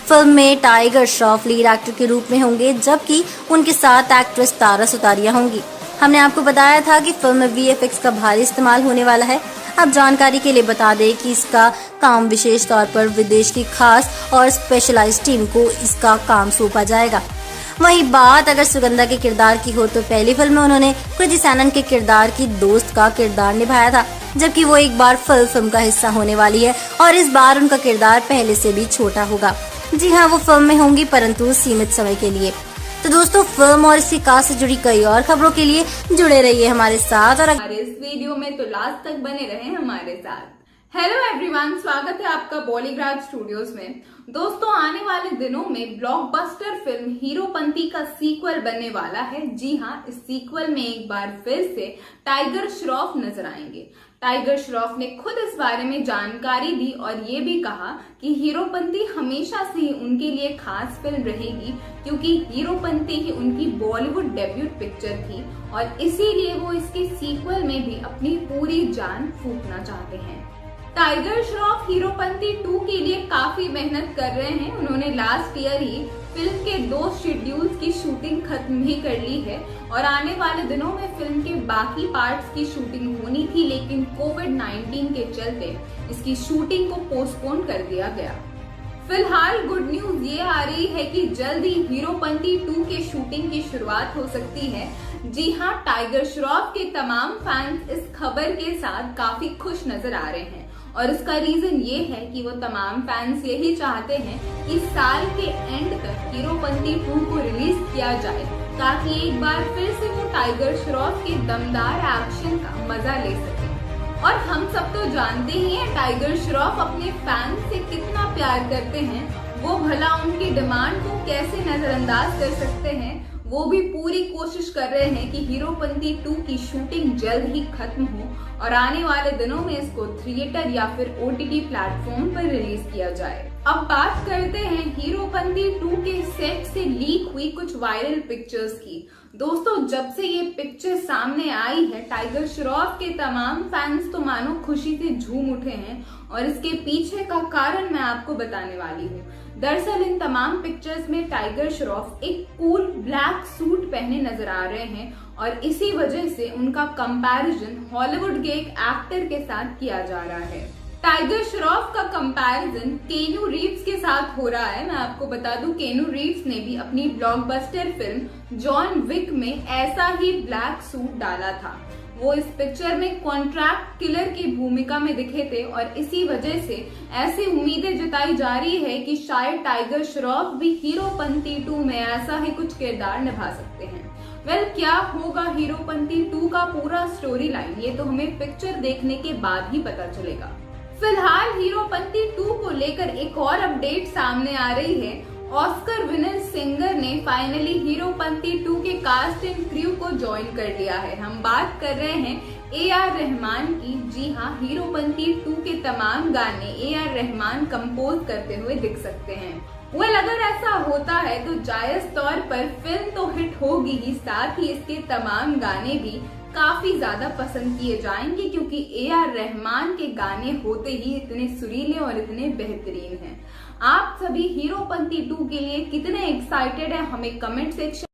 फिल्म में टाइगर श्रॉफ लीड एक्टर के रूप में होंगे, जबकि उनके साथ एक्ट्रेस तारा सुतारिया होंगी। हमने आपको बताया था कि फिल्म में VFX का भारी इस्तेमाल होने वाला है। अब जानकारी के लिए बता दें कि इसका काम विशेष तौर पर विदेश की खास और स्पेशलाइज्ड टीम को इसका काम सौंपा जाएगा। वहीं बात अगर सुगंधा के किरदार की हो तो पहली फिल्म में उन्होंने कृति सेनन के किरदार की दोस्त का किरदार निभाया था, जबकि वो एक बार फिल्म का हिस्सा होने वाली है और इस बार उनका किरदार पहले से भी छोटा होगा। जी हाँ, वो फिल्म में होंगी परंतु सीमित समय के लिए। तो दोस्तों, फिल्म और इसकी कास्ट से जुड़ी कई और खबरों के लिए जुड़े रहिए हमारे साथ और हमारे इस वीडियो में तो लास्ट तक बने रहे हमारे साथ। हेलो एवरीवन, स्वागत है आपका बॉलीग्राज स्टूडियोज में। दोस्तों, आने वाले दिनों में ब्लॉकबस्टर फिल्म हीरोपंती का सीक्वल बनने वाला है। जी हाँ, इस सीक्वल में एक बार फिर से टाइगर श्रॉफ नजर आएंगे। टाइगर श्रॉफ ने खुद इस बारे में जानकारी दी और ये भी कहा कि हीरोपंती हमेशा से ही उनके लिए खास फिल्म रहेगी, क्योंकि हीरोपंती ही उनकी बॉलीवुड डेब्यूट पिक्चर थी और इसीलिए वो इसके सीक्वल में भी अपनी पूरी जान फूंकना चाहते हैं। टाइगर श्रॉफ हीरोपंती 2 के लिए काफी मेहनत कर रहे हैं। उन्होंने लास्ट ईयर ही फिल्म के 2 शेड्यूल्स की शूटिंग खत्म भी कर ली है और आने वाले दिनों में फिल्म के बाकी पार्ट्स की शूटिंग होनी थी, लेकिन कोविड-19 के चलते इसकी शूटिंग को पोस्टपोन कर दिया गया। फिलहाल गुड न्यूज ये आ रही है कि जल्द ही हीरोपंती 2 के शूटिंग की शुरुआत हो सकती है। जी हाँ, टाइगर श्रॉफ के तमाम फैंस इस खबर के साथ काफी खुश नजर आ रहे हैं और इसका रीजन ये है कि वो तमाम फैंस यही चाहते हैं कि साल के एंड तक हीरोपंती 2 को रिलीज किया जाए, ताकि एक बार फिर से वो टाइगर श्रॉफ के दमदार एक्शन का मजा ले सके। और हम सब तो जानते ही हैं टाइगर श्रॉफ अपने फैंस से कितना प्यार करते हैं। वो भला उनकी डिमांड को कैसे नजरअंदाज कर सकते हैं। वो भी पूरी कोशिश कर रहे हैं कि हीरोपंती 2 की शूटिंग जल्द ही खत्म हो और आने वाले दिनों में इसको थिएटर या फिर OTT प्लेटफॉर्म पर रिलीज किया जाए। अब बात करते हैं हीरोपंती 2 के सेट से लीक हुई कुछ वायरल पिक्चर्स की। दोस्तों, जब से ये पिक्चर सामने आई है, टाइगर श्रॉफ के तमाम फैंस तो मानो खुशी से झूम उठे हैं और इसके पीछे का कारण मैं आपको बताने वाली हूँ। दरअसल इन तमाम पिक्चर्स में टाइगर श्रॉफ एक कूल ब्लैक सूट पहने नजर आ रहे हैं और इसी वजह से उनका कंपैरिजन हॉलीवुड के एक एक्टर के साथ किया जा रहा है। टाइगर श्रॉफ का कंपैरिजन केनू रीव्स के साथ हो रहा है। मैं आपको बता दूं, केनू रीव्स ने भी अपनी ब्लॉकबस्टर फिल्म जॉन विक में ऐसा ही ब्लैक सूट डाला था। वो इस पिक्चर में कॉन्ट्रैक्ट किलर की भूमिका में दिखे थे और इसी वजह से ऐसी उम्मीदें जताई जा रही है कि शायद टाइगर श्रॉफ भी हीरोपंती 2 में ऐसा ही कुछ किरदार निभा सकते हैं। क्या होगा हीरोपंती 2 का पूरा स्टोरी लाइन, ये तो हमें पिक्चर देखने के बाद ही पता चलेगा। फिलहाल हीरोपंती 2 को लेकर एक और अपडेट सामने आ रही है। ऑस्कर विनर सिंगर ने फाइनली हीरोपंती 2 के कास्ट एंड क्रू को ज्वाइन कर लिया है। हम बात कर रहे हैं AR रहमान की। जी हाँ, हीरोपंती 2 के तमाम गाने AR रहमान कंपोज करते हुए दिख सकते हैं। अगर ऐसा होता है तो जायज तौर पर फिल्म तो हिट होगी ही, साथ ही इसके तमाम गाने भी काफी ज्यादा पसंद किए जाएंगे, क्योंकि AR रहमान के गाने होते ही इतने सुरीले और इतने बेहतरीन हैं। आप सभी हीरोपंती 2 के लिए कितने एक्साइटेड हैं, हमें कमेंट सेक्शन